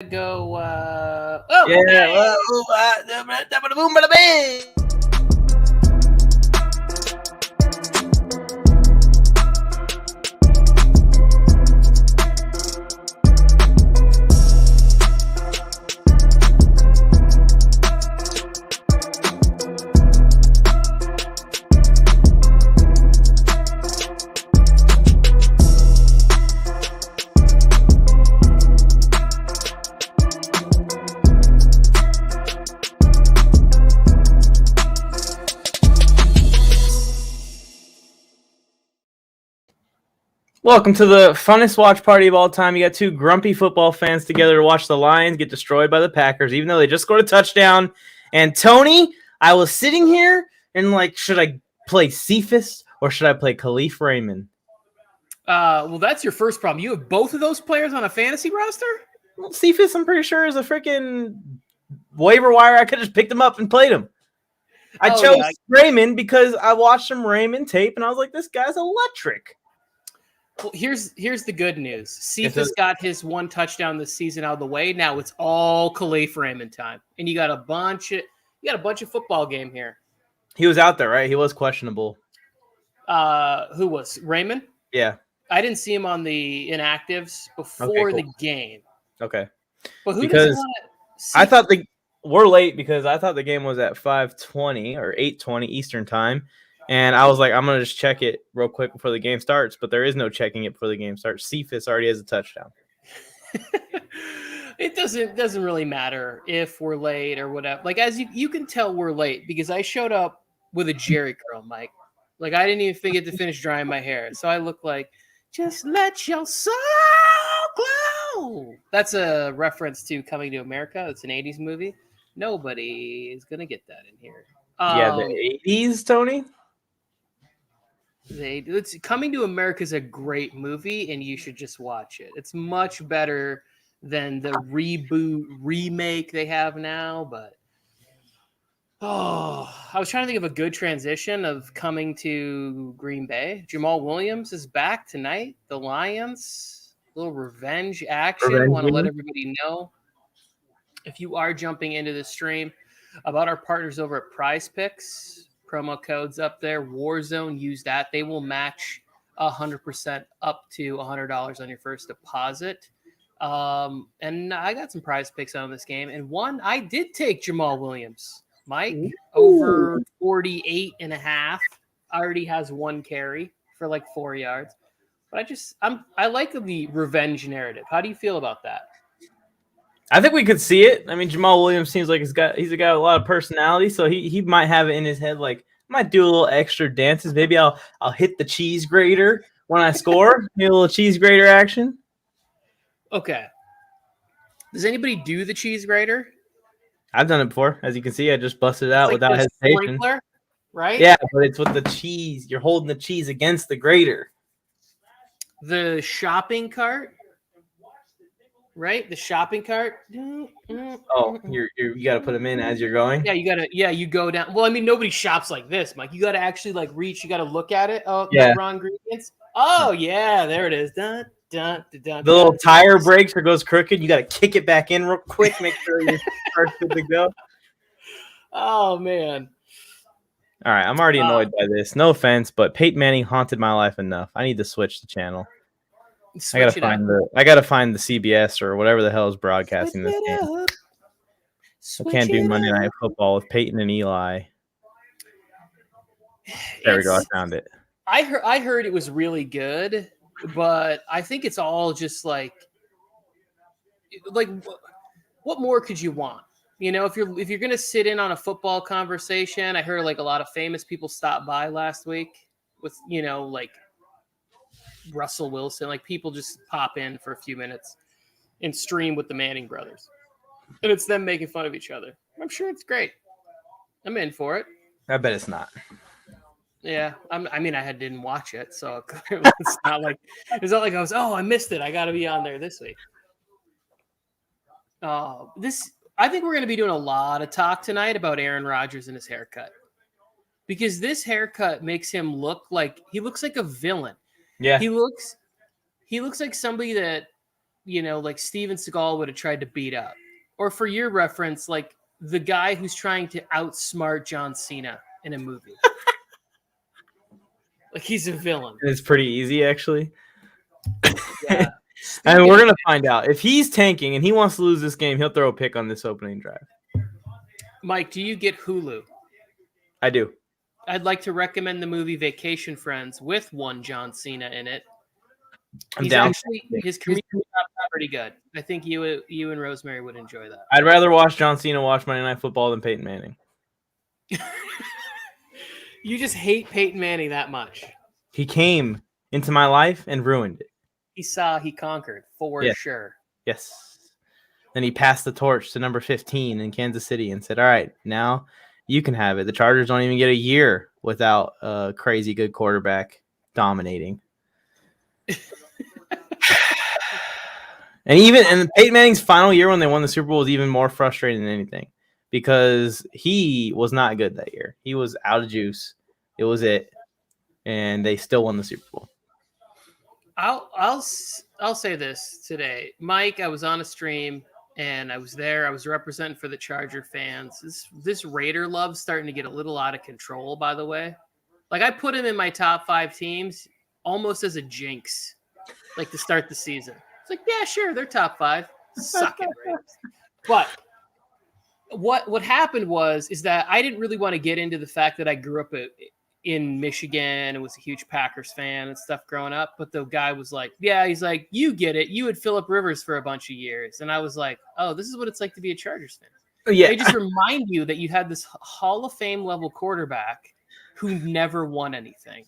Go. Yeah. Nice. Welcome to the funnest watch party of all time. You got two grumpy football fans together to watch the Lions get destroyed by the Packers, even though they just scored a touchdown. And Tony, I was sitting here and should I play Cephas or should I play Khalif Raymond? Well, that's your first problem. You have both of those players on a fantasy roster? Well, Cephas, I'm pretty sure, is a freaking waiver wire. I could have just picked him up and played him. I chose Raymond because I watched some Raymond tape, and I was like, this guy's electric. Well, here's the good news. Cephas got his one touchdown this season out of the way. Now it's all Khalif Raymond time, and you got a bunch of football game here. He was out there, right? He was questionable. Who was Raymond? Yeah, I didn't see him on the inactives before the game. Okay, but who because doesn't want I thought we're late because I thought the game was at 5:20 or 8:20 Eastern time. And I was like, I'm going to just check it real quick before the game starts. But there is no checking it before the game starts. Cephas already has a touchdown. It doesn't really matter if we're late or whatever. Like, as you can tell, we're late because I showed up with a Jerry curl, Mike. Like, I didn't even get to finish drying my hair. So I look like, just let your soul glow. That's a reference to Coming to America. It's an 80s movie. Nobody is going to get that in here. Yeah, the 80s, Tony? Coming to America is a great movie, and you should just watch it. It's much better than the remake they have now. But I was trying to think of a good transition of coming to Green Bay. Jamal Williams is back tonight. The Lions, a little revenge action. Want to let everybody know, if you are jumping into the stream, about our partners over at Prize Picks. Promo codes up there. Warzone, use that. They will match 100% up to $100 on your first deposit. And I got some prize picks on this game. And one, I did take Jamal Williams. Mike, over 48.5. Already has one carry for like 4 yards. But I like the revenge narrative. How do you feel about that? I think we could see it. I mean, Jamal Williams seems like he's a guy with a lot of personality, so he might have it in his head. Like, I might do a little extra dances. Maybe I'll hit the cheese grater when I score. Maybe a little cheese grater action. Okay. Does anybody do the cheese grater? I've done it before. As you can see, I just busted it out without hesitation. Sprinkler, right? Yeah, but it's with the cheese. You're holding the cheese against the grater. The shopping cart. Right, the shopping cart. Oh, you got to put them in as you're going. Yeah, you got to. Yeah, you go down. Well, I mean, nobody shops like this, Mike. You got to actually reach. You got to look at it. Oh, yeah. Wrong ingredients. Oh, yeah, there it is. Dun, dun, dun, dun, the little tire breaks or goes crooked. You got to kick it back in real quick. Make sure your cart's good to go. Oh man. All right, I'm already annoyed by this. No offense, but Peyton Manning haunted my life enough. I need to switch the channel. I gotta find the CBS or whatever the hell is broadcasting this game. I can't do Monday Night Football with Peyton and Eli. There we go. I found it. I heard it was really good, but I think it's all just like what more could you want? You know, if you're gonna sit in on a football conversation, I heard a lot of famous people stop by last week with Russell Wilson, people just pop in for a few minutes and stream with the Manning brothers, and it's them making fun of each other. I'm sure it's great. I'm in for it. I bet it's not. Yeah, I didn't watch it, so it's not like I was. Oh, I missed it. I got to be on there this week. I think we're going to be doing a lot of talk tonight about Aaron Rodgers and his haircut, because this haircut makes him look like a villain. Yeah, he looks like somebody that like Steven Seagal would have tried to beat up. Or for your reference, like the guy who's trying to outsmart John Cena in a movie. Like he's a villain. It's pretty easy, actually. Yeah. And we're going to find out. If he's tanking and he wants to lose this game, he'll throw a pick on this opening drive. Mike, do you get Hulu? I do. I'd like to recommend the movie Vacation Friends with one John Cena in it. His career is pretty good. I think you and Rosemary would enjoy that. I'd rather watch John Cena watch Monday Night Football than Peyton Manning. You just hate Peyton Manning that much. He came into my life and ruined it. He conquered for sure. Yes. Then he passed the torch to number 15 in Kansas City and said, all right, now you can have it. The Chargers don't even get a year without a crazy good quarterback dominating. And Peyton Manning's final year when they won the Super Bowl was even more frustrating than anything because he was not good that year. He was out of juice. It was it. And they still won the Super Bowl. I'll say this today. Mike, I was on a stream and I was there. I was representing for the Charger fans. This Raider love's starting to get a little out of control, by the way. Like I put him in my top 5 teams almost as a jinx, like to start the season. It's like, yeah, sure, they're top 5. Suck it, Raiders. But what happened is that I didn't really want to get into the fact that I grew up in Michigan and was a huge Packers fan and stuff growing up. But the guy was like, yeah, he's like, you get it. You had Phillip Rivers for a bunch of years. And I was like, oh, this is what it's like to be a Chargers fan. Yeah. They just remind you that you had this Hall of Fame level quarterback who never won anything.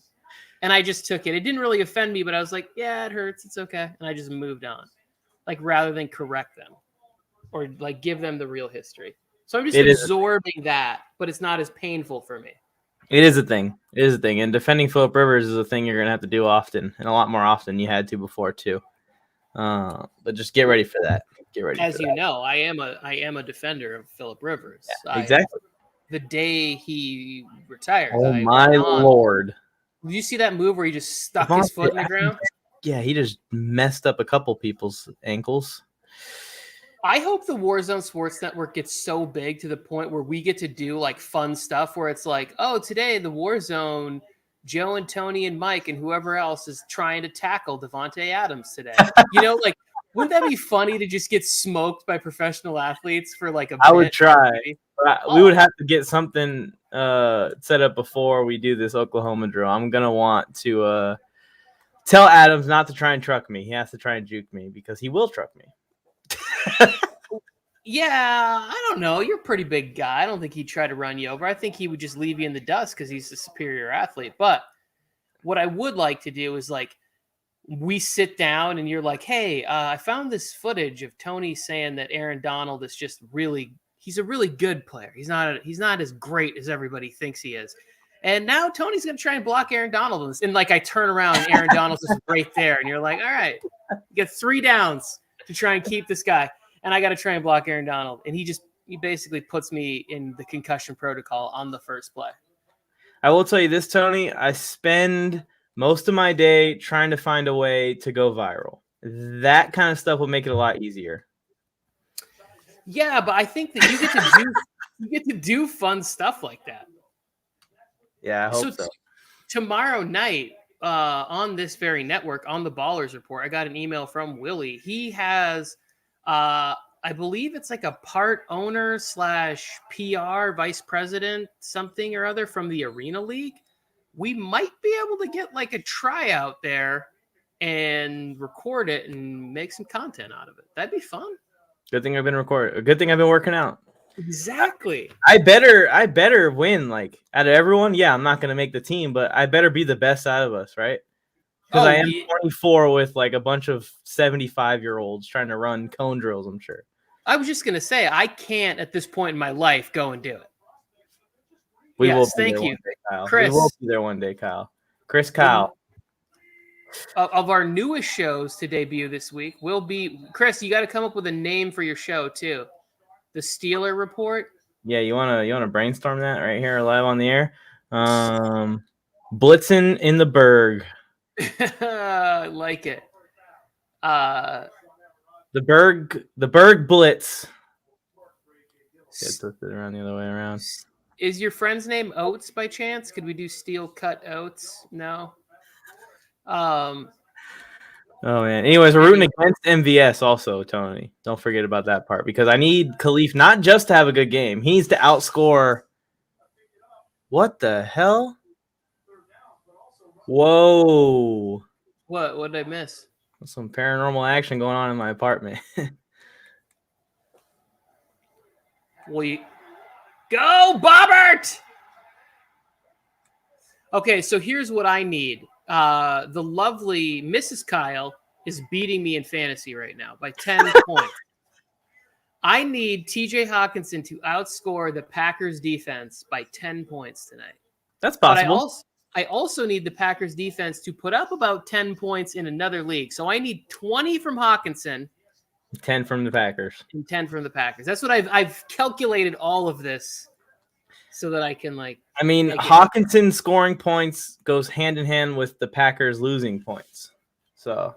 And I just took it. It didn't really offend me, but I was like, yeah, it hurts. It's okay. And I just moved on, like rather than correct them or like give them the real history. So I'm just absorbing that, but it's not as painful for me. It is a thing. It is a thing. And defending Phillip Rivers is a thing you're going to have to do often and a lot more often you had to before too. But just get ready for that. Get ready. As you know, I am a defender of Phillip Rivers. Yeah, exactly. The day he retired. Oh my Lord. Did you see that move where he just stuck his foot in the ground? Yeah, he just messed up a couple people's ankles. I hope the Warzone Sports Network gets so big to the point where we get to do like fun stuff where it's like, oh, today the Warzone, Joe and Tony and Mike and whoever else is trying to tackle DeVante Adams today. Like, wouldn't that be funny to just get smoked by professional athletes for like a bit? I would try. We would have to get something set up before we do this Oklahoma drill. I'm going to want to tell Adams not to try and truck me. He has to try and juke me because he will truck me. Yeah, I don't know. You're a pretty big guy. I don't think he'd try to run you over. I think he would just leave you in the dust because he's a superior athlete. But what I would like to do is like we sit down and you're like, hey, I found this footage of Tony saying that Aaron Donald is just he's a really good player. He's not as great as everybody thinks he is. And now Tony's going to try and block Aaron Donald. And like I turn around and Aaron Donald's just right there. And you're like, all right, you get 3 downs to try and keep this guy. And I got to try and block Aaron Donald. And he basically puts me in the concussion protocol on the first play. I will tell you this, Tony. I spend most of my day trying to find a way to go viral. That kind of stuff will make it a lot easier. Yeah, but I think that you get to do fun stuff like that. Yeah, I hope so. Tomorrow night, on this very network, on the Ballers Report, I got an email from Willie. He has I believe it's like a part owner / PR vice president, something or other from the Arena League. We might be able to get like a tryout there and record it and make some content out of it. That'd be fun. Good thing I've been recording. Good thing I've been working out. Exactly. I better win. Like out of everyone, yeah, I'm not gonna make the team, but I better be the best out of us, right? Because I am 24 with like a bunch of 75-year-olds trying to run cone drills, I'm sure. I was just going to say, I can't at this point in my life go and do it. We will thank you, Kyle. Chris. We will be there one day, Kyle. Kyle. Of our newest shows to debut this week will be, Chris, you got to come up with a name for your show too. The Steeler Report. Yeah, you wanna brainstorm that right here live on the air? Blitzing in the Berg. I like it. The Berg Blitz. Get twisted around the other way around. Is your friend's name Oates by chance? Could we do steel cut Oates? No. Oh man. Anyways, we're rooting against MVS also, Tony. Don't forget about that part because I need Khalif not just to have a good game. He needs to outscore. What the hell? Whoa. What did I miss? Some paranormal action going on in my apartment. Go, Bobbert! Okay, so here's what I need. The lovely Mrs. Kyle is beating me in fantasy right now by 10 points. I need TJ Hawkinson to outscore the Packers defense by 10 points tonight. That's possible. But I also need the Packers defense to put up about 10 points in another league. So I need 20 from Hawkinson. 10 from the Packers. And 10 from the Packers. That's what I've calculated all of this so that I can Hawkinson scoring points goes hand in hand with the Packers losing points. So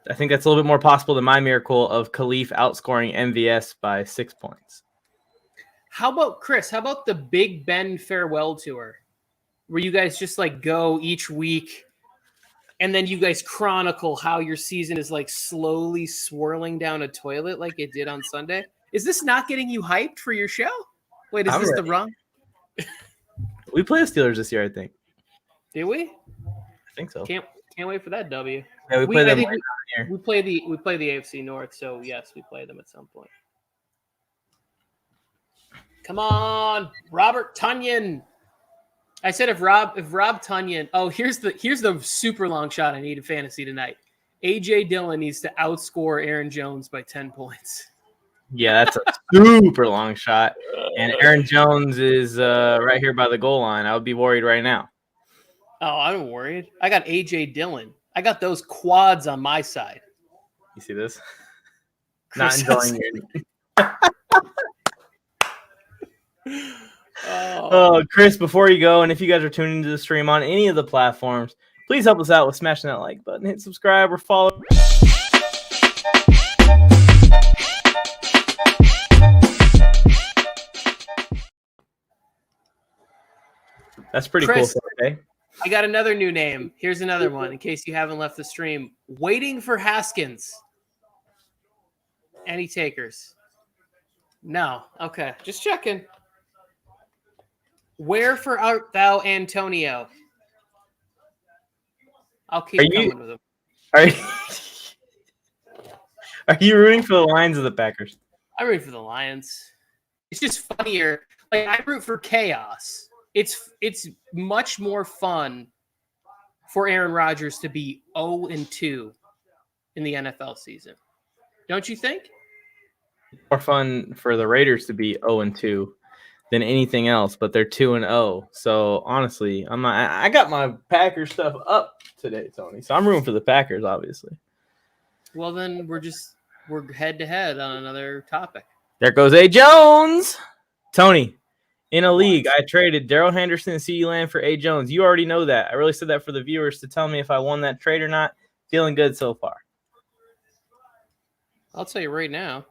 I think that's a little bit more possible than my miracle of Khalif outscoring MVS by 6 points. How about Chris? How about the Big Ben farewell tour, where you guys just go each week, and then you guys chronicle how your season is slowly swirling down a toilet like it did on Sunday? Is this not getting you hyped for your show? Wait, is this the wrong? We play the Steelers this year, I think. Did we? I think so. Can't wait for that W. Yeah, we play them right here. We play the AFC North, so yes, we play them at some point. Come on, Robert Tonyan. I said if Rob Tonyan. Oh, here's the super long shot I need in fantasy tonight. AJ Dillon needs to outscore Aaron Jones by 10 points. Yeah, that's a super long shot. And Aaron Jones is right here by the goal line. I would be worried right now. Oh, I'm worried. I got AJ Dillon. I got those quads on my side. You see this? Not enjoying it. Oh, Chris, before you go, and if you guys are tuning into the stream on any of the platforms, please help us out with smashing that like button, hit subscribe, or follow. That's pretty Chris, cool. Okay. I got another new name. Here's another one in case you haven't left the stream. Waiting for Haskins. Any takers? No. Okay. Just checking. Wherefore art thou, Antonio? I'll keep coming with him. Are you rooting for the Lions or the Packers? I root for the Lions. It's just funnier. I root for chaos. It's much more fun for Aaron Rodgers to be 0-2 in the NFL season. Don't you think? More fun for the Raiders to be 0-2 than anything else, but they're 2-0. So honestly, I got my Packers stuff up today, Tony. So I'm rooting for the Packers, obviously. Well, then we're head to head on another topic. There goes A. Jones. Tony, in a league, I traded Darrell Henderson and CeeDee Lamb for A. Jones. You already know that. I really said that for the viewers to tell me if I won that trade or not. Feeling good so far. I'll tell you right now.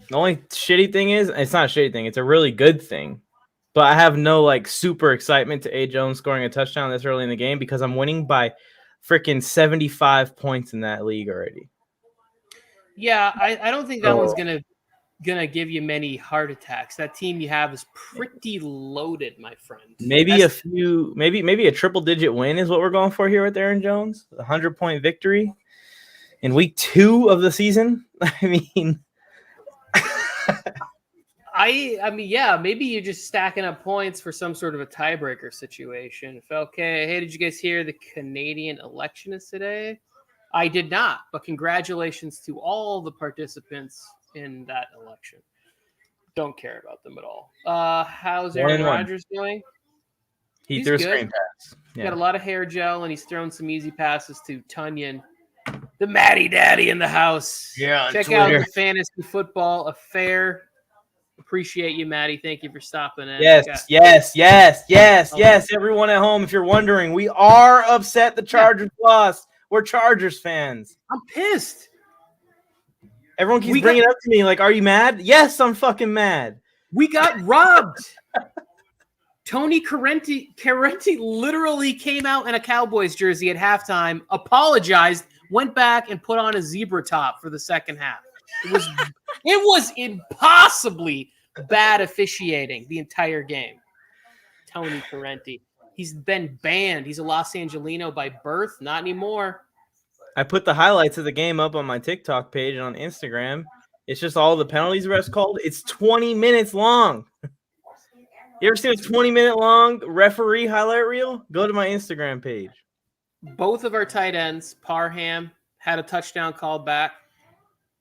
The only shitty thing is, it's not a shitty thing. It's a really good thing. But I have no super excitement to A. Jones scoring a touchdown this early in the game because I'm winning by freaking 75 points in that league already. Yeah, I don't think that one's gonna give you many heart attacks. That team you have is pretty loaded, my friend. Maybe a triple digit win is what we're going for here with Aaron Jones. A 100-point victory in week 2 of the season. I mean, yeah, maybe you're just stacking up points for some sort of a tiebreaker situation. Okay, hey, did you guys hear the Canadian election is today? I did not, but congratulations to all the participants in that election. Don't care about them at all. How's Aaron Rodgers doing? He threw a screen pass. Yeah. Got a lot of hair gel, and he's thrown some easy passes to Tonyan, the Matty Daddy in the house. Yeah, check out the Fantasy Football Affair. Appreciate you, Matty. Thank you for stopping in. Yes. Everyone at home, if you're wondering, we are upset the Chargers lost. We're Chargers fans. I'm pissed. Everyone keeps bringing it up to me like, are you mad? Yes, I'm fucking mad. We got robbed. Tony Carenti literally came out in a Cowboys jersey at halftime, apologized, went back and put on a zebra top for the second half. It was impossibly bad officiating the entire game. Tony Carenti. He's been banned. He's a Los Angelino by birth. Not anymore. I put the highlights of the game up on my TikTok page and on Instagram. It's just all the penalties refs called. It's 20 minutes long. You ever seen a 20-minute long referee highlight reel? Go to my Instagram page. Both of our tight ends, Parham had a touchdown called back,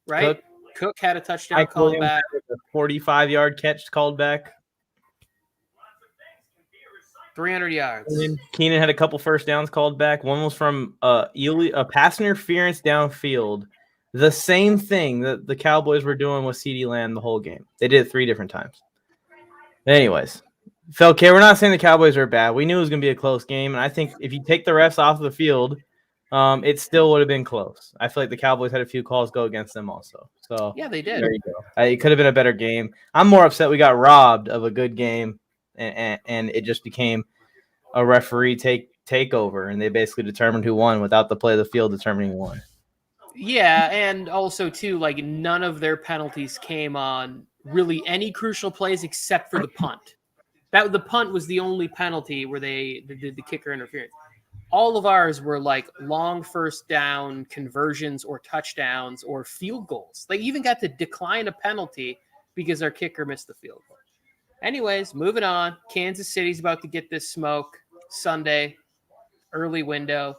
right? Cook had a touchdown called back. A 45-yard catch called back. 300 yards. Keenan had a couple first downs called back. One was from a pass interference downfield. The same thing that the Cowboys were doing with CeeDee Lamb the whole game. They did it 3 different times. Anyways, Felke, we're not saying the Cowboys are bad. We knew it was going to be a close game, and I think if you take the refs off the field, it still would have been close. I feel like the Cowboys had a few calls go against them also. So yeah, they did. There you go. It could have been a better game. I'm more upset we got robbed of a good game, and it just became a referee takeover, and they basically determined who won without the play of the field determining who won. Yeah, and also too, like none of their penalties came on really any crucial plays except for the punt. The punt was the only penalty where they did the kicker interference. All of ours were like long first down conversions or touchdowns or field goals. They even got to decline a penalty because our kicker missed the field goal. Anyways, moving on. Kansas City's about to get this smoke Sunday, early window.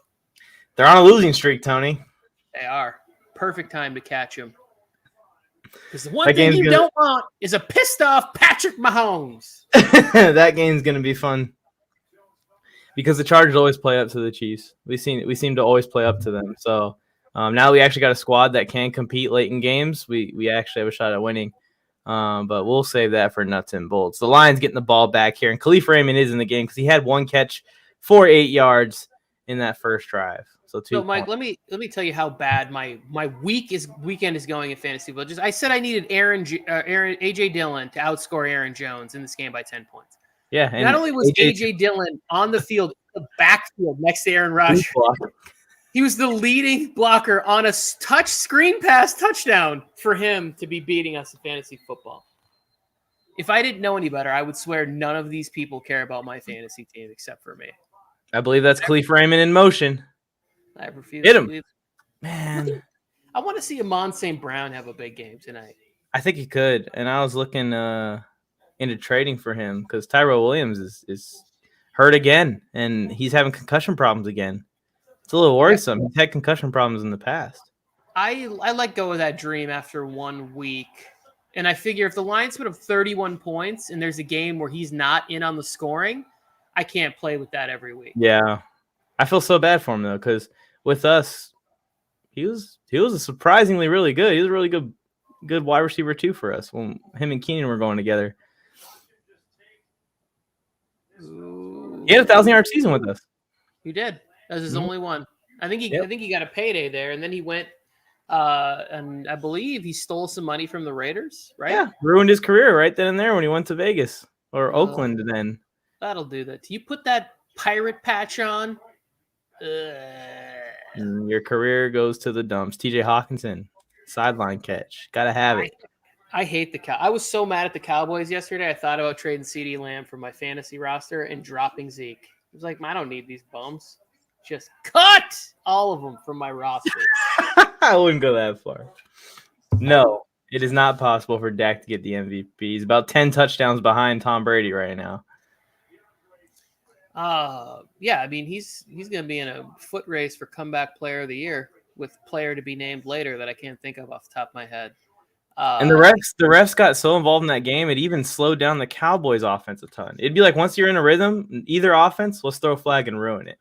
They're on a losing streak, Tony. They are. Perfect time to catch them. Because the one thing you don't want is a pissed off Patrick Mahomes. That game's going to be fun. Because the Chargers always play up to the Chiefs. We seem to always play up to them. So now we actually got a squad that can compete late in games. We actually have a shot at winning. But we'll save that for nuts and bolts. The Lions getting the ball back here. And Khalif Raymond is in the game because he had 1 catch for 8 yards in that first drive. So Mike, let me tell you how bad my weekend is going in fantasy football. I said I needed AJ Dillon to outscore Aaron Jones in this game by 10 points. Yeah, and not only was AJ Dillon on the field, the backfield next to Aaron Rodgers, he was the leading blocker on a touch screen pass touchdown for him to be beating us in fantasy football. If I didn't know any better, I would swear none of these people care about my fantasy team except for me. I believe that's Khalif Raymond in motion. I refuse. Hit him, man. I want to see Amon St. Brown have a big game tonight. I think he could, and I was looking into trading for him because Tyrell Williams is hurt again, and he's having concussion problems again. It's a little worrisome. He's had concussion problems in the past. I let go of that dream after 1 week, and I figure if the Lions put up 31 points and there's a game where he's not in on the scoring, I can't play with that every week. Yeah, I feel so bad for him though because with us, he was a surprisingly really good. He was a really good wide receiver too for us when him and Keenan were going together. He had a 1,000-yard season with us. He did. That was his only one. I think he got a payday there, and then he went. And I believe he stole some money from the Raiders, right? Yeah, ruined his career right then and there when he went to Vegas or Oakland. Then that'll do that. You put that pirate patch on. Your career goes to the dumps. TJ Hawkinson, sideline catch. Gotta have it. I hate the Cow. I was so mad at the Cowboys yesterday. I thought about trading CeeDee Lamb for my fantasy roster and dropping Zeke. I was like, I don't need these bums. Just cut all of them from my roster. I wouldn't go that far. No, it is not possible for Dak to get the MVP. He's about 10 touchdowns behind Tom Brady right now. Yeah, I mean he's going to be in a foot race for comeback player of the year with player to be named later that I can't think of off the top of my head. And the refs got so involved in that game, it even slowed down the Cowboys' offense a ton. It'd be like once you're in a rhythm, either offense, let's throw a flag and ruin it.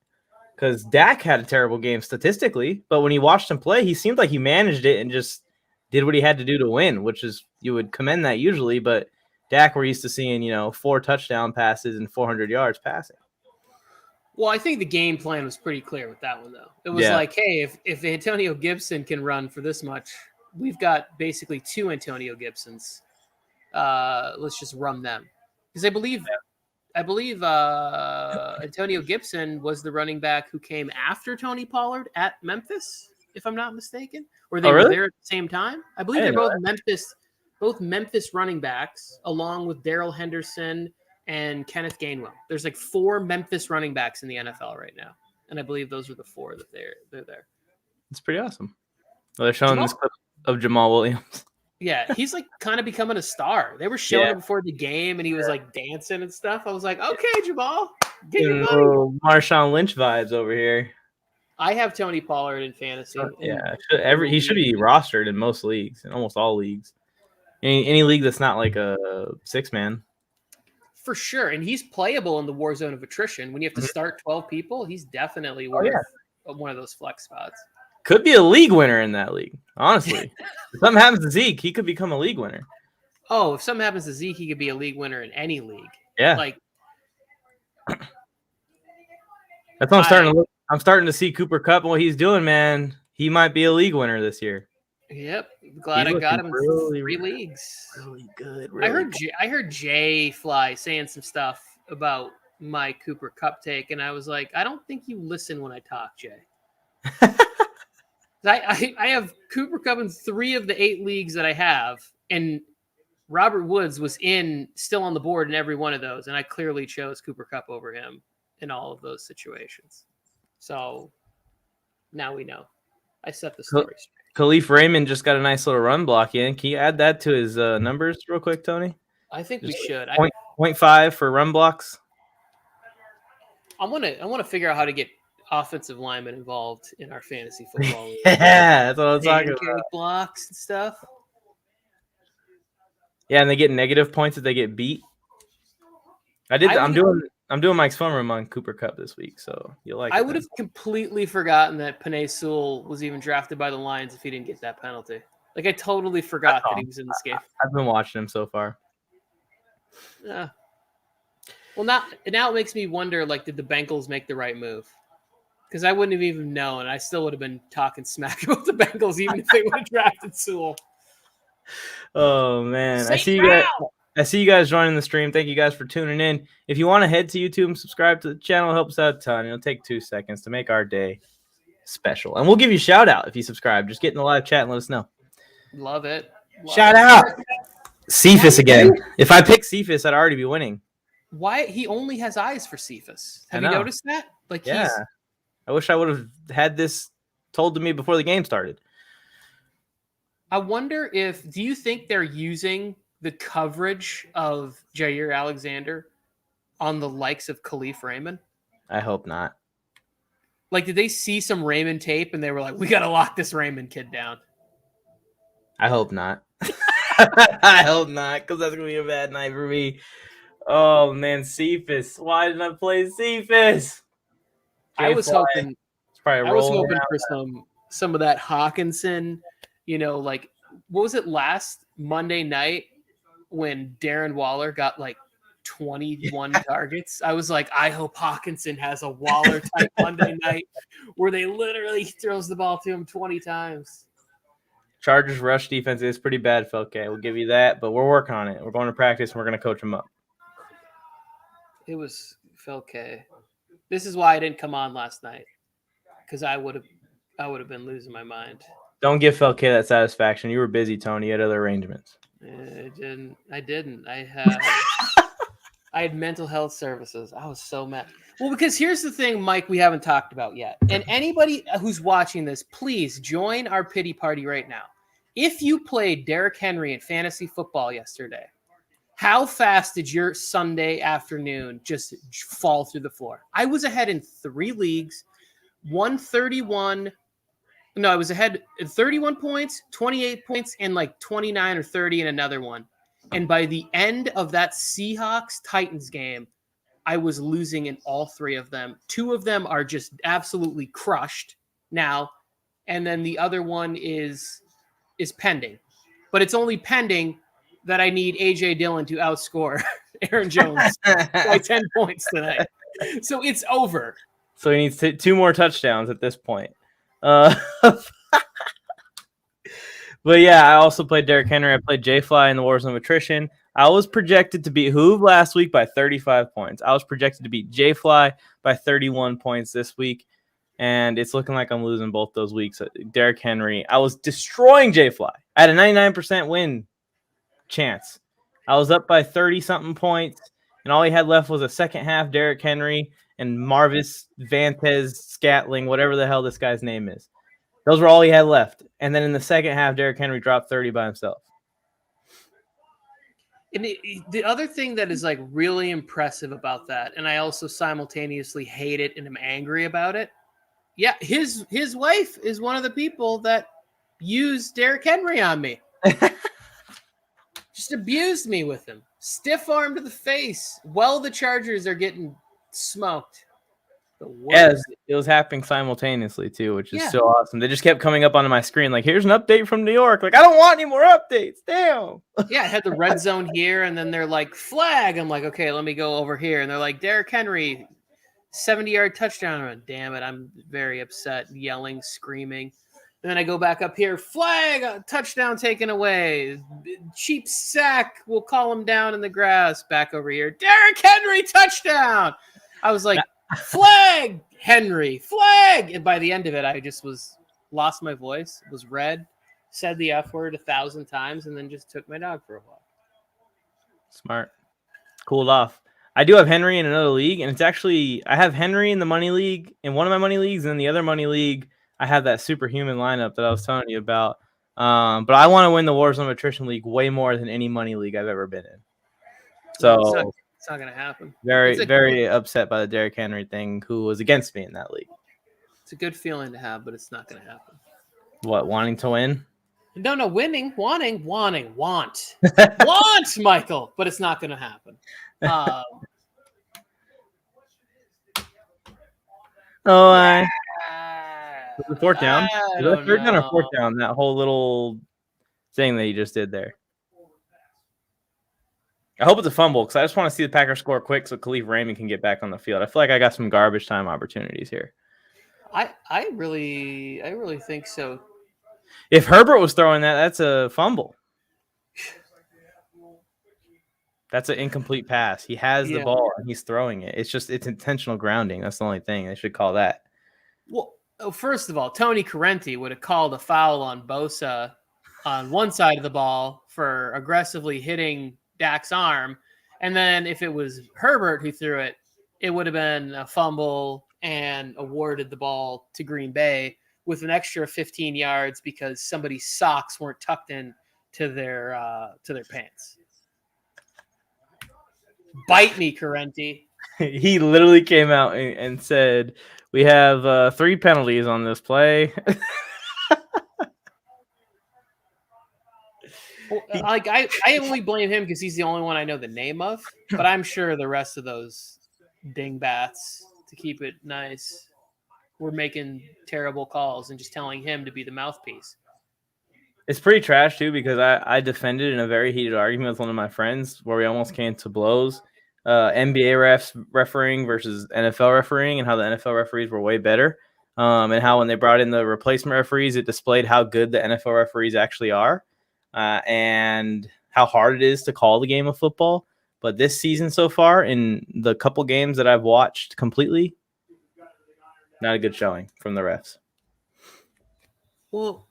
Because Dak had a terrible game statistically, but when you watched him play, he seemed like he managed it and just did what he had to do to win, which is you would commend that usually. But Dak, we're used to seeing 4 touchdown passes and 400 yards passing. Well, I think the game plan was pretty clear with that one, though. It was like, hey, if Antonio Gibson can run for this much, we've got basically 2 Antonio Gibsons. Let's just run them because I believe Antonio Gibson was the running back who came after Tony Pollard at Memphis, if I'm not mistaken, or they were there at the same time. I believe they're both Memphis running backs, along with Darrell Henderson and Kenneth Gainwell. There's like 4 Memphis running backs in the NFL right now, and I believe those are the 4 that they're there. It's pretty awesome. Well, they're showing this clip of Jamal Williams. Yeah, he's like kind of becoming a star. They were showing him before the game, and he was like dancing and stuff. I was like, okay, Jamal, get your money. Marshawn Lynch vibes over here. I have Tony Pollard in fantasy. He should be rostered in most leagues, in almost all leagues. Any league that's not like a 6-man. For sure, and he's playable in the war zone of attrition. When you have to start 12 people, he's definitely worth one of those flex spots. Could be a league winner in that league, honestly. If something happens to Zeke, he could become a league winner. Oh, if something happens to Zeke, he could be a league winner in any league. Yeah. Like that's what I'm starting to look. I'm starting to see Cooper Kupp and what he's doing, man. He might be a league winner this year. Yep. Glad I got him in 3 leagues. Really good. I heard Jay Fly saying some stuff about my Cooper Kupp take, and I was like, I don't think you listen when I talk, Jay. I have Cooper Kupp in 3 of the 8 leagues that I have, and Robert Woods was still on the board in every one of those, and I clearly chose Cooper Kupp over him in all of those situations. So now we know. I set the story straight. Khalif Raymond just got a nice little run block in. Can you add that to his numbers real quick, Tony? I think we should. 0.5 for run blocks. I want to figure out how to get offensive linemen involved in our fantasy football league. Yeah, that's what I'm talking about. Blocks and stuff. Yeah, and they get negative points if they get beat. I'm doing Mike's phone room on Cooper Kupp this week, so you'll like. I would have completely forgotten that Penei Sewell was even drafted by the Lions if he didn't get that penalty. Like I totally forgot that he was in this game. I've been watching him so far. Yeah. Well, now it makes me wonder. Like, did the Bengals make the right move? Because I wouldn't have even known. I still would have been talking smack about the Bengals, even if they would have drafted Sewell. Oh man, I see you guys joining the stream. Thank you guys for tuning in. If you want to head to YouTube and subscribe to the channel, it helps out a ton. It'll take 2 seconds to make our day special, and we'll give you a shout out if you subscribe. Just get in the live chat and let us know. Love it. Shout out, Cephas again. If I pick Cephas, I'd already be winning. Why he only has eyes for Cephas? Have you noticed that? Like, yeah. I wish I would have had this told to me before the game started. I wonder do you think they're using the coverage of Jair Alexander on the likes of Khalif Raymond? I hope not. Like, did they see some Raymond tape and they were like, we got to lock this Raymond kid down? I hope not. I hope not, because that's going to be a bad night for me. Oh, man, Cephas. Why didn't I play Cephas? I was hoping for some of that Hawkinson, like, what was it last Monday night when Darren Waller got like 21 targets? I was like, I hope Hawkinson has a Waller type Monday night where they literally throws the ball to him 20 times. Chargers rush defense is pretty bad, Felke. We'll give you that, but we're working on it. We're going to practice and we're going to coach them up. It was Felke. This is why I didn't come on last night, because I would have been losing my mind. Don't give Felke that satisfaction. You were busy, Tony. You had other arrangements. I didn't. I had mental health services. I was so mad. Well, because here's the thing, Mike, we haven't talked about yet. And anybody who's watching this, please join our pity party right now. If you played Derrick Henry in fantasy football yesterday, how fast did your Sunday afternoon just fall through the floor? I was ahead in 3 leagues, 131. No, I was ahead in 31 points, 28 points, and like 29 or 30 in another one. And by the end of that Seahawks-Titans game, I was losing in all 3 of them. 2 of them are just absolutely crushed now. And then the other one is pending. But it's only pending that I need A.J. Dillon to outscore Aaron Jones by 10 points tonight. So it's over. So he needs 2 more touchdowns at this point. But yeah, I also played Derrick Henry. I played J-Fly in the Warzone of Attrition. I was projected to beat Hoove last week by 35 points. I was projected to beat J-Fly by 31 points this week. And it's looking like I'm losing both those weeks. Derrick Henry, I was destroying J-Fly. I had a 99% win chance. I was up by 30-something points, and all he had left was a second half Derrick Henry and Marvis Vantez Scatling, whatever the hell this guy's name is. Those were all he had left. And then in the second half, Derrick Henry dropped 30 by himself. And the other thing that is like really impressive about that, and I also simultaneously hate it and am angry about it. Yeah, his wife is one of the people that used Derrick Henry on me. Just abused me with him. Stiff arm to the face. Well, the Chargers are getting smoked. Yes, it was happening simultaneously too, which is so awesome. They just kept coming up onto my screen like, here's an update from New York. Like, I don't want any more updates. Damn. Yeah, I had the red zone here, and then they're like, flag. I'm like, okay, let me go over here. And they're like, Derrick Henry, 70-yard touchdown run. Damn it, I'm very upset, yelling, screaming. And then I go back up here, flag, touchdown taken away. Cheap sack, we'll call him down in the grass. Back over here, Derrick Henry, touchdown. I was like, flag, Henry, flag. And by the end of it, I just lost my voice, was red, said the F word 1,000 times, and then just took my dog for a walk. Smart. Cooled off. I do have Henry in another league, and it's actually, I have Henry in the money league, in one of my money leagues, and in the other money league, I have that superhuman lineup that I was telling you about. But I want to win the Warzone Attrition League way more than any money league I've ever been in. So it's not going to happen. Very upset by the Derrick Henry thing, who was against me in that league. It's a good feeling to have, but it's not going to happen. What, wanting to win? No, winning, wanting, want. Want, Michael, but it's not going to happen. Was it fourth down? Was it third down or fourth down? That whole little thing that you just did there. I hope it's a fumble because I just want to see the Packers score quick so Khalif Raymond can get back on the field. I feel like I got some garbage time opportunities here. I really think so. If Herbert was throwing that, that's a fumble. That's an incomplete pass. He has the ball and he's throwing it. It's intentional grounding. That's the only thing. They should call that. Well, first of all, Tony Correnti would have called a foul on Bosa on one side of the ball for aggressively hitting Dak's arm. And then if it was Herbert who threw it, it would have been a fumble and awarded the ball to Green Bay with an extra 15 yards because somebody's socks weren't tucked in to their pants. Bite me, Correnti. He literally came out and said, we have 3 penalties on this play. Like I only blame him because he's the only one I know the name of, but I'm sure the rest of those dingbats, to keep it nice, were making terrible calls and just telling him to be the mouthpiece. It's pretty trash too because I defended in a very heated argument with one of my friends where we almost came to blows. NBA refs refereeing versus NFL refereeing, and how the NFL referees were way better, and how when they brought in the replacement referees, it displayed how good the NFL referees actually are, and how hard it is to call the game of football. But this season so far, in the couple games that I've watched completely, not a good showing from the refs. Well,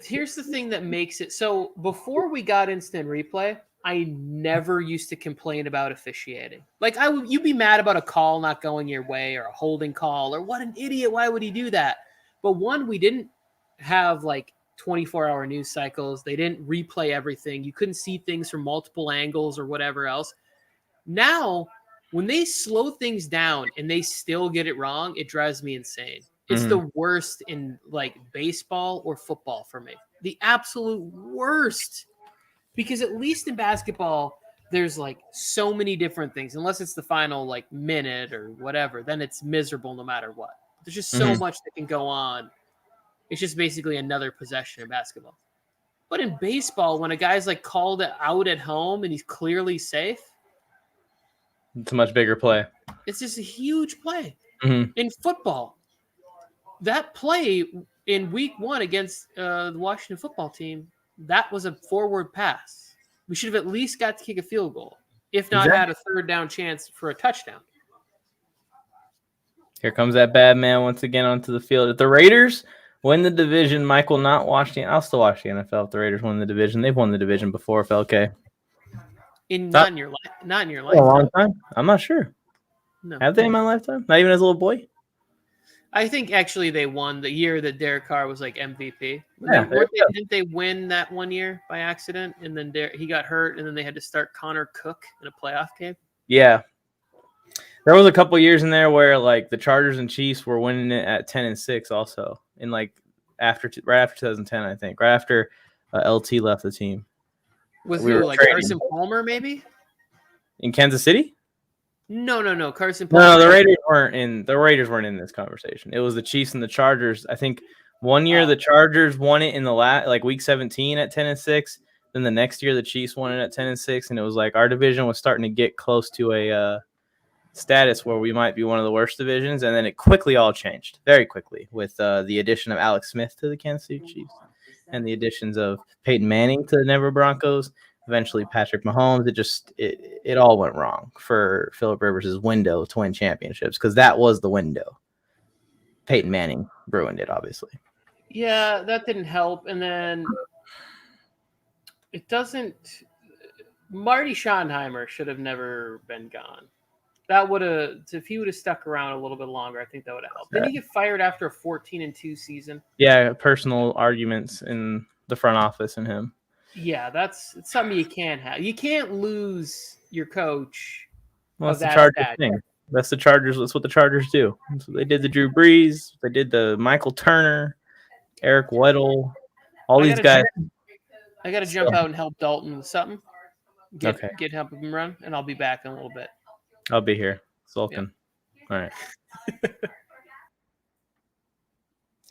here's the thing that makes it so. Before we got instant replay, I never used to complain about officiating. Like you'd be mad about a call not going your way or a holding call or what an idiot. Why would he do that? But one, we didn't have like 24-hour news cycles. They didn't replay everything. You couldn't see things from multiple angles or whatever else. Now, when they slow things down and they still get it wrong, it drives me insane. It's the worst in like baseball or football for me. The absolute worst. Because at least in basketball, there's like so many different things. Unless it's the final like minute or whatever, then it's miserable no matter what. There's just so much that can go on. It's just basically another possession in basketball. But in baseball, when a guy's like called out at home and he's clearly safe, it's a much bigger play. It's just a huge play. In football, that play In week 1 against the Washington football team, that was a forward pass. We should have at least got to kick a field goal, if not had a third down chance for a touchdown. Here comes that bad man once again onto the field. If the Raiders win the division, Mike will not watch the. I'll still watch the NFL if the Raiders win the division. They've won the division before. FLK. Not in your lifetime. A long time. I'm not sure. No. Have they in my lifetime? Not even as a little boy. I think actually they won the year that Derek Carr was like MVP. Yeah, Didn't they win that one year by accident? And then he got hurt, and then they had to start Connor Cook in a playoff game. Yeah. There was a couple years in there where like the Chargers and Chiefs were winning it at 10-6 also in like right after 2010, I think, right after LT left the team. With who? Like trading. Carson Palmer, maybe? In Kansas City? No. Carson Palmer. No, the Raiders weren't in this conversation. It was the Chiefs and the Chargers. I think one year the Chargers won it in the like week 17 at 10-6. Then the next year the Chiefs won it at 10-6, and it was like our division was starting to get close to a status where we might be one of the worst divisions, and then it quickly all changed very quickly with the addition of Alex Smith to the Kansas City Chiefs and the additions of Peyton Manning to the Denver Broncos. Eventually, Patrick Mahomes. It all went wrong for Phillip Rivers' window to win championships because that was the window. Peyton Manning ruined it, obviously. Yeah, that didn't help. And then it doesn't. Marty Schottenheimer should have never been gone. That would have, if he would have stuck around a little bit longer, I think that would have helped. Didn't he get fired after a 14-2 season? Yeah, personal arguments in the front office and him. Yeah, it's something you can't have. You can't lose your coach. Well, that's the Chargers thing. That's the Chargers. That's what the Chargers do. That's what they did to Drew Brees. They did the Michael Turner, Eric Weddle, all these guys. I got to jump out and help Dalton with something. Get help him run, and I'll be back in a little bit. I'll be here, sulking. Yep. All right.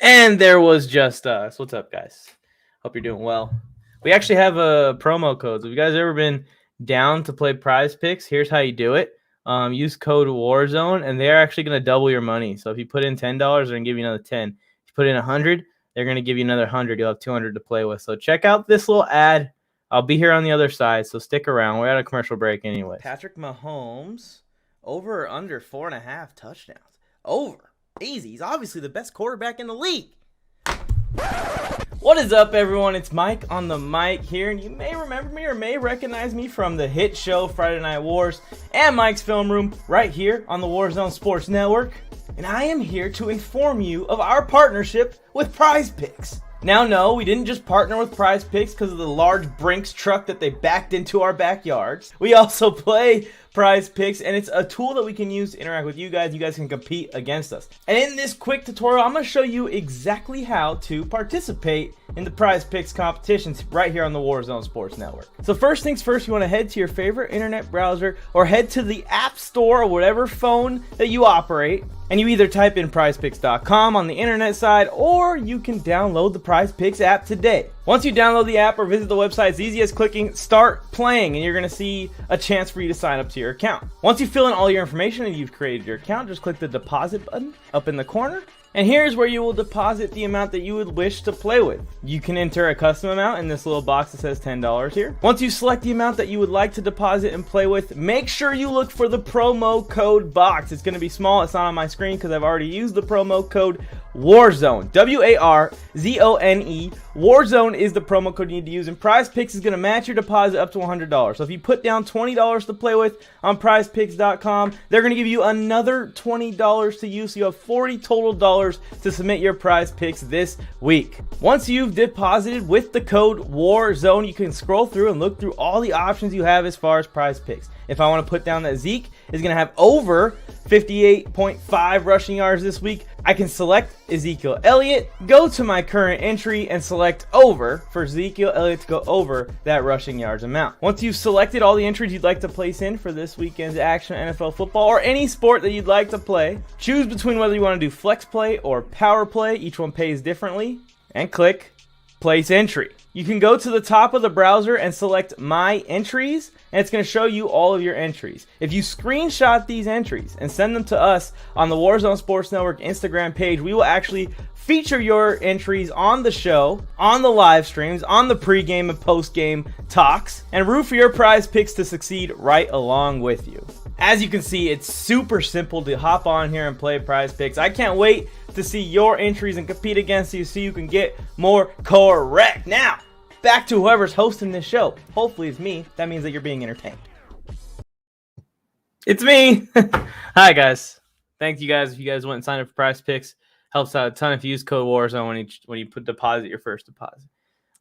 And there was just us. What's up, guys? Hope you're doing well. We actually have a promo code. So if you guys ever been down to play Prize Picks, here's how you do it. Use code Warzone, and they're actually going to double your money. So if you put in $10, they're going to give you another 10. If you put in 100, they're going to give you another 100. You'll have 200 to play with. So check out this little ad. I'll be here on the other side, so stick around. We're at a commercial break anyway. Patrick Mahomes, over or under 4.5 touchdowns? Over. Easy. He's obviously the best quarterback in the league. What is up, everyone? It's Mike on the mic here, and you may remember me or may recognize me from the hit show Friday Night Wars and Mike's Film Room right here on the Warzone Sports Network. And I am here to inform you of our partnership with Prize Picks. Now, no, we didn't just partner with Prize Picks because of the large Brinks truck that they backed into our backyards. We also play Prize Picks, and it's a tool that we can use to interact with you guys. You guys can compete against us. And in this quick tutorial, I'm going to show you exactly how to participate in the Prize Picks competitions right here on the Warzone Sports Network. So first things first, you want to head to your favorite internet browser or head to the App Store or whatever phone that you operate, and you either type in prizepicks.com on the internet side, or you can download the Prize Picks app today. Once you download the app or visit the website, it's easy as clicking Start Playing, and you're going to see a chance for you to sign up to your account. Once you fill in all your information and you've created your account, just click the deposit button up in the corner. And here's where you will deposit the amount that you would wish to play with. You can enter a custom amount in this little box that says $10 here. Once you select the amount that you would like to deposit and play with, make sure you look for the promo code box. It's going to be small. It's not on my screen because I've already used the promo code Warzone. WARZONE. Warzone is the promo code you need to use, and Prize Picks is going to match your deposit up to $100. So if you put down $20 to play with on prizepicks.com, they're going to give you another $20 to use, so you have $40 total dollars to submit your Prize Picks this week. Once you've deposited with the code Warzone, you can scroll through and look through all the options you have as far as Prize Picks. If I want to put down that Zeke is going to have over 58.5 rushing yards this week, I can select Ezekiel Elliott, go to my current entry, and select over for Ezekiel Elliott to go over that rushing yards amount. Once you've selected all the entries you'd like to place in for this weekend's action, NFL football, or any sport that you'd like to play, choose between whether you want to do flex play or power play. Each one pays differently, and click place entry. You can go to the top of the browser and select My Entries, and it's going to show you all of your entries. If you screenshot these entries and send them to us on the Warzone Sports Network Instagram page, we will actually feature your entries on the show, on the live streams, on the pregame and postgame talks, and root for your prize picks to succeed right along with you. As you can see, it's super simple to hop on here and play prize picks. I can't wait to see your entries and compete against you so you can get more correct. Now, back to whoever's hosting this show. Hopefully it's me. That means that you're being entertained. It's me. Hi, guys. Thank you guys if you guys went and signed up for prize picks. Helps out a ton if you use code Warzone when you deposit your first deposit.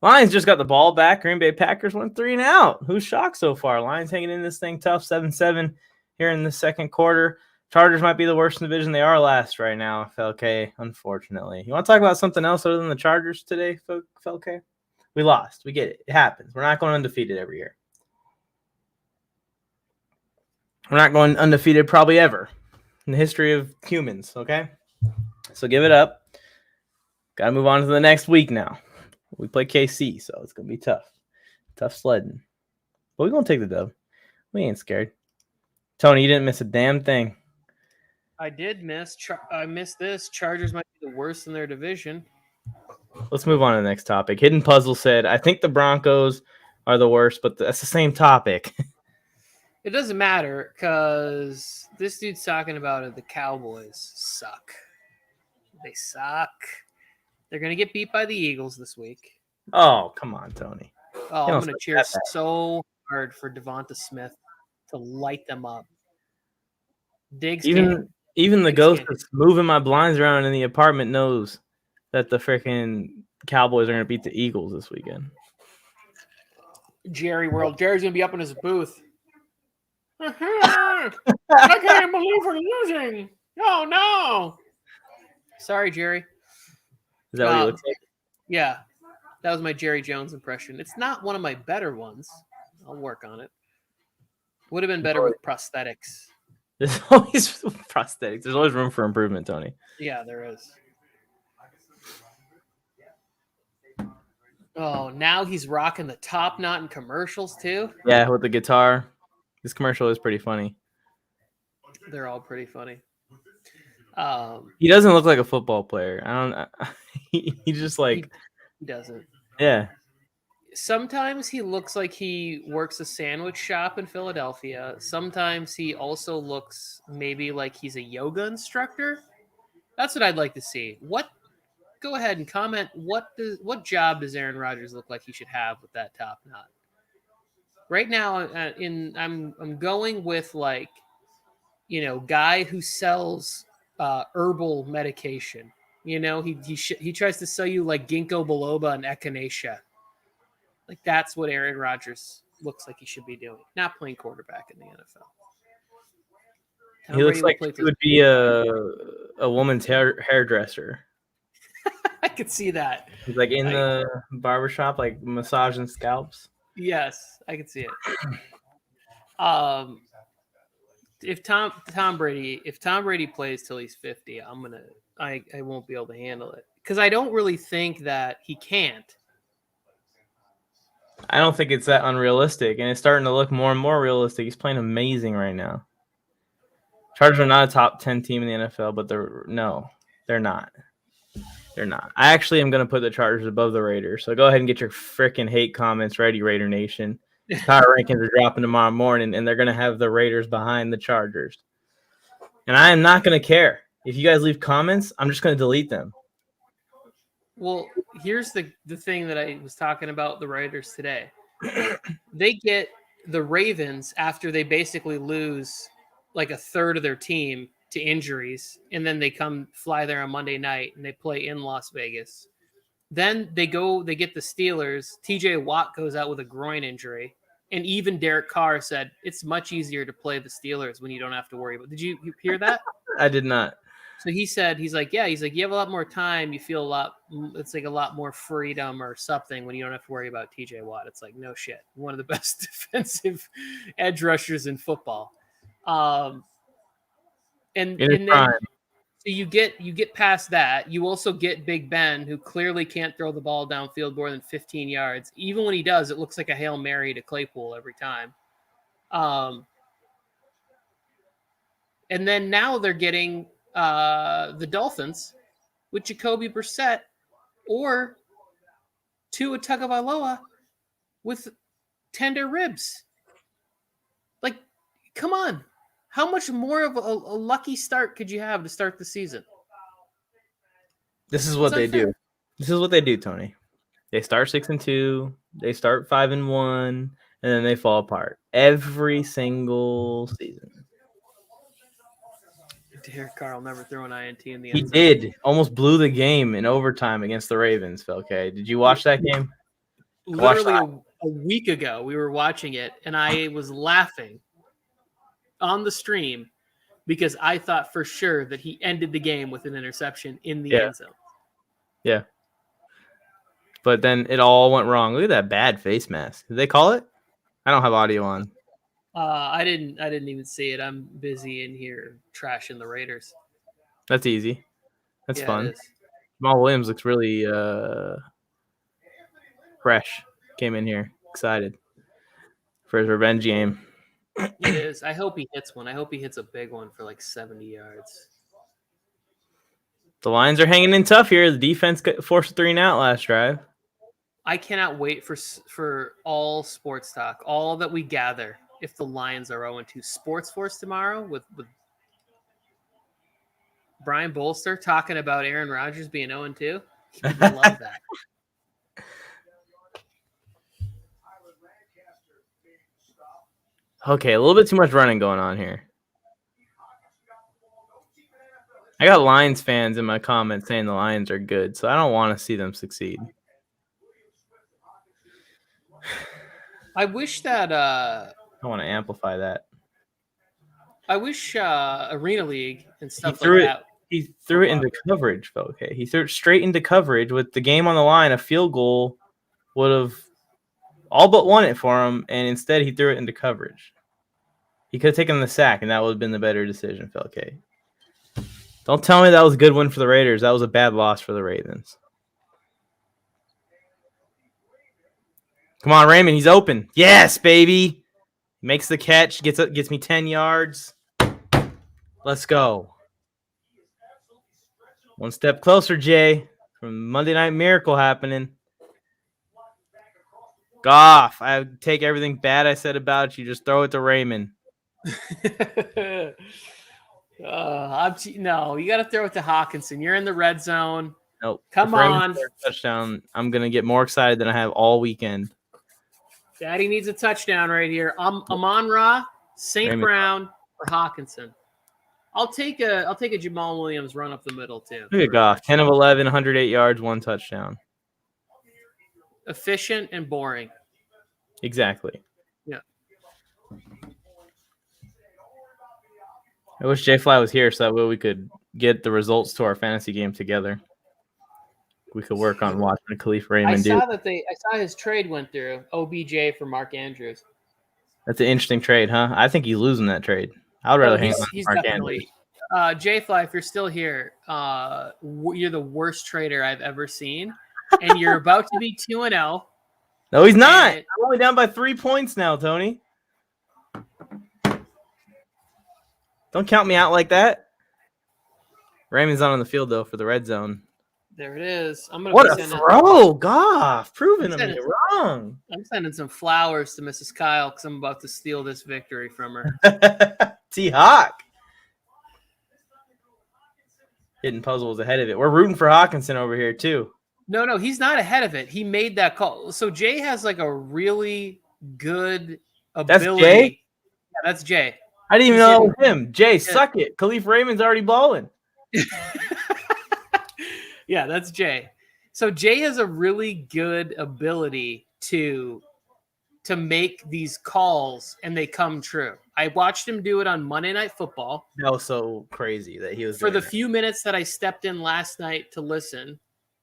Lions just got the ball back. Green Bay Packers went 3-and-out. Who's shocked so far? Lions hanging in this thing tough, 7-7 here in the second quarter. Chargers might be the worst in the division. They are last right now, FLK, unfortunately. You want to talk about something else other than the Chargers today, FLK? We lost. We get it. It happens. We're not going undefeated every year. We're not going undefeated probably ever in the history of humans, okay? So give it up. Got to move on to the next week now. We play KC, so it's going to be tough. Tough sledding. But we're going to take the dub. We ain't scared. Tony, you didn't miss a damn thing. I did miss. I missed this. Chargers might be the worst in their division. Let's move on to the next topic. Hidden Puzzle said, I think the Broncos are the worst, but that's the same topic. It doesn't matter because this dude's talking about it. The Cowboys suck. They suck. They're going to get beat by the Eagles this week. Oh, come on, Tony. Oh, I'm going to cheer so hard for DeVante Smith to light them up. Even the ghost that's moving my blinds around in the apartment knows that the freaking Cowboys are going to beat the Eagles this weekend. Jerry's going to be up in his booth. I can't believe we're losing. Oh, no. Sorry, Jerry. Is that what he looks like? Yeah. That was my Jerry Jones impression. It's not one of my better ones. I'll work on it. Would have been better with prosthetics. There's always prosthetics. There's always room for improvement, Tony. Yeah, there is. Oh, now he's rocking the top knot in commercials too? Yeah, with the guitar. This commercial is pretty funny. They're all pretty funny. He doesn't look like a football player. I don't. He just like. He doesn't. Yeah. Sometimes he looks like he works a sandwich shop in Philadelphia. Sometimes he also looks maybe like he's a yoga instructor. That's what I'd like to see. Go ahead and comment. What job does Aaron Rodgers look like he should have with that top knot? Right now, I'm going with guy who sells herbal medication. He tries to sell you like ginkgo biloba and echinacea. Like that's what Aaron Rodgers looks like he should be doing, not playing quarterback in the NFL. He looks like he would be a woman's hairdresser. I could see that. He's like in the barbershop, like massaging scalps. Yes, I could see it. If Tom Brady plays till he's 50, I won't be able to handle it because I don't really think that he can't. I don't think it's that unrealistic, and it's starting to look more and more realistic. He's playing amazing right now. Chargers are not a top 10 team in the NFL, but they're not. They're not. I actually am going to put the Chargers above the Raiders, so go ahead and get your freaking hate comments ready, Raider Nation. Power rankings are dropping tomorrow morning, and they're going to have the Raiders behind the Chargers. And I am not going to care. If you guys leave comments, I'm just going to delete them. Well, here's the thing that I was talking about the Raiders today. They get the Ravens after they basically lose like a third of their team to injuries, and then they fly there on Monday night and they play in Las Vegas. Then they get the Steelers. TJ Watt goes out with a groin injury, and even Derek Carr said it's much easier to play the Steelers when you don't have to worry about. Did you hear that? I did not. So he's like, you have a lot more time. You feel it's like a lot more freedom or something when you don't have to worry about TJ Watt. It's like, no shit. One of the best defensive edge rushers in football. And then So you get past that. You also get Big Ben, who clearly can't throw the ball downfield more than 15 yards. Even when he does, it looks like a Hail Mary to Claypool every time. And then now they're getting the Dolphins with Jacoby Brissett or Tua Tagovailoa with tender ribs. Like, come on. How much more of a lucky start could you have to start the season? This is what they do. This is what they do, Tony. They start 6-2, they start 5-1, and then they fall apart every single season. Derek Carr never threw an INT in the end zone. He did. Almost blew the game in overtime against the Ravens, okay? Did you watch that game? Literally a week ago, we were watching it, and I was laughing on the stream because I thought for sure that he ended the game with an interception in the end zone. Yeah. But then it all went wrong. Look at that bad face mask. Did they call it? I don't have audio on. I didn't even see it. I'm busy in here trashing the Raiders. That's easy. That's fun. Jamal Williams looks really fresh. Came in here excited for his revenge game. It is. I hope he hits one. I hope he hits a big one for like 70 yards. The Lions are hanging in tough here. The defense forced a 3-and-out last drive. I cannot wait for all sports talk, all that we gather. If the Lions are 0-2, Sports Force tomorrow with Brian Bolster talking about Aaron Rodgers being 0-2. I love that. Okay, a little bit too much running going on here. I got Lions fans in my comments saying the Lions are good, so I don't want to see them succeed. I wish that I want to amplify that. I wish Arena League and stuff like that. He threw it into coverage, okay. He threw it straight into coverage with the game on the line. A field goal would have all but won it for him, and instead he threw it into coverage. He could have taken the sack, and that would have been the better decision, Felke. Don't tell me that was a good win for the Raiders. That was a bad loss for the Ravens. Come on, Raymond. He's open. Yes, baby. Makes the catch. Gets me 10 yards. Let's go. One step closer, Jay, from Monday Night Miracle happening. Goff, I take everything bad I said about you. Just throw it to Raymond. No, you got to throw it to Hawkinson. You're in the red zone. Nope. Come on. Touchdown. I'm going to get more excited than I have all weekend. Daddy needs a touchdown right here. Amon-Ra, St. Brown, or Hawkinson. I'll take a Jamal Williams run up the middle too. Look at Goff. 10 of 11, 108 yards, 1 touchdown. Efficient and boring. Exactly. Yeah. I wish Jay Fly was here so that way we could get the results to our fantasy game together. We could work on watching Khalif Raymond do. I saw his trade went through OBJ for Mark Andrews. That's an interesting trade, huh? I think he's losing that trade. I would rather hang on he's Mark definitely. Andrews. Jay Fly, if you're still here, you're the worst trader I've ever seen, and you're about to be 2-0. No, he's not. I'm only down by 3 points now, Tony. Don't count me out like that. Raymond's not on the field, though, for the red zone. There it is. What a throw, Goff. Proving me wrong. I'm sending some flowers to Mrs. Kyle because I'm about to steal this victory from her. T-Hawk. Hidden puzzle was ahead of it. We're rooting for Hawkinson over here, too. No, he's not ahead of it. He made that call. So Jay has like a really good ability. That's Jay? Yeah, that's Jay. I didn't even know that was him. Jay, suck it. Khalif Raymond's already balling. Yeah, that's Jay. So Jay has a really good ability to make these calls and they come true. I watched him do it on Monday Night Football. That was so crazy that he was for the few minutes that I stepped in last night to listen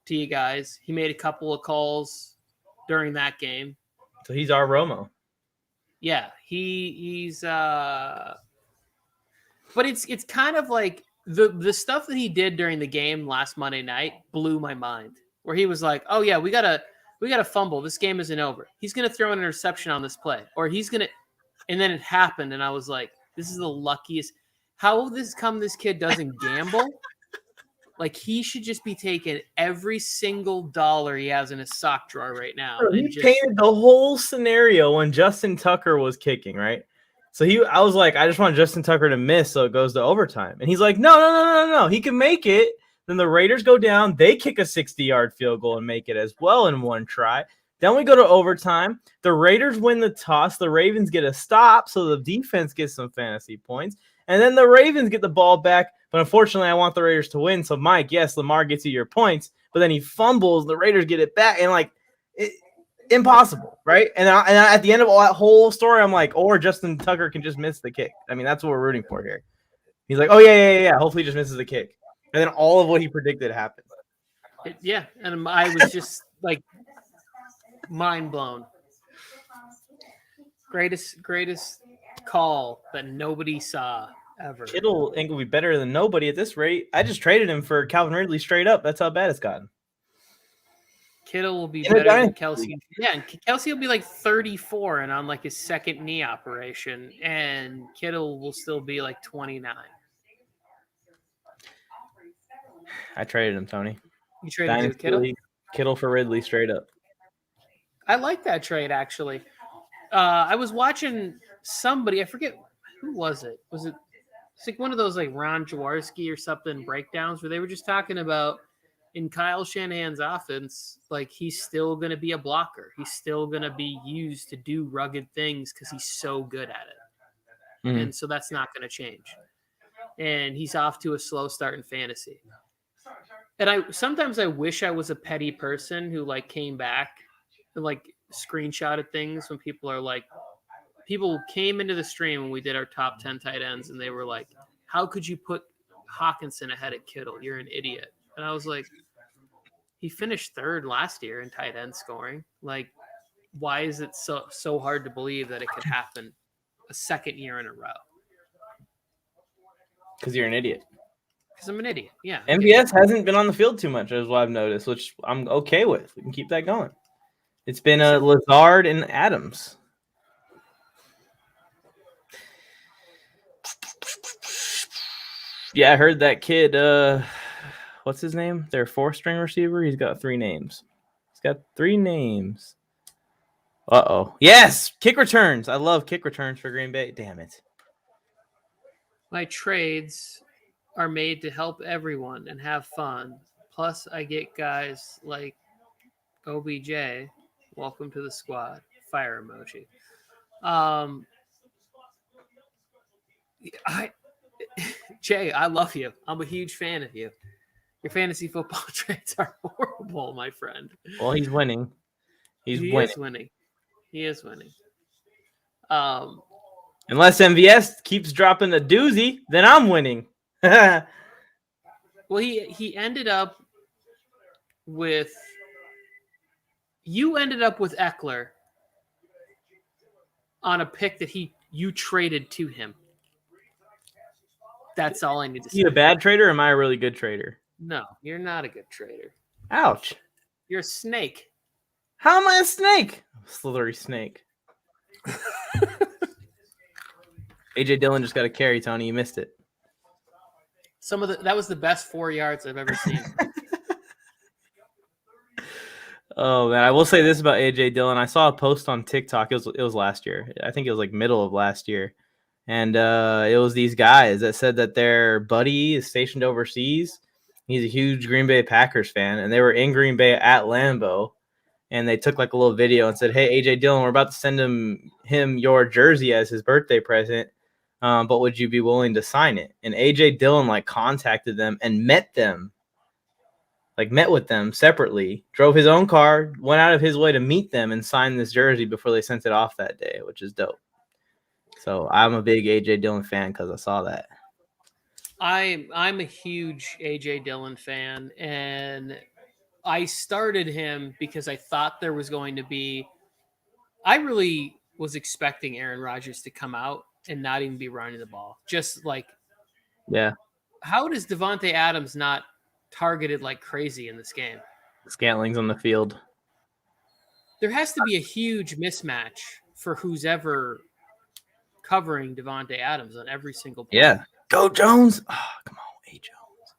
to you guys. He made a couple of calls during that game. So he's our Romo. Yeah, he's but it's kind of like The stuff that he did during the game last Monday night blew my mind. Where he was like, "Oh yeah, we gotta fumble. This game isn't over. He's gonna throw an interception on this play, or he's gonna." And then it happened, and I was like, "This is the luckiest." How this come? This kid doesn't gamble. Like he should just be taking every single dollar he has in his sock drawer right now. Bro, And he just painted the whole scenario when Justin Tucker was kicking, right? So I was like, I just want Justin Tucker to miss so it goes to overtime. And he's like, no. He can make it. Then the Raiders go down. They kick a 60-yard field goal and make it as well in one try. Then we go to overtime. The Raiders win the toss. The Ravens get a stop, so the defense gets some fantasy points. And then the Ravens get the ball back. But unfortunately, I want the Raiders to win. So, Mike, yes, Lamar gets you your points. But then he fumbles. The Raiders get it back. And, impossible, right? And at the end of all that whole story, I'm like, or Justin Tucker can just miss the kick. I mean, that's what we're rooting for here. He's like, oh, yeah. Hopefully he just misses the kick. And then all of what he predicted happened. Yeah, and I was just, like, mind blown. Greatest call that nobody saw ever. Kittle ain't going to be better than nobody at this rate. I just traded him for Calvin Ridley straight up. That's how bad it's gotten. Kittle will be better than Kelsey. Yeah, and Kelsey will be like 34 and on like his second knee operation, and Kittle will still be like 29. I traded him, Tony. You traded him Kittle? Kittle for Ridley straight up. I like that trade, actually. I was watching somebody, I forget, who was it? It's like one of those like Ron Jaworski or something breakdowns where they were just talking about in Kyle Shanahan's offense, like he's still going to be a blocker. He's still going to be used to do rugged things because he's so good at it. Mm-hmm. And so that's not going to change. And he's off to a slow start in fantasy. And sometimes I wish I was a petty person who like came back and like screenshotted things when people came into the stream when we did our top 10 tight ends and they were like, how could you put Hawkinson ahead of Kittle? You're an idiot. And I was like, he finished third last year in tight end scoring. Like, why is it so hard to believe that it could happen a second year in a row? Because you're an idiot. Because I'm an idiot, yeah. MVS hasn't been on the field too much, is what I've noticed, which I'm okay with. We can keep that going. It's been Lazard and Adams. Yeah, I heard that kid, what's his name? Their 4th-string receiver? He's got 3 names. Uh-oh. Yes! Kick returns. I love kick returns for Green Bay. Damn it. My trades are made to help everyone and have fun. Plus, I get guys like OBJ. Welcome to the squad. Fire emoji. Jay, I love you. I'm a huge fan of you. Your fantasy football trades are horrible, my friend. Well, he's winning. He is winning. Unless MVS keeps dropping the doozy, then I'm winning. Well, he ended up with Eckler on a pick that you traded to him. That's all I need to say. Are you a bad trader or am I a really good trader? No, you're not a good trader. Ouch. You're a snake. How am I a snake? A slithery snake. AJ Dillon just got a carry, Tony. You missed it. That was the best 4 yards I've ever seen. Oh man, I will say this about AJ Dillon. I saw a post on TikTok. It was last year. I think it was like middle of last year. And it was these guys that said that their buddy is stationed overseas. He's a huge Green Bay Packers fan, and they were in Green Bay at Lambeau, and they took like a little video and said, "Hey, AJ Dillon, we're about to send him your jersey as his birthday present, but would you be willing to sign it?" And AJ Dillon like contacted them and met with them separately, drove his own car, went out of his way to meet them and sign this jersey before they sent it off that day, which is dope. So I'm a big AJ Dillon fan because I saw that. I'm a huge AJ Dillon fan, and I started him because I thought there was going to be. I really was expecting Aaron Rodgers to come out and not even be running the ball, just like How does DeVante Adams not targeted like crazy in this game? Scantling's on the field. There has to be a huge mismatch for who's ever covering DeVante Adams on every single play. Yeah. Go Jones. Oh, come on, A. Jones.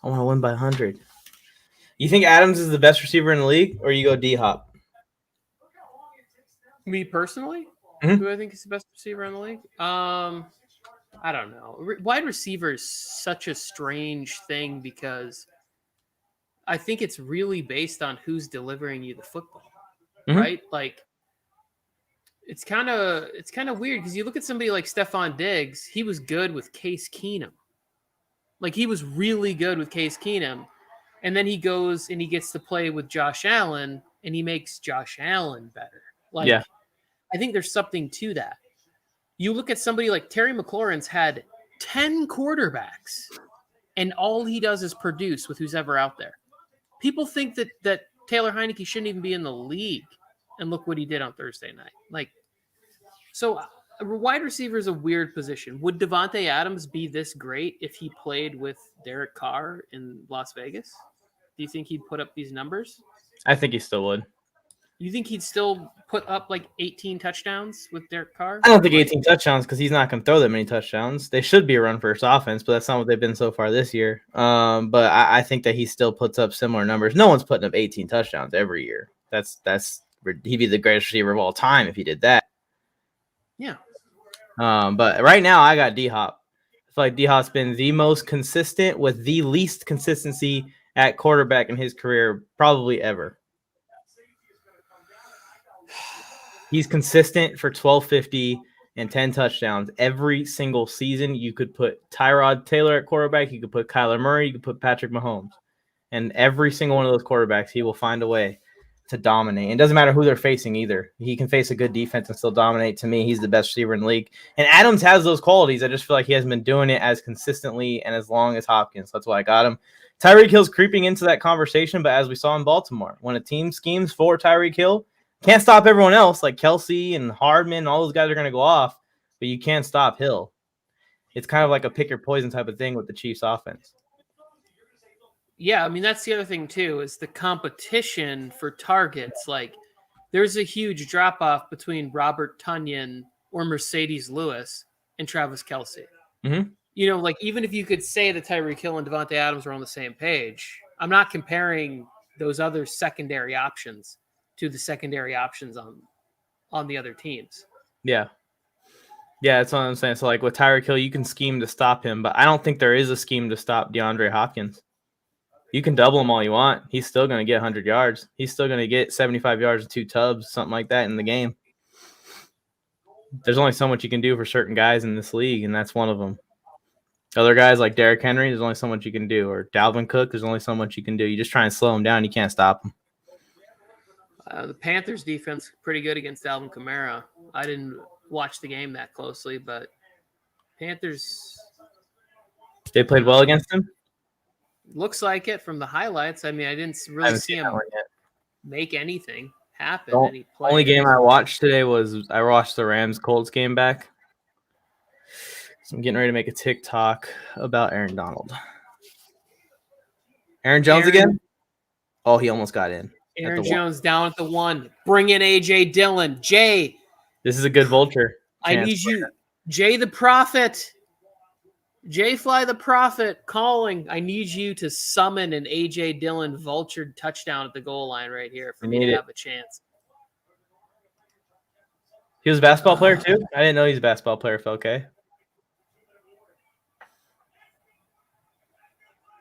I want to win by 100. You think Adams is the best receiver in the league, or you go D-Hop? Me personally, who I think is the best receiver in the league? I don't know. Wide receiver is such a strange thing because I think it's really based on who's delivering you the football, right? Like it's kind of weird because you look at somebody like Stephon Diggs. He was good with Case Keenum. Like he was really good with Case Keenum. And then he goes and he gets to play with Josh Allen and he makes Josh Allen better. Like, yeah. I think there's something to that. You look at somebody like Terry McLaurin's had 10 quarterbacks and all he does is produce with who's ever out there. People think that Taylor Heineke shouldn't even be in the league. And look what he did on Thursday night. Like, so a wide receiver is a weird position. Would DeVante Adams be this great if he played with Derek Carr in Las Vegas? Do you think he'd put up these numbers? I think he still would. You think he'd still put up like 18 touchdowns with Derek Carr? I don't think 18 touchdowns because he's not going to throw that many touchdowns. They should be a run-first offense, but that's not what they've been so far this year. But I think that he still puts up similar numbers. No one's putting up 18 touchdowns every year. He'd be the greatest receiver of all time if he did that. Yeah. But right now I got D-Hop. I feel like D-Hop's been the most consistent with the least consistency at quarterback in his career probably ever. He's consistent for 1,250 and 10 touchdowns every single season. You could put Tyrod Taylor at quarterback. You could put Kyler Murray. You could put Patrick Mahomes. And every single one of those quarterbacks, he will find a way to dominate. It doesn't matter who they're facing either. He can face a good defense and still dominate. To me, he's the best receiver in the league. And Adams has those qualities. I just feel like he hasn't been doing it as consistently and as long as Hopkins. That's why I got him. Tyreek Hill's creeping into that conversation, but as we saw in Baltimore, when a team schemes for Tyreek Hill, can't stop everyone else, like Kelsey and Hardman. All those guys are going to go off, but you can't stop Hill. It's kind of like a pick your poison type of thing with the Chiefs offense. Yeah, I mean, that's the other thing, too, is the competition for targets. Like, there's a huge drop-off between Robert Tonyan or Mercedes Lewis and Travis Kelce. Mm-hmm. You know, like, even if you could say that Tyreek Hill and DeVante Adams are on the same page, I'm not comparing those other secondary options to the secondary options on the other teams. Yeah. Yeah, that's what I'm saying. So, like, with Tyreek Hill, you can scheme to stop him, but I don't think there is a scheme to stop DeAndre Hopkins. You can double him all you want. He's still going to get 100 yards. He's still going to get 75 yards and 2 tubs, something like that in the game. There's only so much you can do for certain guys in this league, and that's one of them. Other guys like Derrick Henry, there's only so much you can do. Or Dalvin Cook, there's only so much you can do. You just try and slow him down. You can't stop him. The Panthers' defense pretty good against Alvin Kamara. I didn't watch the game that closely, but Panthers. They played well against him? Looks like it from the highlights. I mean, I didn't really see him make anything happen. The only game I watched today was I watched the Rams-Colts game back. So I'm getting ready to make a TikTok about Aaron Donald. Aaron Jones again? Oh, he almost got in. Aaron Jones down at the 1. Bring in A.J. Dillon. Jay. This is a good vulture. I need you. Jay the Prophet. Jay Fly the Prophet calling. I need you to summon an A.J. Dillon vulture touchdown at the goal line right here for me to have a chance. He was a basketball player too? I didn't know he's a basketball player, okay?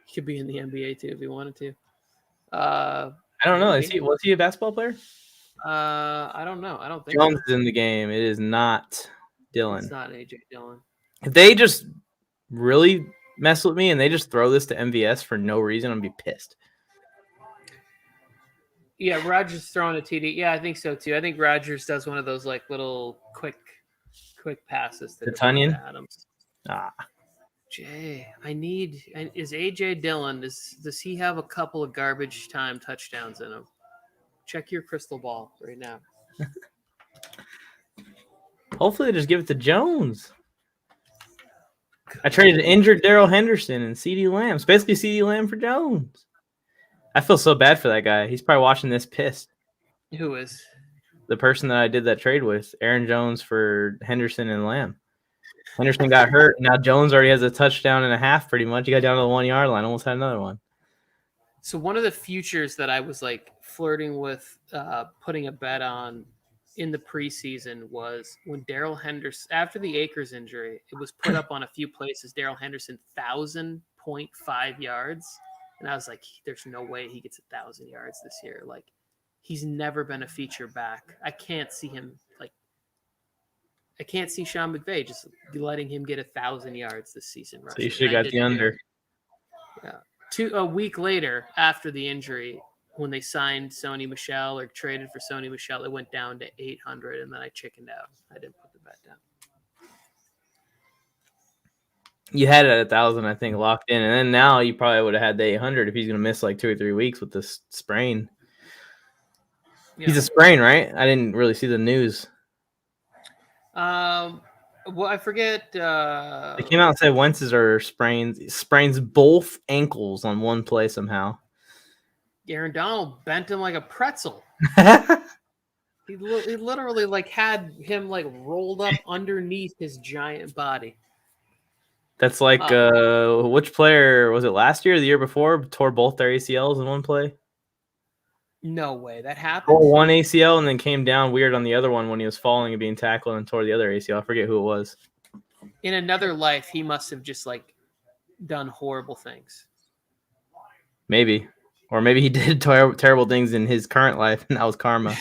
He could be in the NBA too if he wanted to. I don't know. Was he a basketball player? I don't know. I don't think Jones is in the game. It is not Dillon. It's not A.J. Dillon. If they just really mess with me and they just throw this to MVS for no reason, I'm going to be pissed. Yeah, Rodgers throwing a TD. Yeah, I think so too. I think Rodgers does one of those like little quick passes to Tonyan Adams. Jay, is A.J. Dillon, does he have a couple of garbage time touchdowns in him? Check your crystal ball right now. Hopefully they just give it to Jones. I traded injured Darrell Henderson and CeeDee Lamb. It's basically CeeDee Lamb for Jones. I feel so bad for that guy. He's probably watching this pissed. Who is? The person that I did that trade with, Aaron Jones for Henderson and Lamb. Henderson got hurt. Now Jones already has a touchdown and a half pretty much. He got down to the 1 yard line, almost had another one. So one of the futures that I was like flirting with putting a bet on in the preseason was when Darrell Henderson, after the Akers injury, it was put up on a few places, Darrell Henderson 1,000.5 yards. And I was like, there's no way he gets 1,000 yards this year. Like, he's never been a feature back. I can't see him, like, I can't see Sean McVay just letting him get 1,000 yards this season. So you should have got the under. Yeah. A week later, after the injury, when they signed Sony Michel or traded for Sony Michel, it went down to 800, and then I chickened out. I didn't put the bet down. You had it at 1,000, I think, locked in, and then now you probably would have had the 800 if he's going to miss like 2 or 3 weeks with this sprain. Yeah. He's a sprain, right? I didn't really see the news. Well, I forget. They came out and said Wentz's are sprains both ankles on one play somehow. Aaron Donald bent him like a pretzel. He literally like had him like rolled up underneath his giant body. That's like which player was it last year or the year before tore both their ACLs in one play? No way that happened. Tore one ACL and then came down weird on the other one when he was falling and being tackled and tore the other ACL. I forget who it was. In another life, he must have just like done horrible things. Maybe. Or maybe he did terrible things in his current life, and that was karma.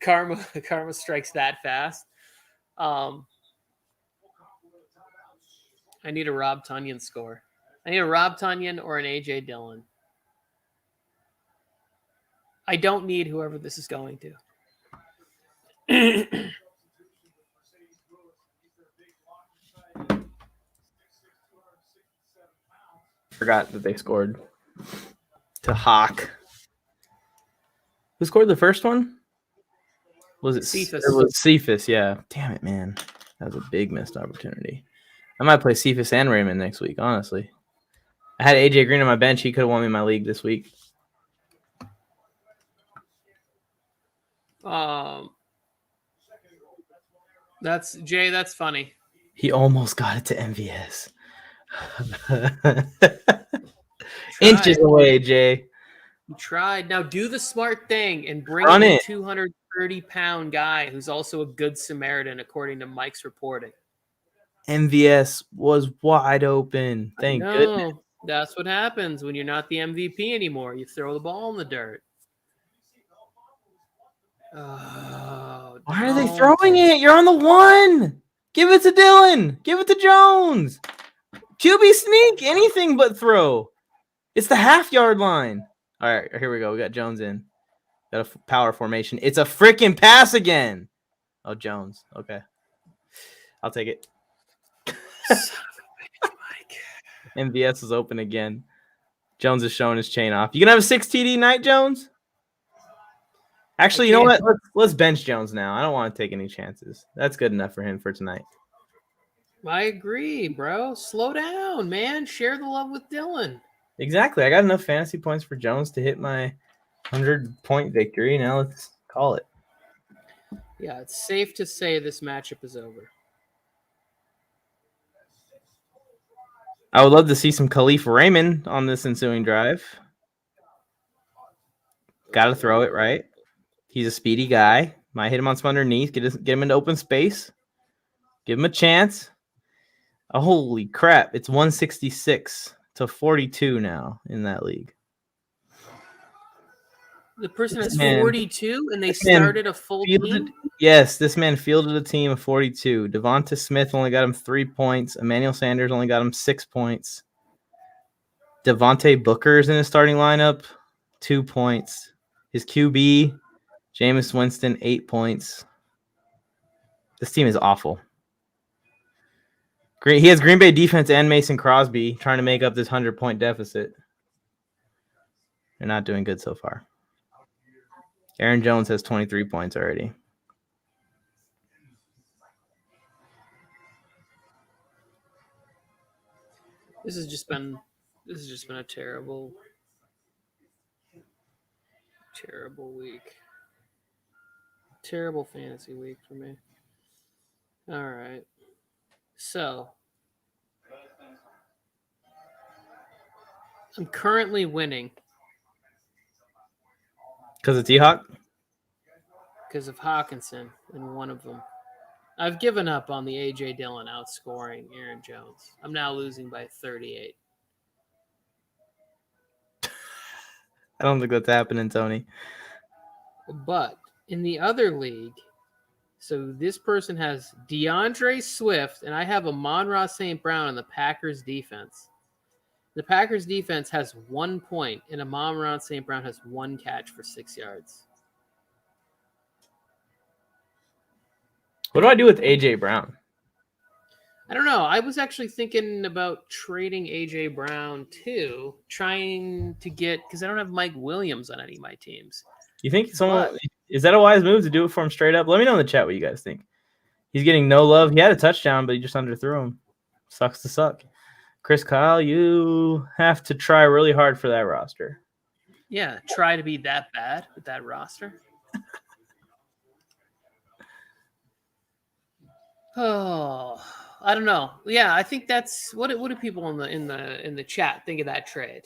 Karma strikes that fast. I need a Rob Tonyan score. I need a Rob Tonyan or an A.J. Dillon. I don't need whoever this is going to. Forgot that they scored. To Hawk. Who scored the first one? Was it Cephas? It was Cephas, yeah. Damn it, man. That was a big missed opportunity. I might play Cephas and Raymond next week, honestly. I had AJ Green on my bench. He could have won me my league this week. That's funny. He almost got it to MVS. Inches away, Jay. He tried. Now do the smart thing and bring in a 230-pound guy who's also a good Samaritan, according to Mike's reporting. MVS was wide open. Thank goodness. That's what happens when you're not the MVP anymore. You throw the ball in the dirt. Why are they throwing it? You're on the one. Give it to Dylan. Give it to Jones. QB sneak. Anything but throw. It's the half-yard line. All right, here we go. We got Jones in. Got a power formation. It's a freaking pass again. Oh, Jones. Okay. I'll take it. MVS is open again. Jones is showing his chain off. You gonna have a 6 TD night, Jones? Actually, you know what? Let's bench Jones now. I don't want to take any chances. That's good enough for him for tonight. I agree, bro. Slow down, man. Share the love with Dylan. Exactly. I got enough fantasy points for Jones to hit my 100-point victory. Now let's call it. Yeah, it's safe to say this matchup is over. I would love to see some Khalif Raymond on this ensuing drive. Got to throw it, right? He's a speedy guy. Might hit him on some underneath. Get him into open space. Give him a chance. Oh, holy crap. It's 166 to 42 now in that league. The person has 42 and they started a full team? Yes, this man fielded a team of 42. DeVante Smith only got him 3 points. Emmanuel Sanders only got him 6 points. Devontae Booker's in his starting lineup, 2 points. His QB, Jameis Winston, 8 points. This team is awful. He has Green Bay defense and Mason Crosby trying to make up this 100-point deficit. They're not doing good so far. Aaron Jones has 23 points already. This has just been a terrible week. Terrible fantasy week for me. All right. So, I'm currently winning. Because of T-Hawk? Because of Hawkinson in one of them. I've given up on the A.J. Dillon outscoring Aaron Jones. I'm now losing by 38. I don't think that's happening, Tony. But in the other league, so this person has DeAndre Swift, and I have Amon-Ra St. Brown in the Packers defense. The Packers defense has 1 point, and Amon-Ra St. Brown has 1 catch for 6 yards. What do I do with A.J. Brown? I don't know. I was actually thinking about trading A.J. Brown too, trying to get, because I don't have Mike Williams on any of my teams. You think is that a wise move to do it for him straight up? Let me know in the chat what you guys think. He's getting no love. He had a touchdown, but he just underthrew him. Sucks to suck. Chris Kyle, you have to try really hard for that roster. Yeah, try to be that bad with that roster. Oh, I don't know. Yeah, I think that's what do people in the chat think of that trade?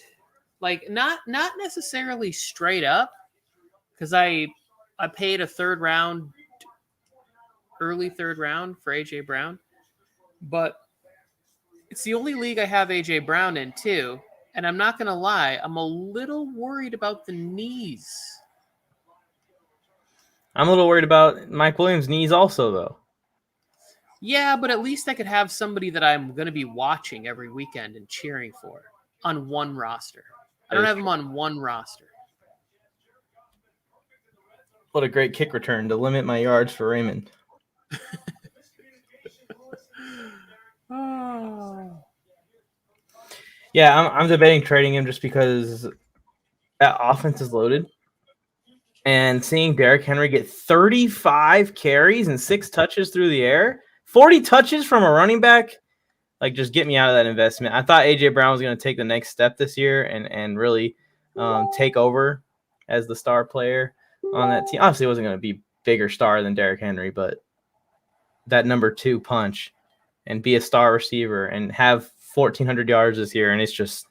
Like not necessarily straight up, because I paid a early third round for AJ Brown, but it's the only league I have AJ Brown in too, and I'm not gonna lie, I'm a little worried about the knees. I'm a little worried about Mike Williams' knees also, though. Yeah, but at least I could have somebody that I'm going to be watching every weekend and cheering for on one roster. I don't have him on one roster. What a great kick return to limit my yards for Raymond. Yeah, I'm debating trading him just because that offense is loaded. And seeing Derrick Henry get 35 carries and 6 touches through the air, 40 touches from a running back, like just get me out of that investment. I thought A.J. Brown was going to take the next step this year and really take over as the star player on that team. Obviously, it wasn't going to be bigger star than Derrick Henry, but that number 2 punch and be a star receiver and have 1,400 yards this year, and it's just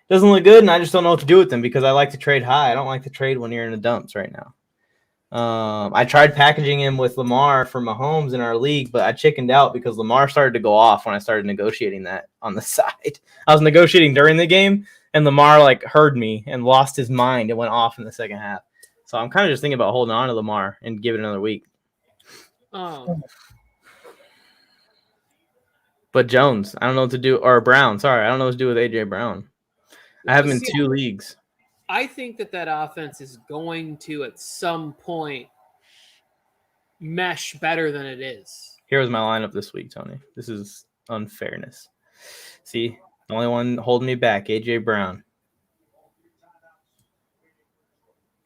doesn't look good, and I just don't know what to do with them because I like to trade high. I don't like to trade when you're in the dumps right now. I tried packaging him with Lamar for Mahomes in our league, but I chickened out because Lamar started to go off when I started negotiating that on the side. I was negotiating during the game, and Lamar heard me and lost his mind and went off in the second half. So I'm kind of just thinking about holding on to Lamar and give it another week. Oh. But Jones, I don't know what to do. Or Brown, sorry. I don't know what to do with A.J. Brown. I have him in 2 leagues. I think that offense is going to, at some point, mesh better than it is. Here was my lineup this week, Tony. This is unfairness. See, the only one holding me back, A.J. Brown.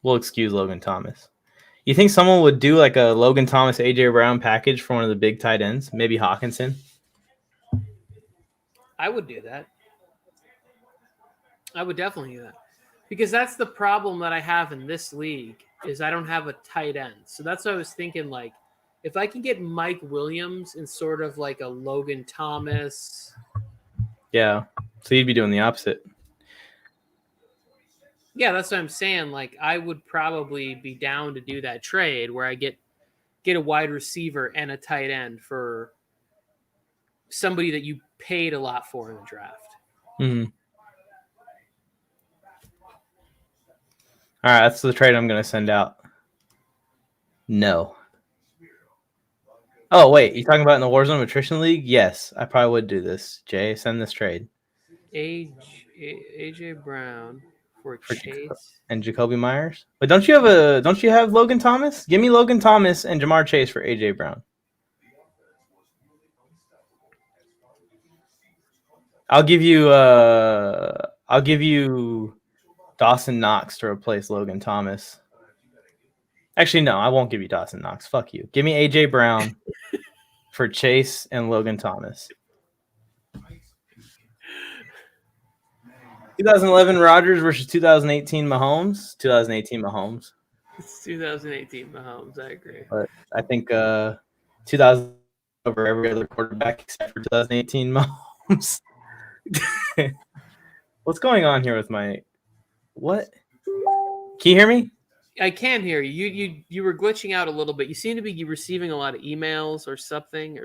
We'll excuse Logan Thomas. You think someone would do like a Logan Thomas, A.J. Brown package for one of the big tight ends? Maybe Hawkinson? I would do that. I would definitely do that. Because that's the problem that I have in this league is I don't have a tight end. So that's what I was thinking, if I can get Mike Williams in sort of like a Logan Thomas. Yeah. So you'd be doing the opposite. Yeah, that's what I'm saying. I would probably be down to do that trade where I get a wide receiver and a tight end for somebody that you paid a lot for in the draft. Mm-hmm. All right, that's the trade I'm going to send out. No. Oh, wait. You talking about in the Warzone Nutrition League? Yes, I probably would do this. Jay, send this trade. A.J. Brown for Chase and Jacoby Myers. But don't you have Logan Thomas? Give me Logan Thomas and Jamar Chase for A.J. Brown. I'll give you Dawson Knox to replace Logan Thomas. Actually, no, I won't give you Dawson Knox. Fuck you. Give me A.J. Brown for Chase and Logan Thomas. 2011 Rodgers versus 2018 Mahomes. 2018 Mahomes. It's 2018 Mahomes. I agree. But I think 2000 over every other quarterback except for 2018 Mahomes. What's going on here with my what? Can you hear me? I can hear you. You were glitching out a little bit. You seem to be receiving a lot of emails or something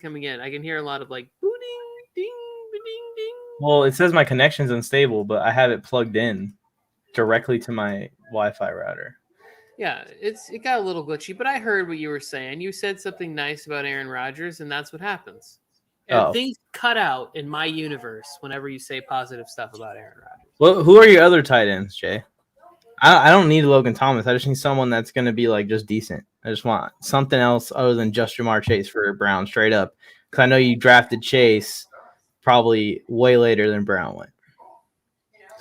coming in. I can hear a lot of like booting, ding, ding, ding. Well, it says my connection's unstable, but I have it plugged in directly to my Wi-Fi router. Yeah, it got a little glitchy, but I heard what you were saying. You said something nice about Aaron Rodgers, and that's what happens. And things cut out in my universe whenever you say positive stuff about Aaron Rodgers. Well, who are your other tight ends, Jay? I don't need Logan Thomas. I just need someone that's going to be like just decent. I just want something else other than just Jamar Chase for Brown, straight up. Because I know you drafted Chase probably way later than Brown went.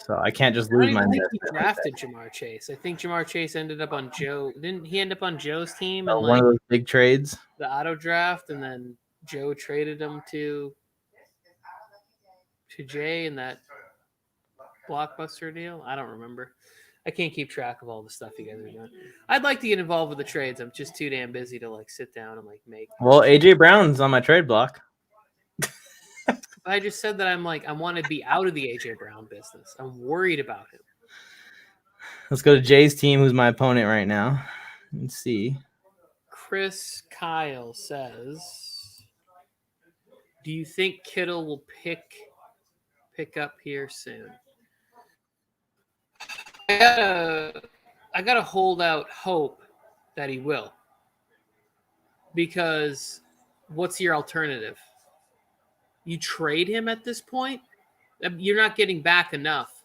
So I can't just lose my. I don't even think he drafted Jamar Chase. I think Jamar Chase ended up on Joe. Didn't he end up on Joe's team? And one of those big trades, the auto draft, and then Joe traded him to Jay in that blockbuster deal. I don't remember. I can't keep track of all the stuff you guys are doing. I'd like to get involved with the trades. I'm just too damn busy to like sit down and like make. Well, AJ Brown's on my trade block. I just said that I want to be out of the AJ Brown business. I'm worried about him. Let's go to Jay's team, who's my opponent right now. Let's see. Chris Kyle says, "Do you think Kittle will pick up here soon?" I gotta hold out hope that he will. Because what's your alternative? You trade him at this point? You're not getting back enough.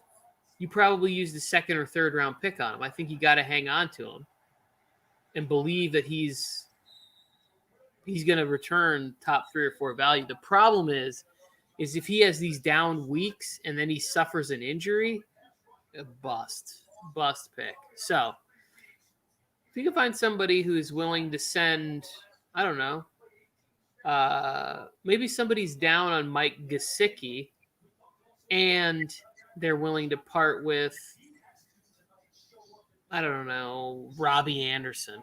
You probably used a second or third round pick on him. I think you got to hang on to him and believe that he's going to return top 3 or 4 value. The problem is if he has these down weeks and then he suffers an injury, a bust pick. So if you can find somebody who's willing to send, I don't know, maybe somebody's down on Mike Gesicki and they're willing to part with, I don't know, Robbie Anderson.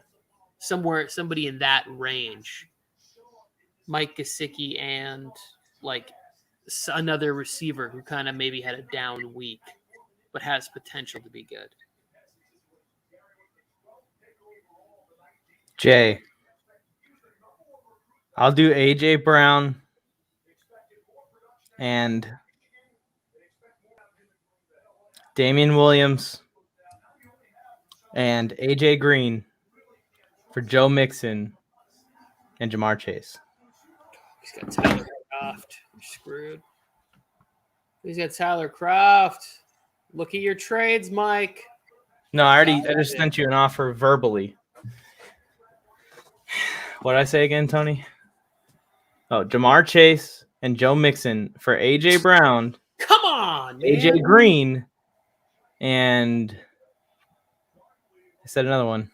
Somebody in that range. Mike Gesicki and like another receiver who kind of maybe had a down week but has potential to be good. Jay, I'll do AJ Brown and Damian Williams and AJ Green for Joe Mixon and Jamar Chase. He's got Tyler Kroft. You're screwed. He's got Tyler Kroft. Look at your trades, Mike. No, I just sent you an offer verbally. What did I say again, Tony? Oh, Jamar Chase and Joe Mixon for AJ Brown. Come on, man. AJ Green, and I said another one.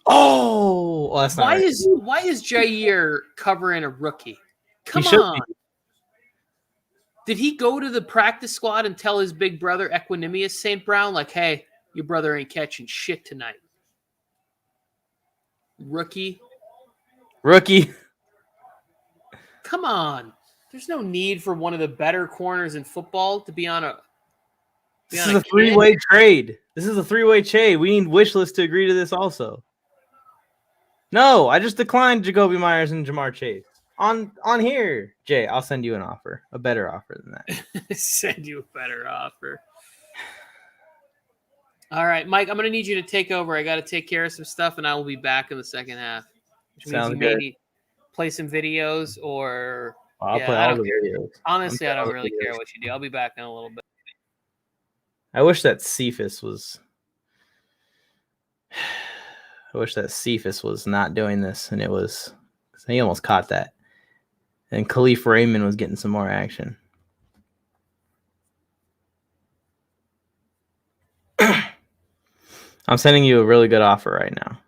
Oh, well, that's not why right. is Jair covering a rookie? Come on. Did he go to the practice squad and tell his big brother Equanimous St. Brown, like, hey, your brother ain't catching shit tonight? Rookie. Come on. There's no need for one of the better corners in football to be on a. This is a 3-way trade. This is a 3-way trade. We need wish list to agree to this also. No, I just declined Jacoby Myers and Jamar Chase. On here, Jay, I'll send you an offer, a better offer than that. Send you a better offer. All right, Mike, I'm going to need you to take over. I got to take care of some stuff, and I will be back in the second half. Which means Sounds you good. may play some videos or... I'll play all the videos. Honestly, I don't really care what you do. I'll be back in a little bit. I wish that Cephas was not doing this, and it was... He almost caught that. And Khalif Raymond was getting some more action. I'm sending you a really good offer right now.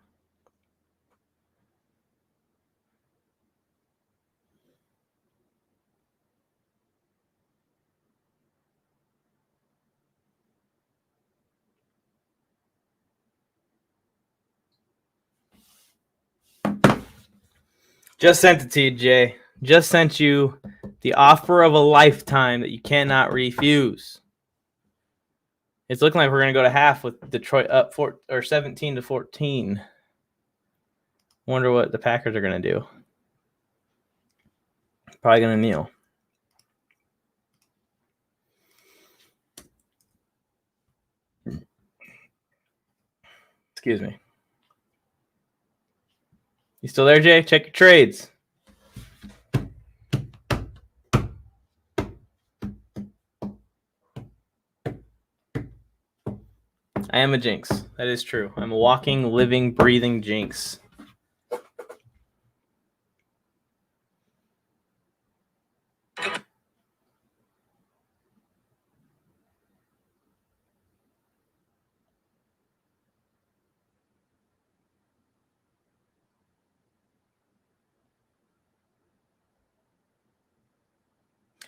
Just sent it to you, Jay. Just sent you the offer of a lifetime that you cannot refuse. It's looking like we're going to go to half with Detroit up 17-14. Wonder what the Packers are going to do. Probably going to kneel. Excuse me. You still there, Jay? Check your trades. I am a jinx. That is true. I'm a walking, living, breathing jinx.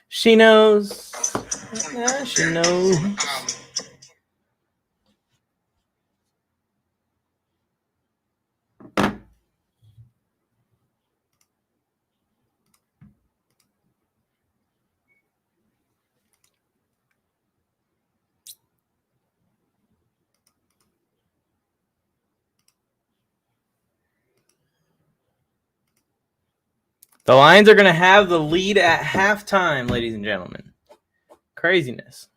She knows. Yeah, she knows. The Lions are going to have the lead at halftime, ladies and gentlemen. Craziness.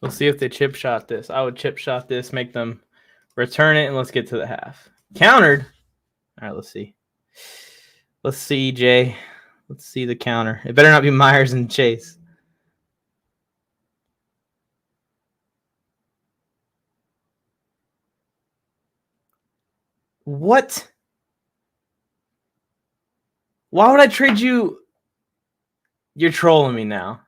We'll see if they chip shot this. I would chip shot this, make them return it, and let's get to the half. Countered. All right, let's see. Let's see, Jay. Let's see the counter. It better not be Myers and Chase. What? Why would I trade you? You're trolling me now.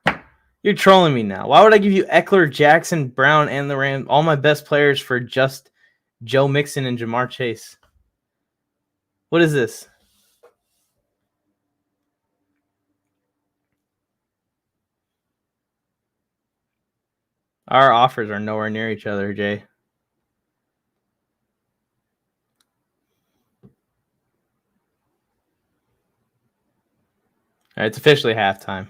You're trolling me now. Why would I give you Eckler, Jackson, Brown, and the Rams, all my best players, for just Joe Mixon and Jamar Chase? What is this? Our offers are nowhere near each other, Jay. All right, it's officially halftime.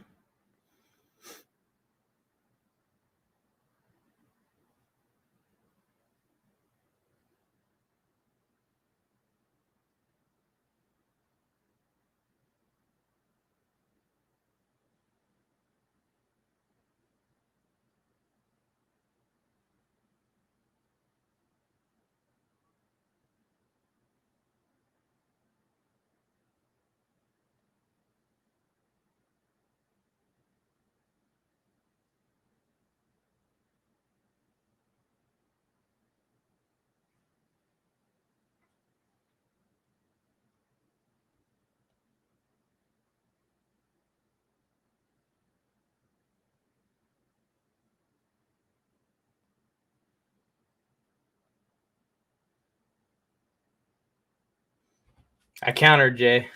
I countered, Jay.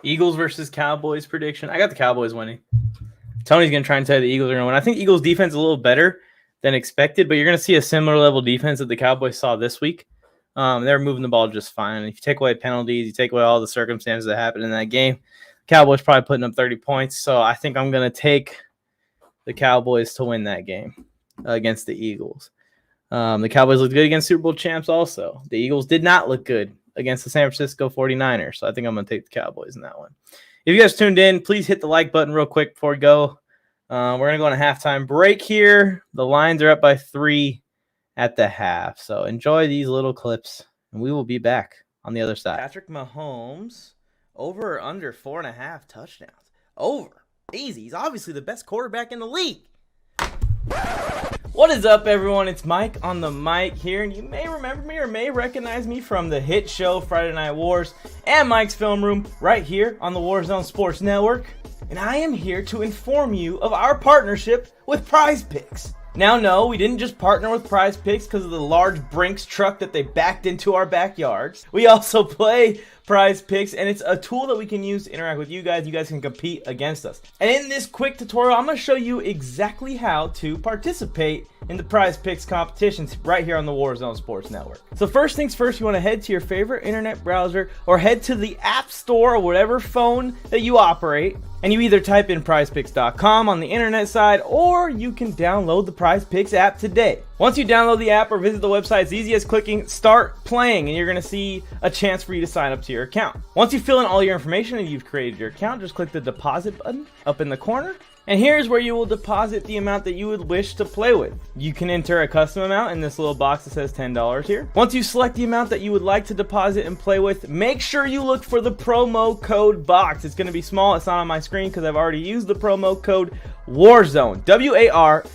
Eagles versus Cowboys prediction. I got the Cowboys winning. Tony's going to try and tell you the Eagles are going to win. I think Eagles defense is a little better than expected, but you're going to see a similar level defense that the Cowboys saw this week. They're moving the ball just fine. And if you take away penalties, you take away all the circumstances that happened in that game, Cowboys probably putting up 30 points. So I think I'm going to take the Cowboys to win that game against the Eagles. The Cowboys looked good against Super Bowl champs also. The Eagles did not look good against the San Francisco 49ers. So I think I'm going to take the Cowboys in that one. If you guys tuned in, please hit the like button real quick before we go. We're going to go on a halftime break here. The Lions are up by 3 at the half. So enjoy these little clips, and we will be back on the other side. Patrick Mahomes, over or under 4.5 touchdowns? Over. Easy. He's obviously the best quarterback in the league. What is up, everyone? It's Mike on the mic here, and you may remember me or may recognize me from the hit show Friday Night Wars and Mike's Film Room right here on the Warzone Sports Network. and I am here to inform you of our partnership with Prize Picks. Now, no, we didn't just partner with Prize Picks because of the large Brinks truck that they backed into our backyards. We also play Prize Picks, and it's a tool that we can use to interact with you guys. You guys can compete against us. And in this quick tutorial, I'm going to show you exactly how to participate in the Prize Picks competitions right here on the Warzone Sports Network. So first things first, you want to head to your favorite internet browser or head to the App Store or whatever phone that you operate, and you either type in prizepicks.com on the internet side, or you can download the Prize Picks app today. Once you download the app or visit the website, it's easy as clicking start playing, and you're going to see a chance for you to sign up to your account. Once you fill in all your information and you've created your account, just click the deposit button up in the corner. And here's where you will deposit the amount that you would wish to play with. You can enter a custom amount in this little box that says $10 here. Once you select the amount that you would like to deposit and play with, make sure you look for the promo code box. It's going to be small. It's not on my screen because I've already used the promo code WARZONE. WARZONE.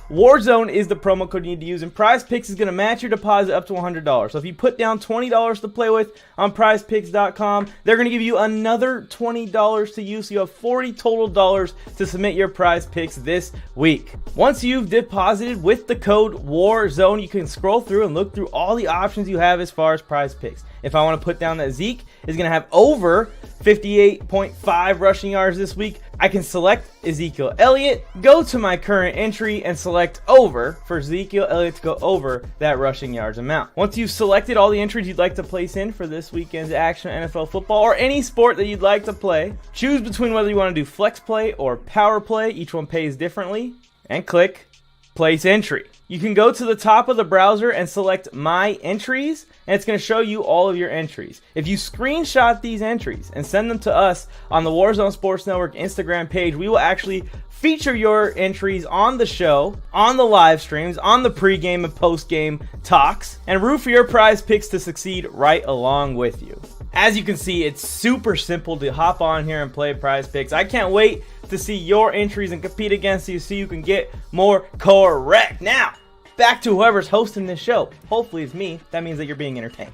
Warzone is the promo code you need to use, and Prize Picks is going to match your deposit up to $100. So if you put down $20 to play with on prizepicks.com, they're going to give you another $20 to use, so you have $40 total dollars to submit your Prize Picks this week. Once you've deposited with the code WARZONE, you can scroll through and look through all the options you have as far as Prize Picks. If I want to put down that Zeke is going to have over 58.5 rushing yards this week, I can select Ezekiel Elliott, go to my current entry, and select over for Ezekiel Elliott to go over that rushing yards amount. Once you've selected all the entries you'd like to place in for this weekend's action NFL football or any sport that you'd like to play, choose between whether you want to do flex play or power play. Each one pays differently, and click place entry. You can go to the top of the browser and select My Entries, and it's going to show you all of your entries. If you screenshot these entries and send them to us on the Warzone Sports Network Instagram page, we will actually feature your entries on the show, on the live streams, on the pregame and postgame talks, and root for your Prize Picks to succeed right along with you. As you can see, it's super simple to hop on here and play Prize Picks. I can't wait to see your entries and compete against you so you can get more correct. Now, back to whoever's hosting this show. Hopefully it's me. That means that you're being entertained.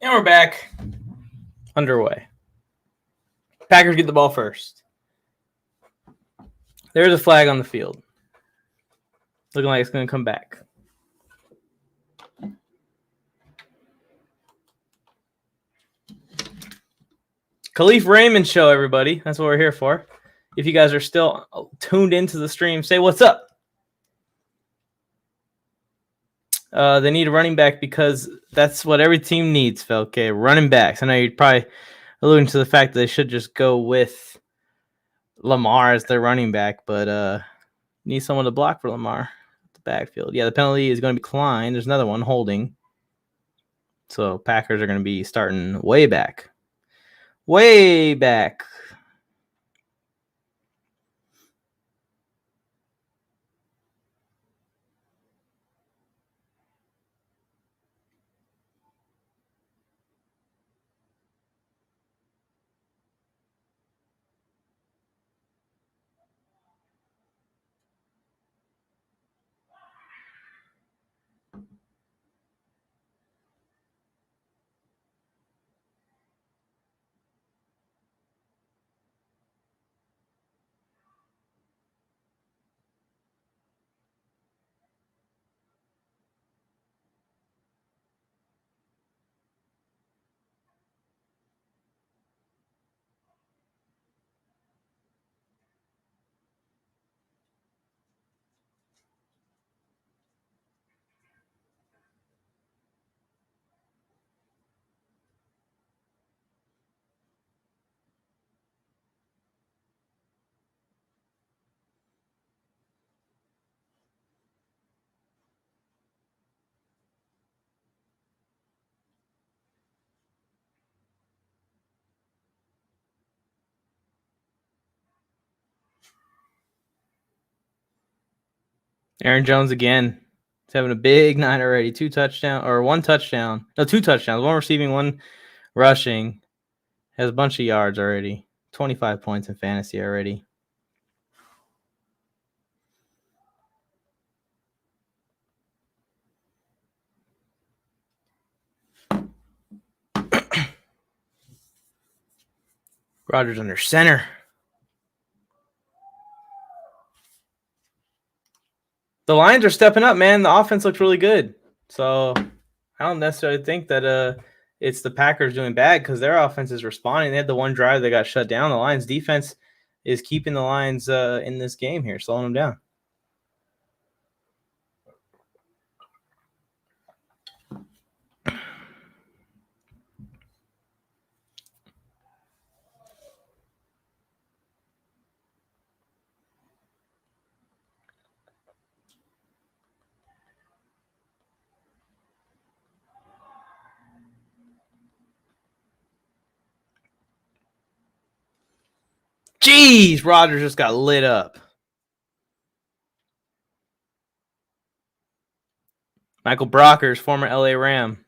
And we're back. Underway. Packers get the ball first. There's a flag on the field. Looking like it's going to come back. Khalif Raymond show, everybody. That's what we're here for. If you guys are still tuned into the stream, say what's up. They need a running back because that's what every team needs, Felke. Running backs. I know you're probably alluding to the fact that they should just go with Lamar as their running back, but need someone to block for Lamar at the backfield. Yeah, the penalty is going to be Klein. There's another one holding. So Packers are going to be starting way back. Way back. Aaron Jones again. He's having a big night already. 2 touchdowns or 1 touchdown. No, 2 touchdowns. 1 receiving, 1 rushing. Has a bunch of yards already. 25 points in fantasy already. Rodgers under center. The Lions are stepping up, man. The offense looks really good. So I don't necessarily think that it's the Packers doing bad because their offense is responding. They had the one drive that got shut down. The Lions defense is keeping the Lions in this game here, slowing them down. Jeez, Rodgers just got lit up. Michael Brockers, former LA Ram.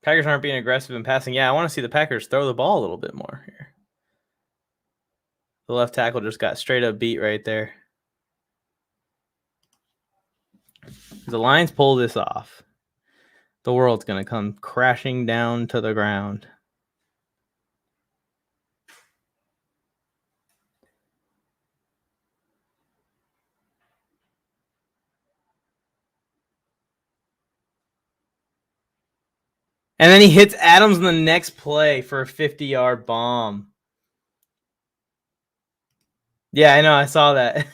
Packers aren't being aggressive in passing. Yeah, I want to see the Packers throw the ball a little bit more here. The left tackle just got straight up beat right there. The Lions pull this off, the world's going to come crashing down to the ground. And then he hits Adams in the next play for a 50-yard bomb. Yeah, I know. I saw that.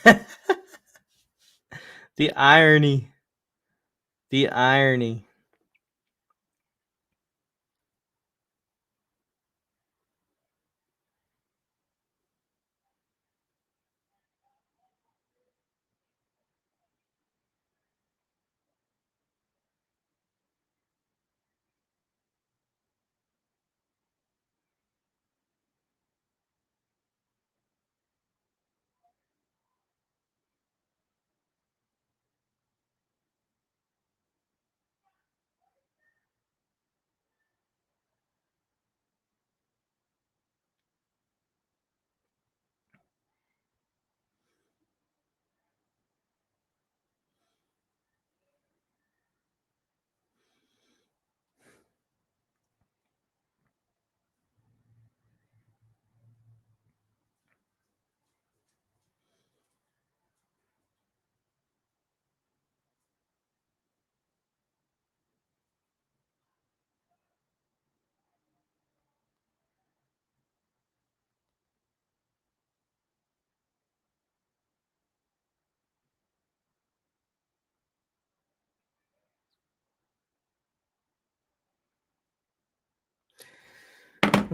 The irony. The irony.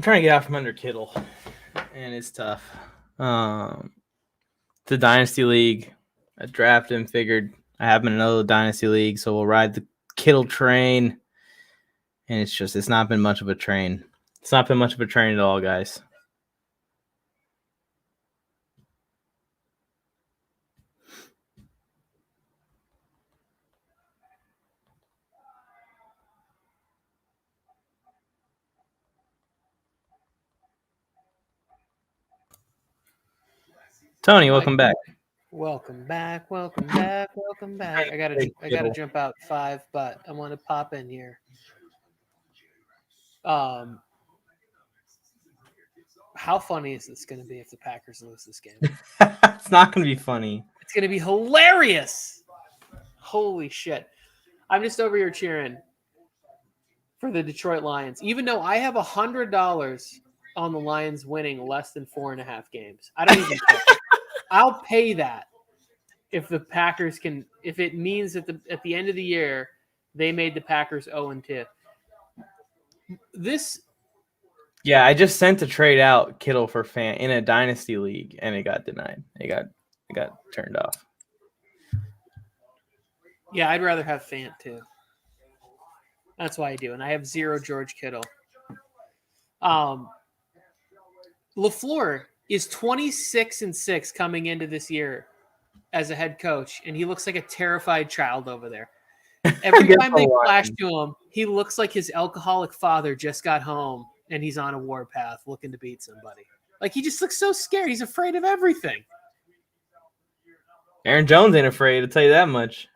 I'm trying to get out from under Kittle, and it's tough. The Dynasty League, I drafted him, figured I have him in another Dynasty League, so we'll ride the Kittle train. And it's not been much of a train. It's not been much of a train at all, guys. Tony, welcome back. Welcome back. I gotta jump out 5, but I want to pop in here. How funny is this going to be if the Packers lose this game? It's not going to be funny. It's going to be hilarious. Holy shit. I'm just over here cheering for the Detroit Lions, even though I have $100 on the Lions winning less than 4.5 games. I don't even care. I'll pay that if the Packers can, if it means that at the end of the year, they made the Packers 0-2. Yeah, I just sent a trade out Kittle for Fant in a Dynasty League, and it got denied. It got turned off. Yeah, I'd rather have Fant too. That's why I do, and I have 0 George Kittle. LaFleur is 26-6 coming into this year as a head coach, and he looks like a terrified child over there. Every time they flash to him, he looks like his alcoholic father just got home and he's on a warpath looking to beat somebody. Like, he just looks so scared. He's afraid of everything. Aaron Jones ain't afraid, I'll tell you that much.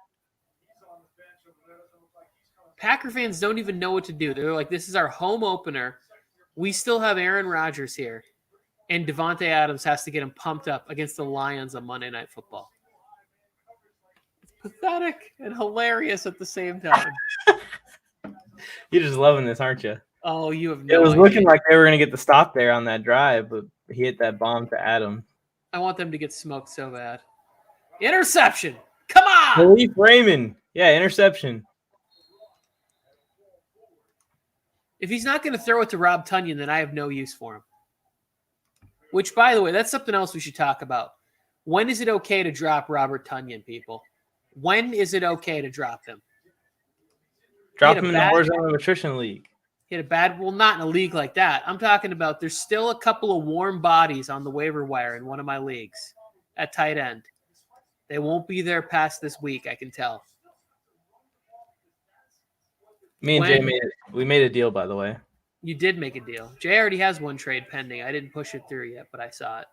Packer fans don't even know what to do. They're like, this is our home opener. We still have Aaron Rodgers here. And DeVante Adams has to get him pumped up against the Lions on Monday Night Football. It's pathetic and hilarious at the same time. You're just loving this, aren't you? Oh, you have no idea. It was looking like they were going to get the stop there on that drive, but he hit that bomb to Adams. I want them to get smoked so bad. Interception. Come on. Khalif Raymond. Yeah, interception. If he's not going to throw it to Rob Tonyan, then I have no use for him. Which, by the way, that's something else we should talk about. When is it okay to drop Robert Tonyan, people? When is it okay to drop him? Drop him in the horizontal nutrition league. He had a bad, well, not in a league like that. I'm talking about there's still a couple of warm bodies on the waiver wire in one of my leagues at tight end. They won't be there past this week, I can tell. Me and Jay made a deal, by the way. You did make a deal. Jay already has one trade pending. I didn't push it through yet, but I saw it.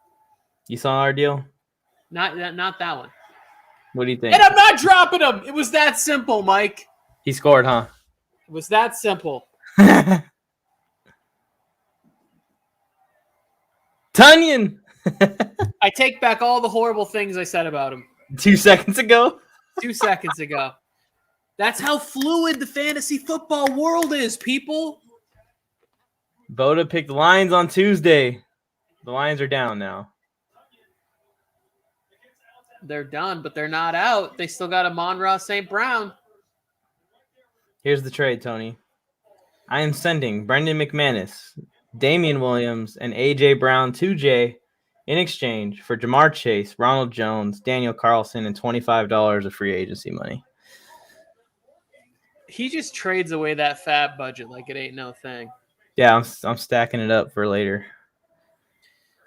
You saw our deal? Not that one. What do you think? And I'm not dropping him. It was that simple, Mike. He scored, huh? It was that simple. Tonyan! I take back all the horrible things I said about him. 2 seconds ago? 2 seconds ago. That's how fluid the fantasy football world is, people. Boda picked the Lions on Tuesday. The Lions are down now. They're done, but they're not out. They still got Amon-Ra St. Brown. Here's the trade, Tony. I am sending Brendan McManus, Damian Williams, and A.J. Brown to Jay in exchange for Jamar Chase, Ronald Jones, Daniel Carlson, and $25 of free agency money. He just trades away that fab budget like it ain't no thing. Yeah, I'm stacking it up for later.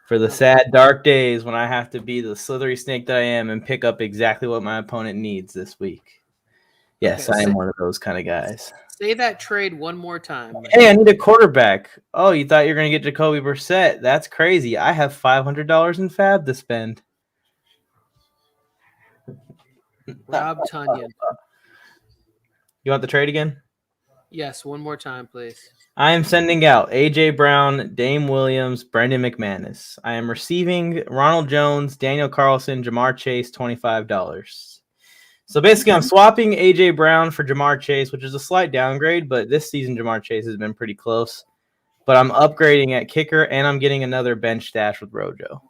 For the sad, dark days when I have to be the slithery snake that I am and pick up exactly what my opponent needs this week. Yes, okay, I am one of those kind of guys. Say that trade one more time. Hey, I need a quarterback. Oh, you thought you were going to get Jacoby Brissett? That's crazy. I have $500 in fab to spend. Rob Tonyan. You want the trade again? Yes, one more time, please. I am sending out A.J. Brown, Dame Williams, Brendan McManus. I am receiving Ronald Jones, Daniel Carlson, Jamar Chase, $25. So basically, I'm swapping A.J. Brown for Jamar Chase, which is a slight downgrade, but this season Jamar Chase has been pretty close. But I'm upgrading at kicker, and I'm getting another bench stash with Rojo.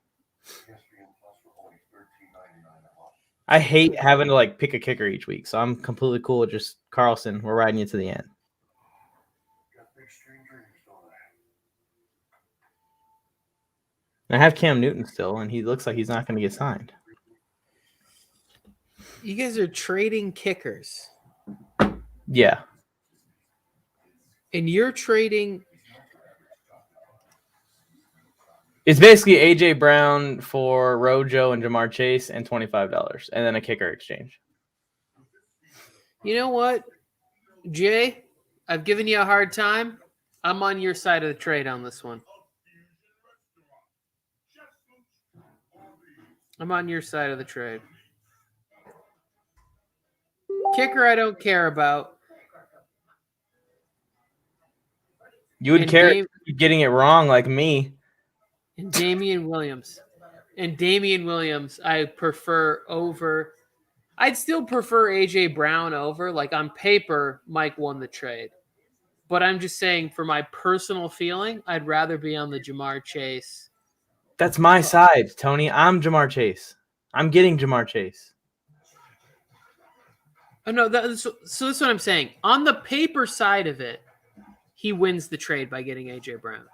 I hate having to pick a kicker each week, so I'm completely cool with just Carlson. We're riding you to the end. I have Cam Newton still, and he looks like he's not going to get signed. You guys are trading kickers. Yeah. And you're trading. It's basically A.J. Brown for Rojo and Jamar Chase and $25, and then a kicker exchange. You know what, Jay? I've given you a hard time. I'm on your side of the trade on this one. I'm on your side of the trade. Kicker, I don't care about. You would care if you're getting it wrong like me. And Damian Williams. I prefer over. I'd still prefer A.J. Brown over. Like, on paper, Mike won the trade. But I'm just saying, for my personal feeling, I'd rather be on the Jamar Chase. That's my side, Tony. I'm Jamar Chase. I'm getting Jamar Chase. Oh, no, so that's what I'm saying. On the paper side of it, he wins the trade by getting A.J. Brown.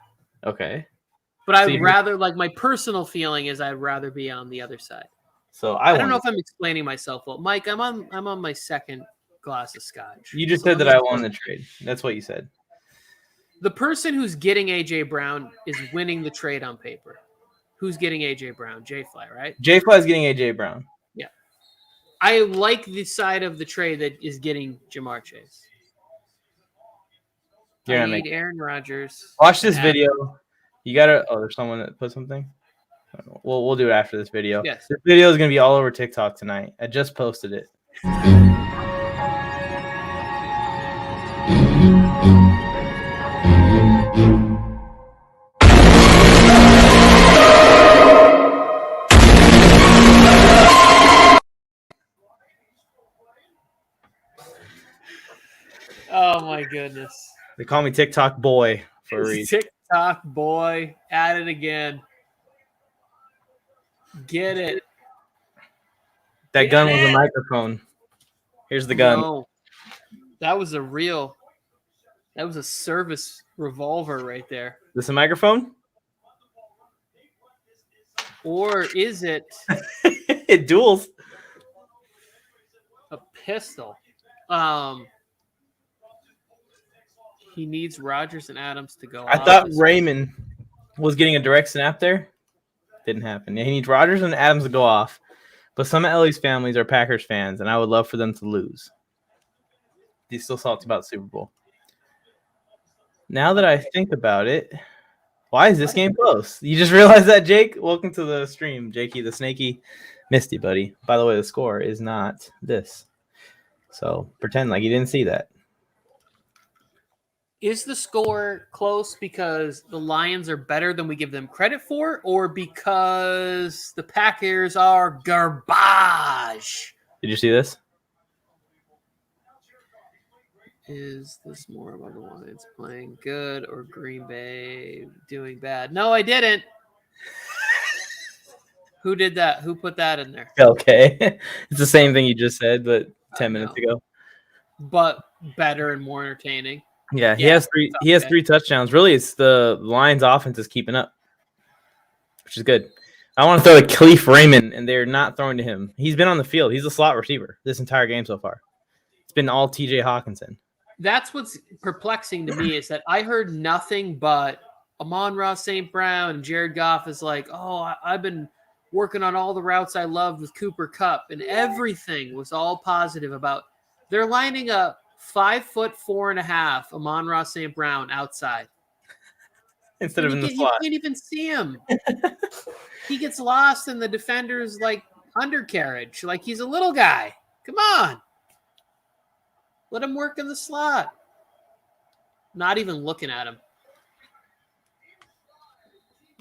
Okay. But I'd rather, like, my personal feeling is I'd rather be on the other side. So I don't know if I'm explaining myself well. Mike, I'm on my second glass of scotch. You just said that I won the trade. That's what you said. The person who's getting A.J. Brown is winning the trade on paper. Who's getting A.J. Brown? J-Fly, right? J-Fly is getting A.J. Brown. Yeah. I like the side of the trade that is getting Jamar Chase. I need Aaron Rodgers. Watch this video. You gotta. Oh, there's someone that put something. We'll do it after this video. Yes. This video is gonna be all over TikTok tonight. I just posted it. Oh my goodness. They call me TikTok boy for a reason. TikTok boy at it again. Get it. That gun was a microphone. Here's the gun. No, that was a service revolver right there. This a microphone? Or is it it duels? A pistol? He needs Rodgers and Adams to go. I thought Raymond was getting a direct snap there. Didn't happen. Yeah, he needs Rodgers and Adams to go off. But some of Ellie's families are Packers fans, and I would love for them to lose. He's still salty about Super Bowl. Now that I think about it, why is this game close? You just realized that, Jake? Welcome to the stream, Jakey the Snaky. Missed you, buddy. By the way, the score is not this. So pretend like you didn't see that. Is the score close because the Lions are better than we give them credit for, or because the Packers are garbage? Did you see this? Is this more about the Lions playing good or Green Bay doing bad? No, I didn't. Who did that? Who put that in there? Okay. It's the same thing you just said, but 10 minutes ago. But better and more entertaining. Yeah, he has three. He has 3 touchdowns. Really, it's the Lions' offense is keeping up, which is good. I want to throw to Khalif Raymond, and they're not throwing to him. He's been on the field. He's a slot receiver this entire game so far. It's been all T.J. Hawkinson. That's what's perplexing to me is that I heard nothing but Amon-Ra St. Brown and Jared Goff is like, oh, I've been working on all the routes I loved with Cooper Kupp, and everything was all positive about. They're lining up 5'4.5" Amon-Ra St. Brown outside. Instead of in the slot. You can't even see him. He gets lost in the defender's like undercarriage. Like he's a little guy. Come on. Let him work in the slot. Not even looking at him.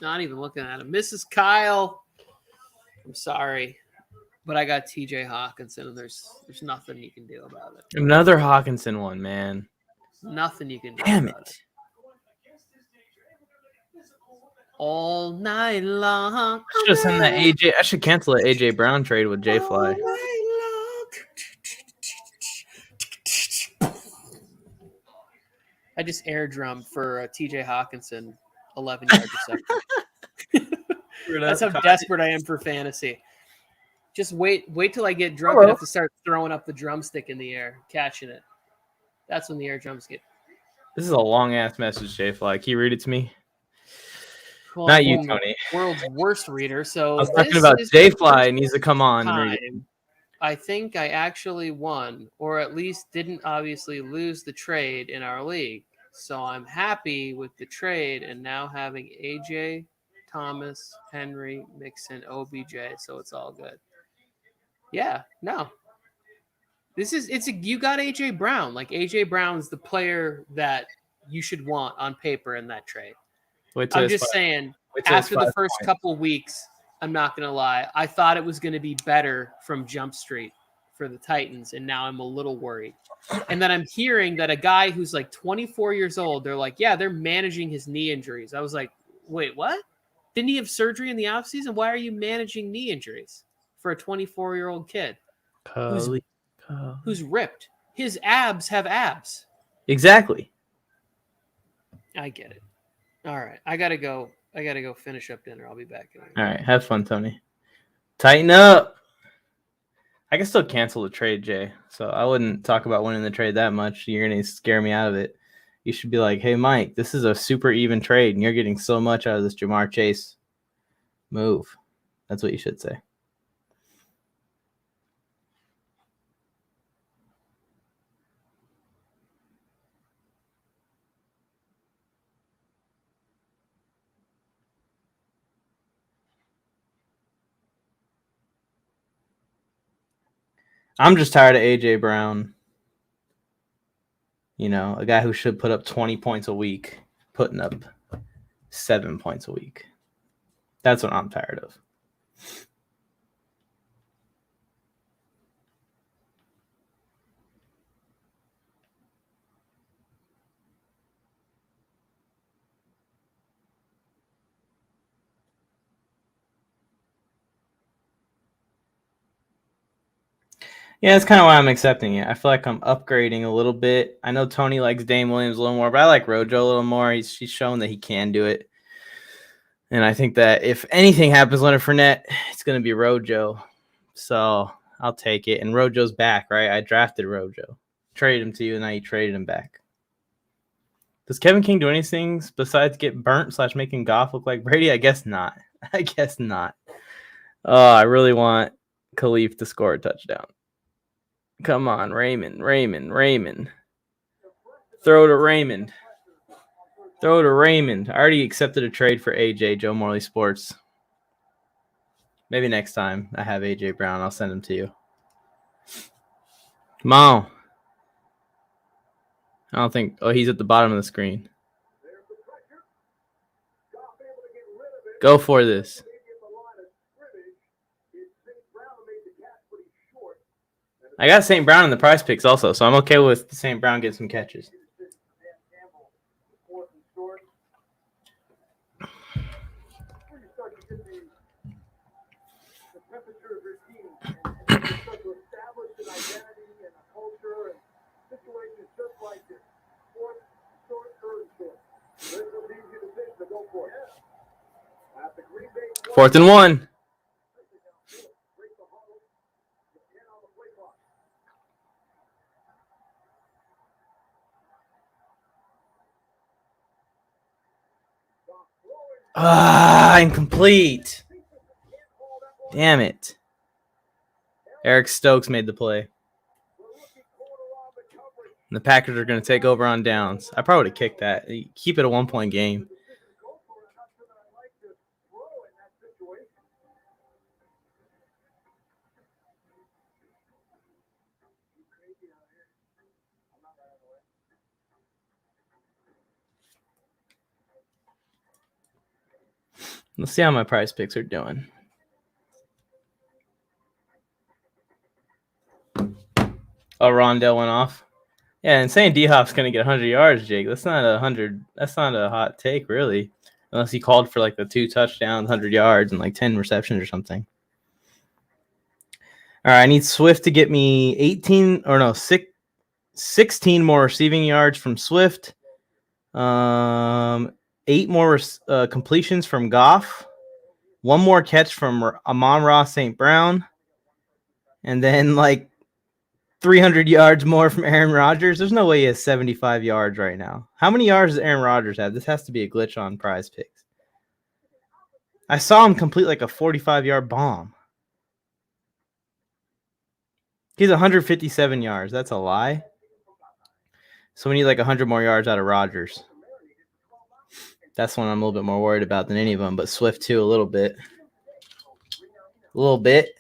Not even looking at him. Mrs. Kyle. I'm sorry. But I got TJ Hawkinson, and there's nothing you can do about it. Another Hawkinson one, man. Nothing you can do Damn about it. All night long. I should send that AJ. I should cancel the AJ Brown trade with J Fly. I just air drum for TJ Hawkinson 11 yards a second. That's how desperate I am for fantasy. Just wait till I get drunk enough to start throwing up the drumstick in the air, catching it. That's when the air drums get. This is a long ass message, J Fly. Can you read it to me? Well, not you, Tony. World's worst reader. So I was talking about J Fly needs to come on and read it. I think I actually won, or at least didn't obviously lose the trade in our league. So I'm happy with the trade and now having AJ, Thomas, Henry, Mixon, OBJ. So it's all good. Yeah, no. You got AJ Brown. Like AJ Brown's the player that you should want on paper in that trade. I'm just saying, after the first couple weeks, I'm not going to lie, I thought it was going to be better from Jump Street for the Titans, and now I'm a little worried. And then I'm hearing that a guy who's like 24 years old, they're like, yeah, they're managing his knee injuries. I was like, wait, what? Didn't he have surgery in the offseason? Why are you managing knee injuries for a 24-year-old kid who's ripped? His abs have abs. Exactly. I get it. All right. I gotta go finish up dinner. I'll be back. All right. Have fun, Tony. Tighten up. I can still cancel the trade, Jay. So I wouldn't talk about winning the trade that much. You're going to scare me out of it. You should be like, hey, Mike, this is a super even trade, and you're getting so much out of this Jamar Chase move. That's what you should say. I'm just tired of AJ Brown. You know, a guy who should put up 20 points a week, putting up 7 points a week. That's what I'm tired of. Yeah, that's kind of why I'm accepting it. I feel like I'm upgrading a little bit. I know Tony likes Dame Williams a little more, but I like Rojo a little more. He's shown that he can do it. And I think that if anything happens, Leonard Fournette, it's going to be Rojo. So I'll take it. And Rojo's back, right? I drafted Rojo. Traded him to you, and now you traded him back. Does Kevin King do anything besides get burnt / making Goff look like Brady? I guess not. Oh, I really want Khalif to score a touchdown. Come on, Raymond. Throw to Raymond. I already accepted a trade for AJ, Joe Morley Sports. Maybe next time I have AJ Brown, I'll send him to you. Come on. I don't think... Oh, he's at the bottom of the screen. Go for this. I got St. Brown in the prize picks also, so I'm okay with St. Brown getting some catches. Fourth and 1. Incomplete. Damn it. Eric Stokes made the play. And the Packers are going to take over on downs. I probably would have kicked that. Keep it a 1-point game. Let's see how my prize picks are doing. Oh, Rondell went off. Yeah, and saying D-Hop's going to get 100 yards, Jake. That's not a hot take, really. Unless he called for like the 2 touchdowns, 100 yards, and like 10 receptions or something. All right, I need Swift to get me 16 more receiving yards from Swift. 8 more completions from Goff. one more catch from Amon-Ra St. Brown, and then like 300 yards more from Aaron Rodgers. There's no way he has 75 yards right now. How many yards does Aaron Rodgers have? This has to be a glitch on Prize Picks. I saw him complete like a 45-yard bomb. He's 157 yards. That's a lie. So we need like 100 more yards out of Rodgers. That's one I'm a little bit more worried about than any of them, but Swift too a little bit. A little bit.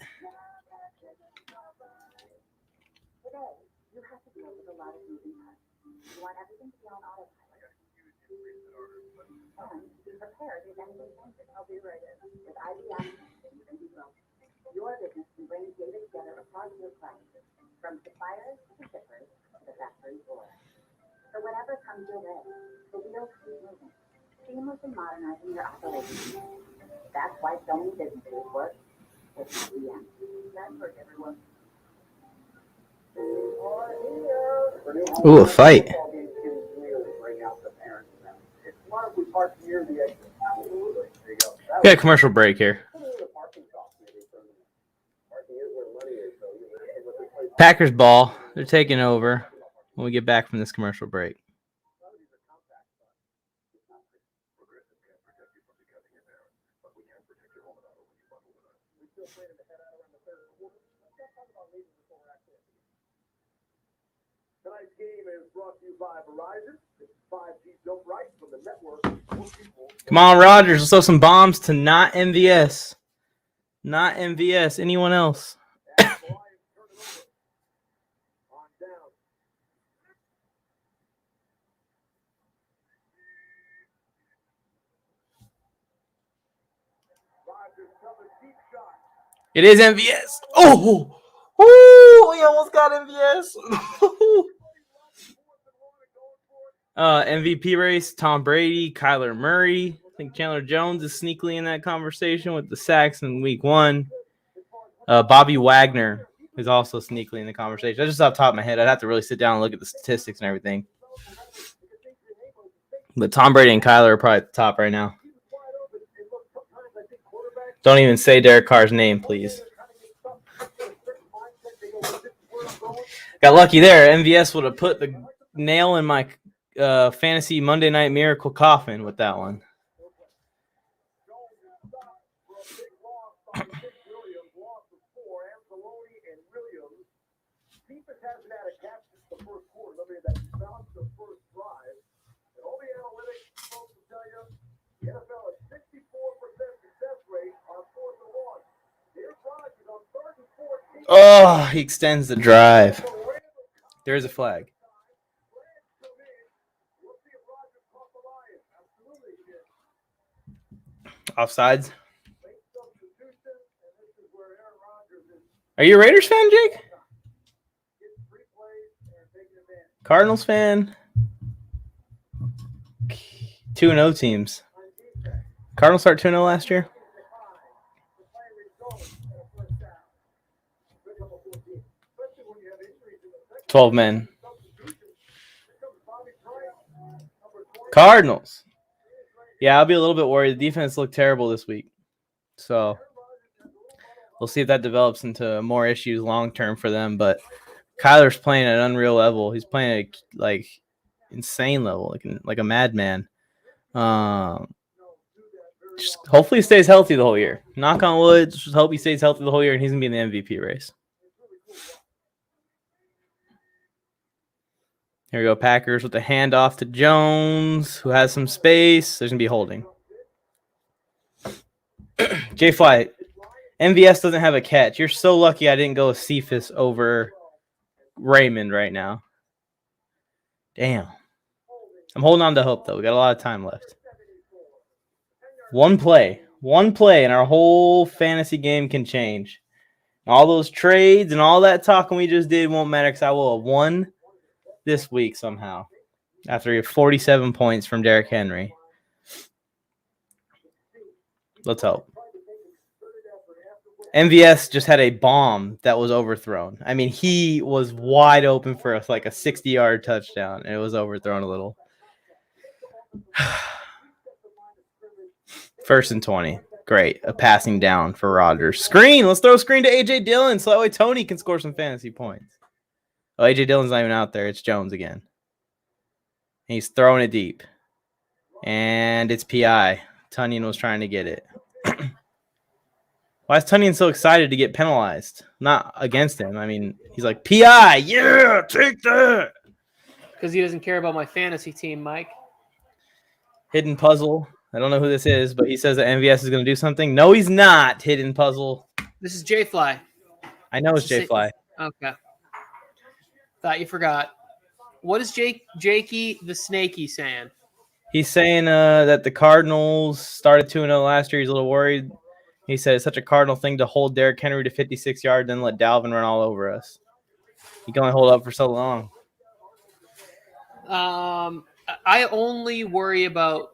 Your business can bring data together across your clients, from suppliers to shippers to the factory floor. So whatever comes your way, the deals keep moving, seamlessly modernizing your operations. That's why so many businesses work with IBM. That's for everyone. Ooh, a fight. We got a commercial break here. Packers ball. They're taking over when we get back from this commercial break. Tonight's game is brought to you by Verizon. 5G built right from the network. Come on, Rodgers. Let's throw some bombs to not MVS. Not MVS. Anyone else? It is MVS. Oh, we almost got MVS. MVP race: Tom Brady, Kyler Murray. I think Chandler Jones is sneakily in that conversation with the sacks in week 1. Bobby Wagner is also sneakily in the conversation. That's just off the top of my head. I'd have to really sit down and look at the statistics and everything. But Tom Brady and Kyler are probably at the top right now. Don't even say Derek Carr's name, please. Got lucky there. MVS would have put the nail in my fantasy Monday Night Miracle coffin with that one. Oh, he extends the drive. There is a flag. Offsides. Are you a Raiders fan, Jake? Cardinals fan? 2-0 teams. Cardinals start 2-0 last year? $12 men. Cardinals. Yeah, I'll be a little bit worried. The defense looked terrible this week. So we'll see if that develops into more issues long-term for them. But Kyler's playing at an unreal level. He's playing at like insane level, like a madman. Just hopefully he stays healthy the whole year. Knock on wood. Just hope he stays healthy the whole year, and he's going to be in the MVP race. Here we go, Packers with the handoff to Jones, who has some space. There's going to be holding. J-Fly, MVS doesn't have a catch. You're so lucky I didn't go with Cephas over Raymond right now. Damn. I'm holding on to hope, though. We got a lot of time left. One play, and our whole fantasy game can change. All those trades and all that talking we just did won't matter because I will have won this week somehow after you have 47 points from Derrick Henry. Let's hope. MVS just had a bomb that was overthrown. I mean, he was wide open for a 60-yard touchdown, and it was overthrown a little. 1st and 20. Great. A passing down for Rodgers. Screen. Let's throw a screen to A.J. Dillon so that way Tony can score some fantasy points. Oh, A.J. Dillon's not even out there. It's Jones again. He's throwing it deep. And it's P.I. Tunyon was trying to get it. Why is Tunyon so excited to get penalized? Not against him. I mean, he's like, P.I., yeah, take that. Because he doesn't care about my fantasy team, Mike. Hidden puzzle. I don't know who this is, but he says that MVS is going to do something. No, he's not. Hidden puzzle. This is J-Fly. I know it's J-Fly. Okay. Thought you forgot. What is Jakey the Snakey saying? He's saying that the Cardinals started 2-0 last year. He's a little worried. He said it's such a Cardinal thing to hold Derrick Henry to 56 yards, then let Dalvin run all over us. He can only hold up for so long. I only worry about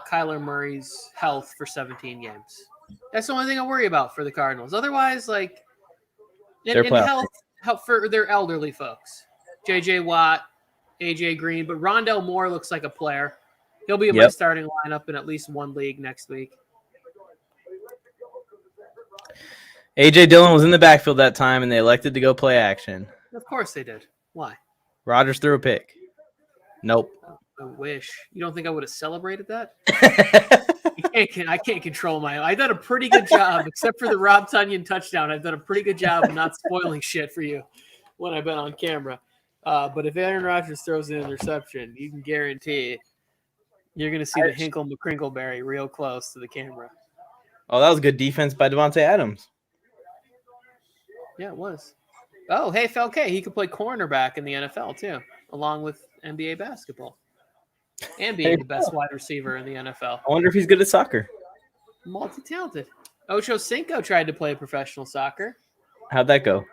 Kyler Murray's health for 17 games. That's the only thing I worry about for the Cardinals. Otherwise, like, in health for their elderly folks. J.J. Watt, A.J. Green, but Rondell Moore looks like a player. He'll be in my starting lineup in at least one league next week. A.J. Dillon was in the backfield that time, and they elected to go play action. Of course they did. Why? Rodgers threw a pick. Nope. I wish. You don't think I would have celebrated that? I can't control I've done a pretty good job, except for the Rob Tunyon touchdown. I've done a pretty good job of not spoiling shit for you when I've been on camera. But if Aaron Rodgers throws an interception, you can guarantee you're going to see the Hinkle McCrinkleberry real close to the camera. Oh, that was good defense by DeVante Adams. Yeah, it was. Oh, hey, Falke, he could play cornerback in the NFL too, along with NBA basketball. And being the best wide receiver in the NFL. I wonder if he's good at soccer. Multi-talented. Ocho Cinco tried to play professional soccer. How'd that go?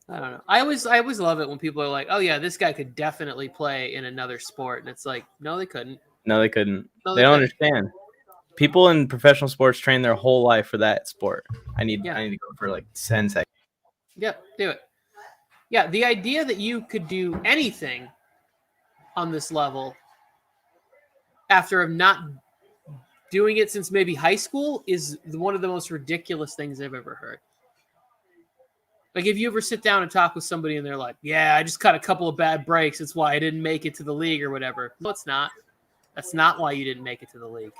I don't know. I always love it when people are like, "Oh yeah, this guy could definitely play in another sport," and it's like, no, they couldn't. No, they couldn't. They don't understand. People in professional sports train their whole life for that sport. I need to go for like 10 seconds. Yep, do it. Yeah, the idea that you could do anything on this level after not doing it since maybe high school is one of the most ridiculous things I've ever heard. Like, if you ever sit down and talk with somebody and they're like, yeah, I just cut a couple of bad breaks. That's why I didn't make it to the league or whatever. No, it's not. That's not why you didn't make it to the league.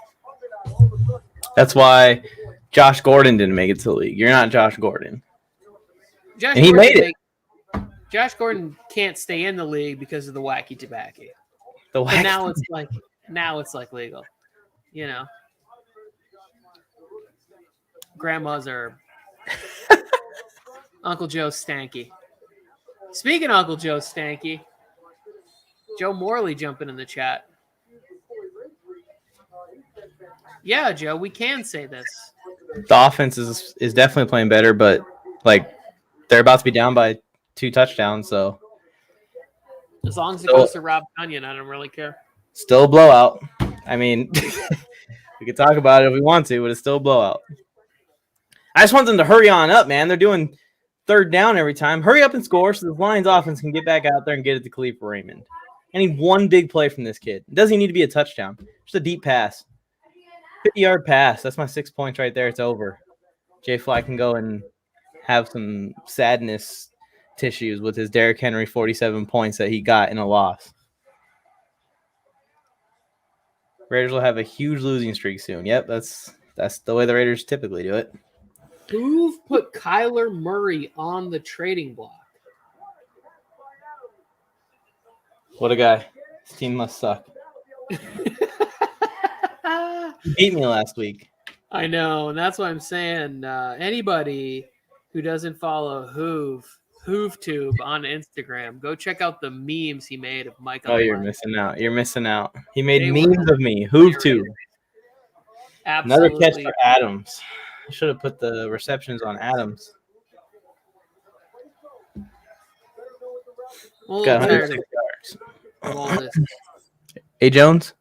That's why Josh Gordon didn't make it to the league. You're not Josh Gordon. He made it. Josh Gordon can't stay in the league because of the wacky tobacco. But now it's like legal. You know. Grandma's are Uncle Joe Stanky. Speaking of Uncle Joe Stanky, Joe Morley jumping in the chat. Yeah, Joe, we can say this. The offense is definitely playing better, but like they're about to be down by 2 touchdowns, so as long as it goes to Rob Tunyon, I don't really care. Still a blowout. I mean, we could talk about it if we want to, but it's still a blowout. I just want them to hurry on up, man. They're doing 3rd down every time. Hurry up and score so the Lions offense can get back out there and get it to Khalif Raymond. I need one big play from this kid. It doesn't even need to be a touchdown. Just a deep pass. 50-yard pass. That's my 6 points right there. It's over. Jay Fly can go and have some sadness tissues with his Derrick Henry 47 points that he got in a loss. Raiders will have a huge losing streak soon. Yep, that's the way the Raiders typically do it. Who put Kyler Murray on the trading block? What a guy. His team must suck. He beat me last week. I know, and that's why I'm saying anybody who doesn't follow HoovTube on Instagram, go check out the memes he made of Mike. Oh, you're missing out. You're missing out. He made memes of me. HoovTube. Another catch for Adams. I should have put the receptions on Adams. Got 106 yards. All this. A. Jones?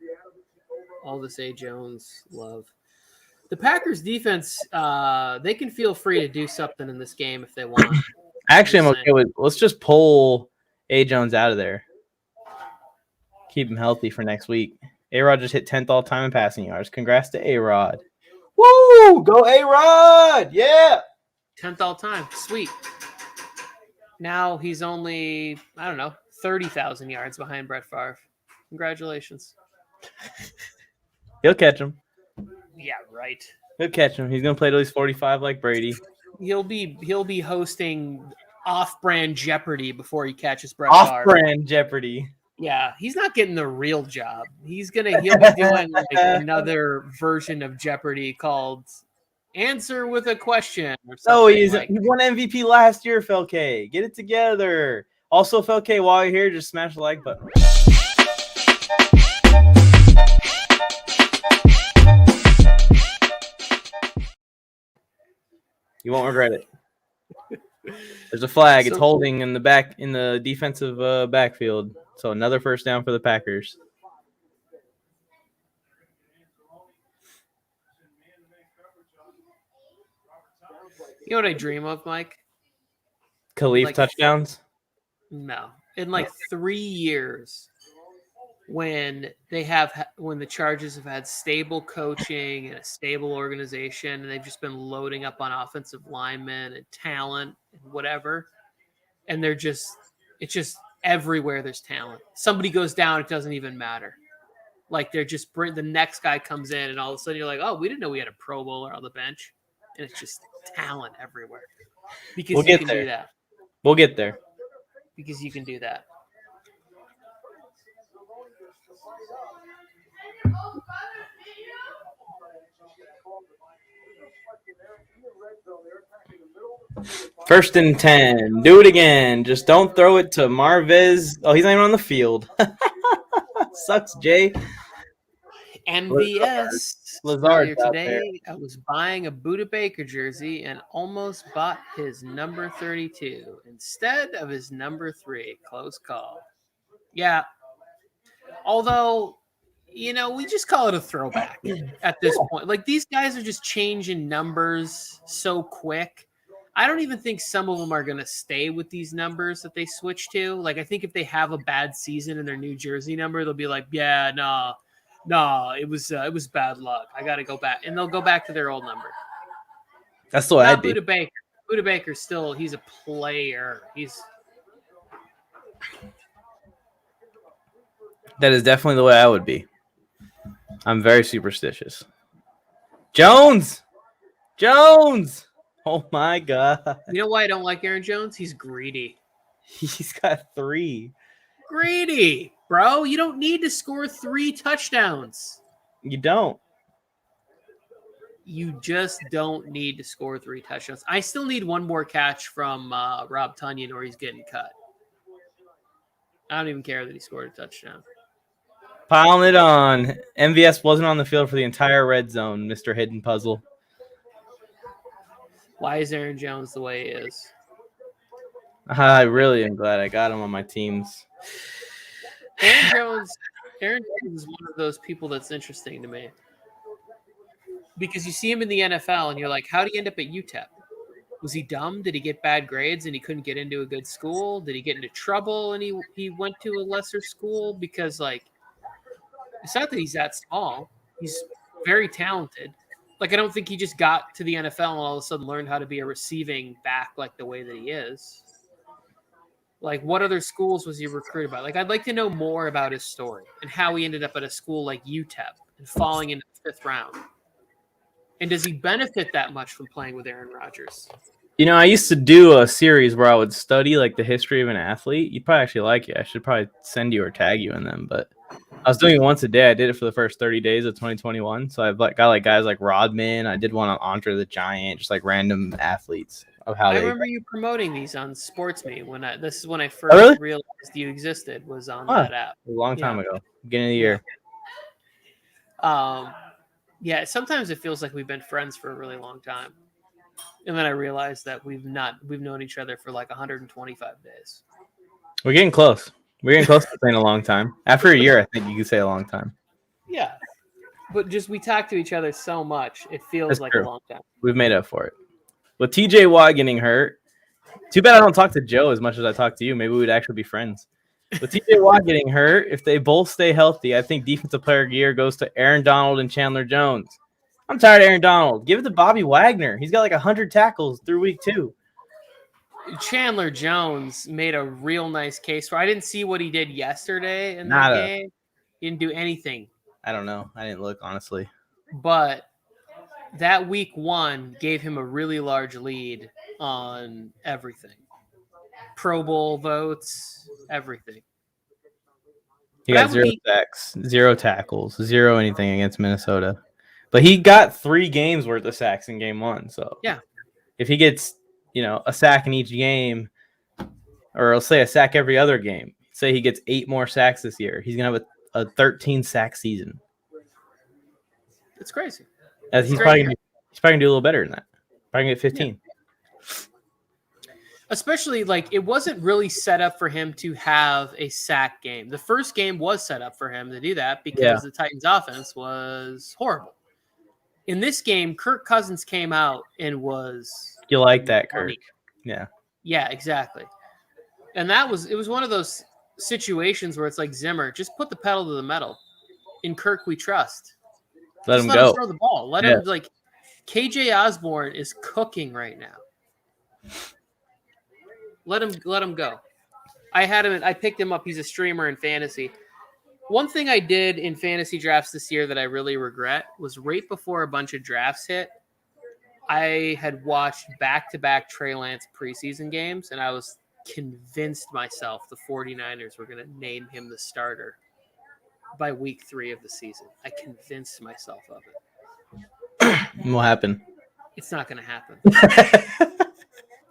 All this A. Jones love. The Packers defense, they can feel free to do something in this game if they want. Actually, I'm okay with. Let's just pull A. Jones out of there. Keep him healthy for next week. A-Rod just hit 10th all-time in passing yards. Congrats to A-Rod. Woo! Go A-Rod! Yeah! 10th all time. Sweet. Now he's only, 30,000 yards behind Brett Favre. Congratulations. He'll catch him. Yeah, right. He'll catch him. He's gonna play till he's 45 like Brady. He'll be hosting off-brand Jeopardy before he catches Brett Favre. Off-brand Jeopardy. Yeah, he's not getting the real job. He'll be doing like another version of Jeopardy called Answer with a Question or something. He won MVP last year, Felke. Get it together. Also, Felke, while you're here, just smash the like button. You won't regret it. There's a flag. It's holding in the defensive backfield. So another first down for the Packers. You know what I dream of, Mike? Khalif touchdowns? No. In like 3 years, when the Chargers have had stable coaching and a stable organization, and they've just been loading up on offensive linemen and talent and whatever, and it's just everywhere there's talent. Somebody goes down, it doesn't even matter. Like they're just the next guy comes in, and all of a sudden you're like, oh, we didn't know we had a Pro Bowler on the bench, and it's just talent everywhere. Because you can do that. We'll get there. Because you can do that. First and 10. Do it again. Just don't throw it to Marvez. Oh, he's not even on the field. Sucks, Jay. MVS. Lazard today, I was buying a Buda Baker jersey and almost bought his number 32 instead of his number 3. Close call. Yeah. Although, we just call it a throwback at this point. Like, these guys are just changing numbers so quick. I don't even think some of them are going to stay with these numbers that they switch to. Like, I think if they have a bad season in their new jersey number, they'll be like, yeah, no, it was bad luck. I got to go back. And they'll go back to their old number. That's the way I'd be. Buda Baker. Buda Baker still, he's a player. That is definitely the way I would be. I'm very superstitious. Jones! Oh, my God. You know why I don't like Aaron Jones? He's greedy. He's got 3. Greedy, bro. You don't need to score 3 touchdowns. You don't. You just don't need to score 3 touchdowns. I still need one more catch from Rob Tonyan or he's getting cut. I don't even care that he scored a touchdown. Piling it on. MVS wasn't on the field for the entire red zone, Mr. Hidden Puzzle. Why is Aaron Jones the way he is? I really am glad I got him on my teams. Aaron Jones is one of those people that's interesting to me. Because you see him in the NFL and you're like, how did he end up at UTEP? Was he dumb? Did he get bad grades and he couldn't get into a good school? Did he get into trouble and he went to a lesser school? Because, like, it's not that he's that small. He's very talented. Like, I don't think he just got to the NFL and all of a sudden learned how to be a receiving back like the way that he is. Like, what other schools was he recruited by? Like, I'd like to know more about his story and how he ended up at a school like UTEP and falling into the 5th round. And does he benefit that much from playing with Aaron Rodgers? I used to do a series where I would study, like, the history of an athlete. You'd probably actually like it. I should probably send you or tag you in them, but I was doing it once a day. I did it for the first 30 days of 2021. So I've got like guys like Rodman. I did one on Andre the Giant, just like random athletes of how I they. remember you promoting these on Sports Me this is when I first realized you existed was on that app. A long time ago, beginning of the year. Yeah, sometimes it feels like we've been friends for a really long time. And then I realized that we've known each other for like 125 days. We're getting close. We're getting close to saying a long time. After a year, I think you can say a long time. Yeah. But just we talk to each other so much, it feels That's like true. a long time. We've made up for it. With TJ Watt getting hurt, too bad I don't talk to Joe as much as I talk to you. Maybe we'd actually be friends. With TJ Watt getting hurt, if they both stay healthy, I think Defensive Player of the Year goes to Aaron Donald and Chandler Jones. I'm tired of Aaron Donald. Give it to Bobby Wagner. He's got like 100 tackles through week 2. Chandler Jones made a real nice case for. I didn't see what he did yesterday in Nada. that game. He didn't do anything. I don't know. I didn't look, honestly. But that week 1 gave him a really large lead on everything. Pro Bowl votes, everything. He got 0 sacks, 0 tackles, 0 anything against Minnesota. But he got 3 games worth of sacks in game 1. So yeah, if he gets, a sack in each game, or I'll say a sack every other game, say he gets 8 more sacks this year, he's gonna have a 13 sack season. It's crazy. He's probably gonna do a little better than that. Probably gonna get 15. Yeah. Especially, it wasn't really set up for him to have a sack game. The first game was set up for him to do that because the Titans' offense was horrible. In this game, Kirk Cousins came out and was... You like that, Kirk? Yeah. Yeah, exactly. And it was one of those situations where it's like Zimmer, just put the pedal to the metal. In Kirk, we trust. Let him go. Throw the ball. Let him, KJ Osborne is cooking right now. Let him go. I picked him up. He's a streamer in fantasy. One thing I did in fantasy drafts this year that I really regret was right before a bunch of drafts hit, I had watched back-to-back Trey Lance preseason games, and I was convinced myself the 49ers were going to name him the starter by week 3 of the season. I convinced myself of it. What happened? It's not going to happen.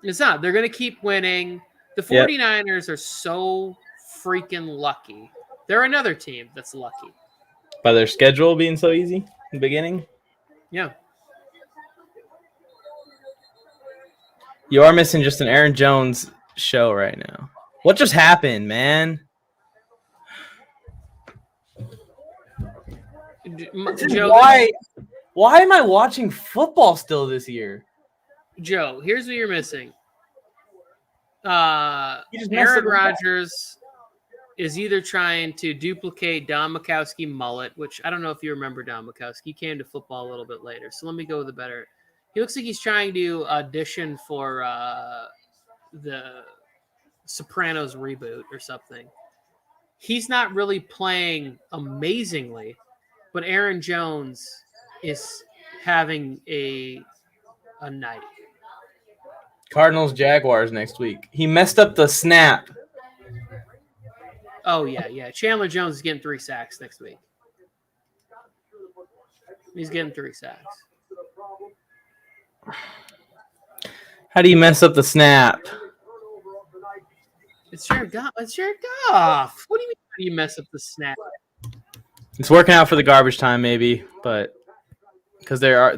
It's not. They're going to keep winning. The 49ers are so freaking lucky. They're another team that's lucky. By their schedule being so easy in the beginning? Yeah. You are missing just an Aaron Jones show right now. What just happened, man? Joe, why am I watching football still this year? Joe, here's what you're missing. Aaron Rodgers is either trying to duplicate Don Majkowski mullet, which I don't know if you remember Don Majkowski. He came to football a little bit later. So let me go with the better. He looks like he's trying to audition for the Sopranos reboot or something. He's not really playing amazingly, but Aaron Jones is having a night. Cardinals Jaguars next week. He messed up the snap. Oh, yeah. Chandler Jones is getting 3 sacks next week. He's getting 3 sacks. How do you mess up the snap? It's Jared Goff. What do you mean how do you mess up the snap? It's working out for the garbage time, maybe, but because they're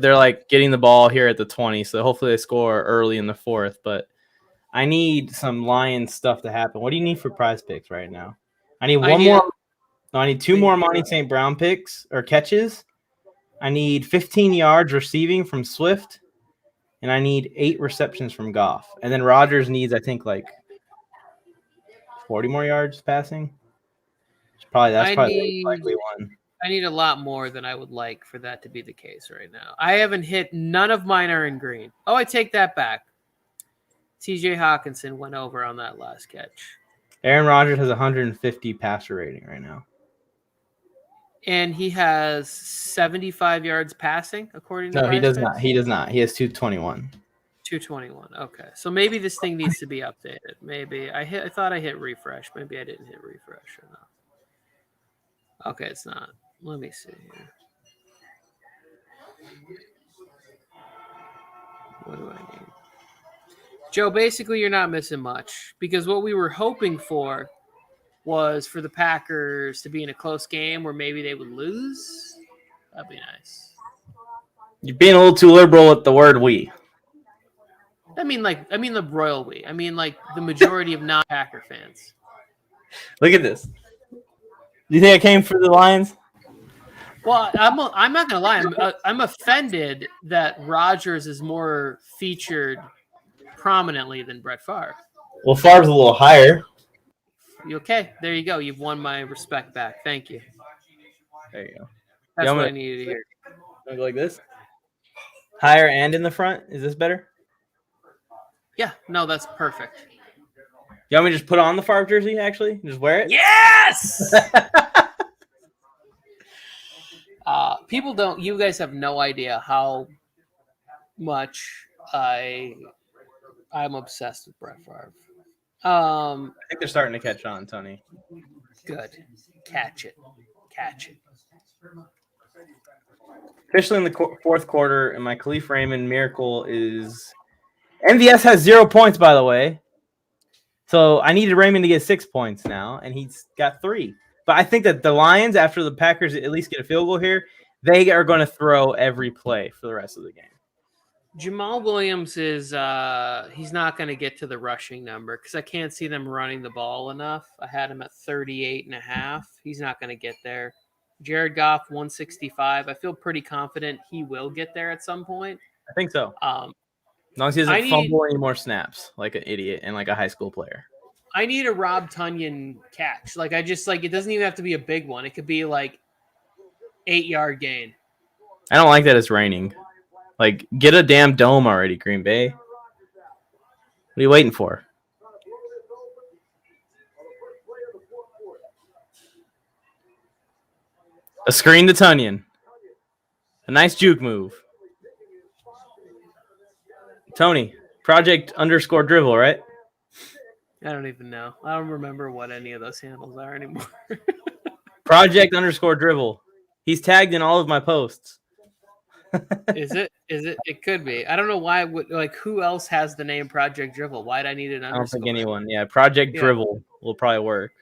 getting the ball here at the 20, so hopefully they score early in the 4th. But I need some Lions stuff to happen. What do you need for prize picks right now? I need 2 more Monty St. Brown picks or catches. I need 15 yards receiving from Swift, and I need 8 receptions from Goff. And then Rodgers needs, I think, 40 more yards passing. That's probably the likely one. I need a lot more than I would like for that to be the case right now. I haven't hit. None of mine are in green. Oh, I take that back. TJ Hawkinson went over on that last catch. Aaron Rodgers has 150 passer rating right now. And he has 75 yards passing, according to No, he does not. He does not. He has 221. 221. Okay. So maybe this thing needs to be updated. Maybe I thought I hit refresh. Maybe I didn't hit refresh or not. Okay, it's not. Let me see here. What do I need? Joe, basically you're not missing much because what we were hoping for was for the Packers to be in a close game where maybe they would lose. That'd be nice. You're being a little too liberal with the word "we." I mean the royal we. I mean the majority of non-Packer fans. Look at this. Do you think I came for the Lions? Well, I'm not gonna lie. I'm offended that Rodgers is more featured prominently than Brett Favre. Well, Favre's a little higher. You okay? There you go. You've won my respect back. Thank you. There you go. That's what I needed to hear. Go like this? Higher and in the front. Is this better? Yeah, no, that's perfect. You want me to just put on the Favre jersey, actually? Just wear it? Yes! People don't. You guys have no idea how much I'm obsessed with Brett Favre. I think they're starting to catch on, Tony. Good. Catch it. Officially in the fourth quarter, and my Khalif Raymond miracle is MVS has 0 points, by the way. So I needed Raymond to get 6 points now, and he's got 3. But I think that the Lions, after the Packers at least get a field goal here, they are going to throw every play for the rest of the game. Jamal Williams is he's not going to get to the rushing number because I can't see them running the ball enough. I had him at 38.5. He's not going to get there. Jared Goff, 165. I feel pretty confident he will get there at some point. I think so. As long as he doesn't fumble any more snaps like an idiot and like a high school player. I need a Rob Tonyan catch. It doesn't even have to be a big one. It could be like 8-yard gain. I don't like that it's raining. Like, get a damn dome already, Green Bay. What are you waiting for? A screen to Tonyan. A nice juke move. Tony, Project_Dribble, right? I don't even know. I don't remember what any of those handles are anymore. Project_Dribble. He's tagged in all of my posts. Is it? It could be. I don't know why. Who else has the name Project Dribble? Why'd I need an underscore? I don't think anyone. Yeah, Project Dribble will probably work.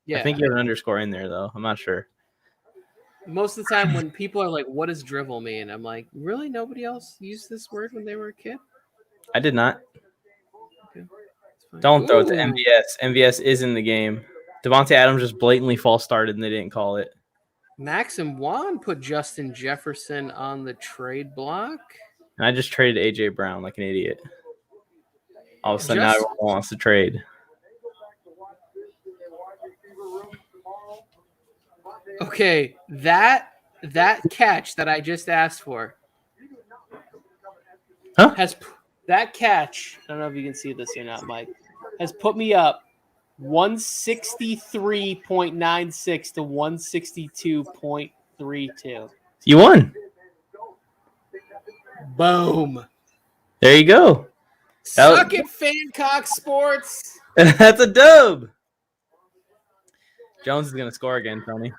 Yeah. I think you have an underscore in there, though. I'm not sure. Most of the time when people are like, what does dribble mean? I'm like, really? Nobody else used this word when they were a kid? I did not. Okay. Don't throw it to MVS. MVS is in the game. DeVante Adams just blatantly false started and they didn't call it. Max and Juan put Justin Jefferson on the trade block. And I just traded A.J. Brown like an idiot. All of a sudden, now everyone wants to trade. Okay, that catch that I just asked for that catch, I don't know if you can see this or not, Mike, has put me up 163.96 to 162.32. You won. Boom. There you go. Suck it, Fancock Sports. That's a dub. Jones is going to score again, Tony.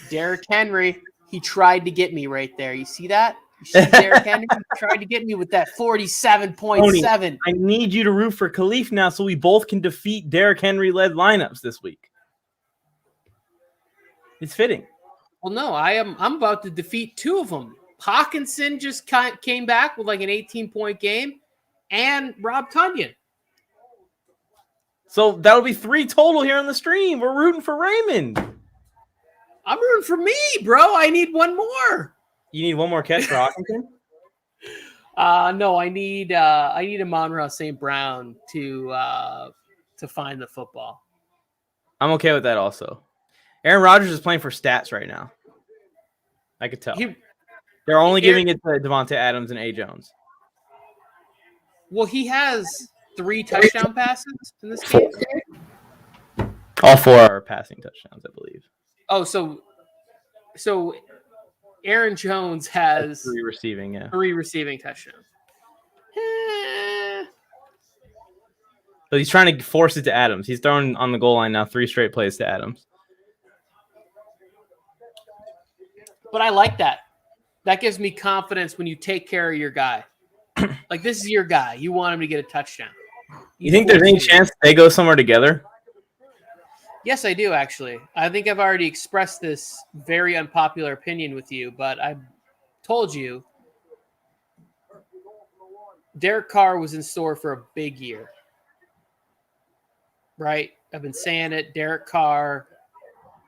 Derrick Henry, he tried to get me right there. You see that? You see Derrick Henry tried to get me with that 47.7. I need you to root for Khalif now so we both can defeat Derrick Henry-led lineups this week. It's fitting. Well, no, I'm about to defeat 2 of them. Hawkinson just came back with like an 18-point game, and Rob Tonyan. So that'll be 3 total here on the stream. We're rooting for Raymond. I'm rooting for me, bro. I need one more. You need one more catch for Hawkinson? No, I need Amon-Ra St. Brown to find the football. I'm okay with that also. Aaron Rodgers is playing for stats right now. I could tell. They're only giving it to DeVante Adams and A. Jones. Well, he has 3 touchdown passes in this game. All 4 are passing touchdowns, I believe. Oh, so Aaron Jones has 3 receiving, 3 receiving touchdowns. So he's trying to force it to Adams. He's throwing on the goal line now 3 straight plays to Adams. But I like that. That gives me confidence when you take care of your guy. Like, this is your guy. You want him to get a touchdown. You think there's any chance they go somewhere together? Yes, I do, actually. I think I've already expressed this very unpopular opinion with you, but I told you Derek Carr was in store for a big year. Right? I've been saying it. Derek Carr,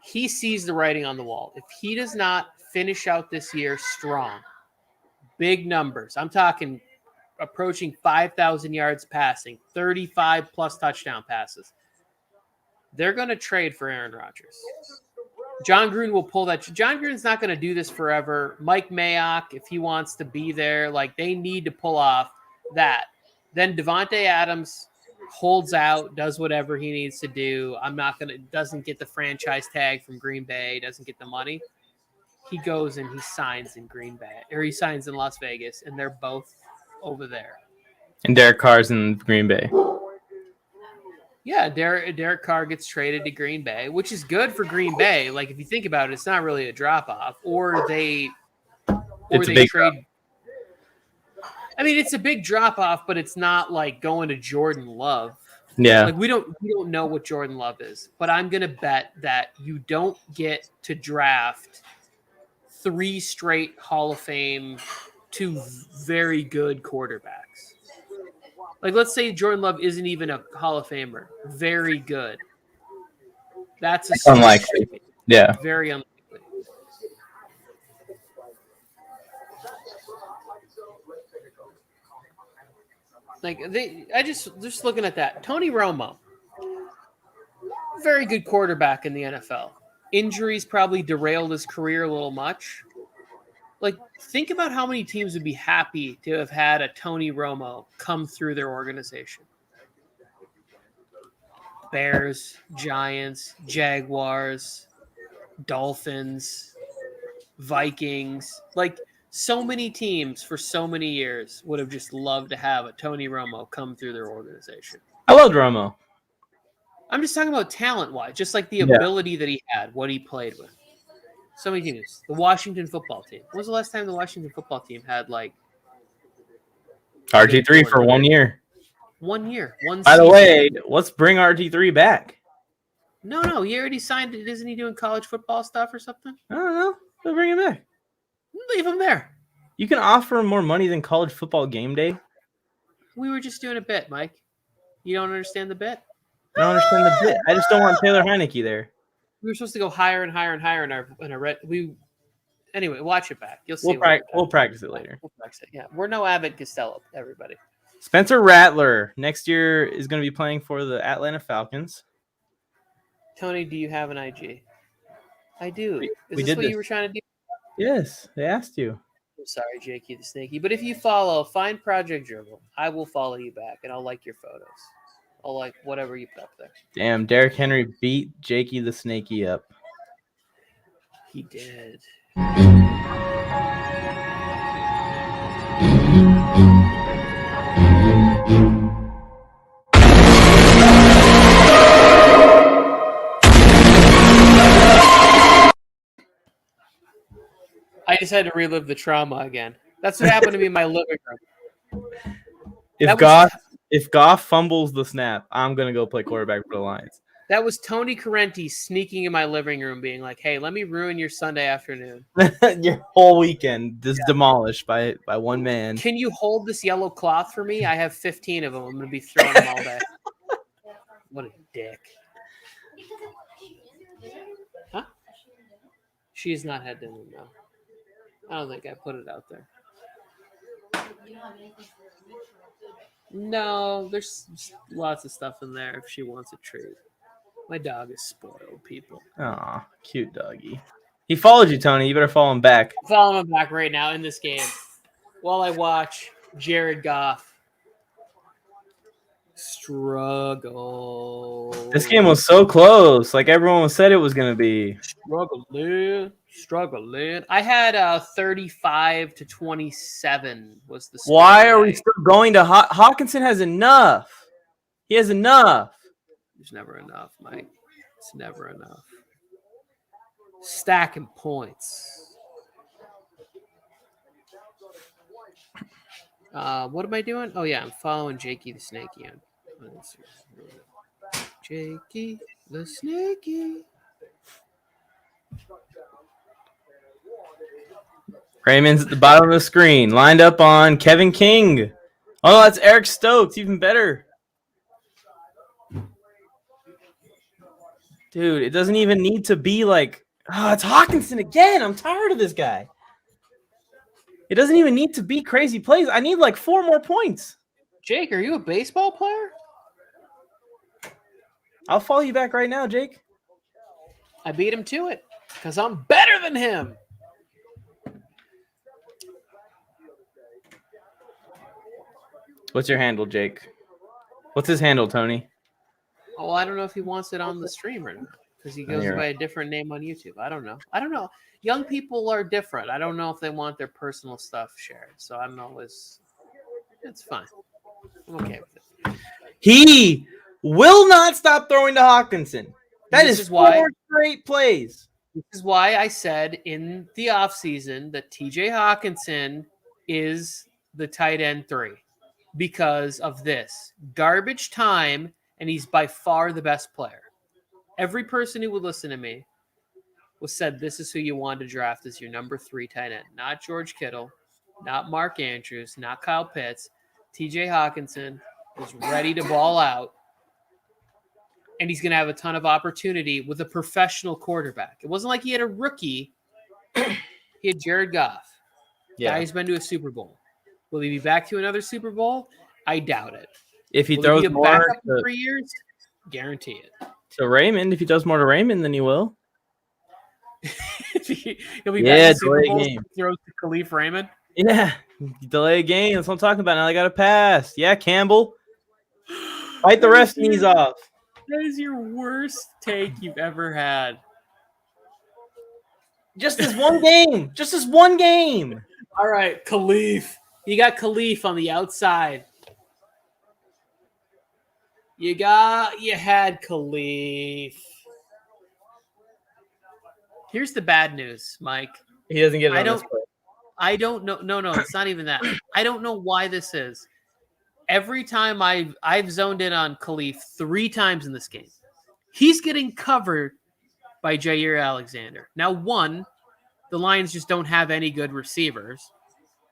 he sees the writing on the wall. If he does not finish out this year strong, big numbers, I'm talking approaching 5,000 yards passing, 35-plus touchdown passes, they're going to trade for Aaron Rodgers. John Gruden will pull that. John Gruden's not going to do this forever. Mike Mayock, if he wants to be there, like they need to pull off that. Then DeVante Adams holds out, does whatever he needs to do. Doesn't get the franchise tag from Green Bay, doesn't get the money. He goes and he signs in Green Bay, or he signs in Las Vegas, and they're both over there. And Derek Carr's in Green Bay. Yeah, Derek Carr gets traded to Green Bay, which is good for Green Bay. Like if you think about it, it's not really a drop off, or they trade. I mean, it's a big drop off, but it's not like going to Jordan Love. Yeah, like we don't know what Jordan Love is, but I'm gonna bet that you don't get to draft 3 straight Hall of Fame, 2 very good quarterbacks. Like, let's say Jordan Love isn't even a Hall of Famer. Very good. That's unlikely. Yeah. Very unlikely. Like, just looking at that. Tony Romo. Very good quarterback in the NFL. Injuries probably derailed his career a little much. Like, think about how many teams would be happy to have had a Tony Romo come through their organization. Bears, Giants, Jaguars, Dolphins, Vikings. Like, so many teams for so many years would have just loved to have a Tony Romo come through their organization. I loved Romo. I'm just talking about talent-wise, just like the ability that he had, what he played with. So many teams. The Washington football team. When was the last time the Washington football team had like RG3 for 1 year? 1 year. By the way, let's bring RG3 back. No, he already signed it. Isn't he doing college football stuff or something? I don't know. We'll bring him back. Leave him there. You can offer him more money than college football game day. We were just doing a bit, Mike. You don't understand the bit? I don't understand the bit. I just don't want Taylor Heineke there. We were supposed to go higher and higher and higher in our red. Anyway, watch it back. You'll see. We'll practice it later. We'll practice it. Yeah, we're no Abbott Costello, everybody. Spencer Rattler next year is going to be playing for the Atlanta Falcons. Tony, do you have an IG? I do. We did what you were trying to do? Yes, they asked you. I'm sorry, Jakey the Snaky. But if you find Project Dribble, I will follow you back and I'll like your photos. I'll like whatever you put up there. Damn, Derrick Henry beat Jakey the Snaky up. He did. I just had to relive the trauma again. That's what happened to me in my living room. If Goff fumbles the snap, I'm going to go play quarterback for the Lions. That was Tony Correnti sneaking in my living room being like, hey, let me ruin your Sunday afternoon. Your whole weekend is demolished by one man. Can you hold this yellow cloth for me? I have 15 of them. I'm going to be throwing them all day. What a dick. Huh? She has not had dinner, no. I don't think I put it out there. No, there's lots of stuff in there if she wants a treat. My dog is spoiled, people. Aw, cute doggy. He followed you, Tony. You better follow him back. Follow him back right now in this game while I watch Jared Goff struggle. This game was so close, like everyone said it was going to be. Struggling. I had 35-27 was the score. Why are we still going to Hawkinson has enough. He has enough. There's never enough, Mike. It's never enough. Stacking points. What am I doing? Oh, yeah, I'm following Jakey the Snaky on Instagram. Jakey the Snaky. Raymond's at the bottom of the screen, lined up on Kevin King. Oh, that's Eric Stokes, even better. Dude, it doesn't even need to be like, it's Hawkinson again. I'm tired of this guy. It doesn't even need to be crazy plays. I need like 4 more points. Jake, are you a baseball player? I'll follow you back right now, Jake. I beat him to it. Because I'm better than him. What's your handle, Jake? What's his handle, Tony? Oh, I don't know if he wants it on the stream or not. Because he goes by a different name on YouTube. I don't know. Young people are different. I don't know if they want their personal stuff shared. So I don't know. It's fine. I'm okay with it. He will not stop throwing to Hawkinson. That is 4 straight plays. This is why I said in the offseason that TJ Hawkinson is the tight end 3. Because of this. Garbage time, and he's by far the best player. Every person who would listen to me said this is who you want to draft as your number 3 tight end. Not George Kittle, not Mark Andrews, not Kyle Pitts. TJ Hawkinson is ready to ball out, and he's going to have a ton of opportunity with a professional quarterback. It wasn't like he had a rookie. He had Jared Goff. Yeah. Guy's been to a Super Bowl. Will he be back to another Super Bowl? I doubt it. If he throws more backup in 3 years, guarantee it. So Raymond, if he does more to Raymond, then he will. He'll be back to Super Bowl. Game. Throws to Khalif Raymond. Yeah, delay a game. That's what I'm talking about. Now they got to pass. Yeah, Campbell. Fight the rest knees off. That is your worst take you've ever had. Just this one game. Just this one game. All right, Khalif. You got Khalif on the outside. You had Khalif. Here's the bad news, Mike. He doesn't get it. I don't know. No, it's not even that. I don't know why this is. Every time I've zoned in on Khalif 3 times in this game, he's getting covered by Jair Alexander. Now, 1, the Lions just don't have any good receivers.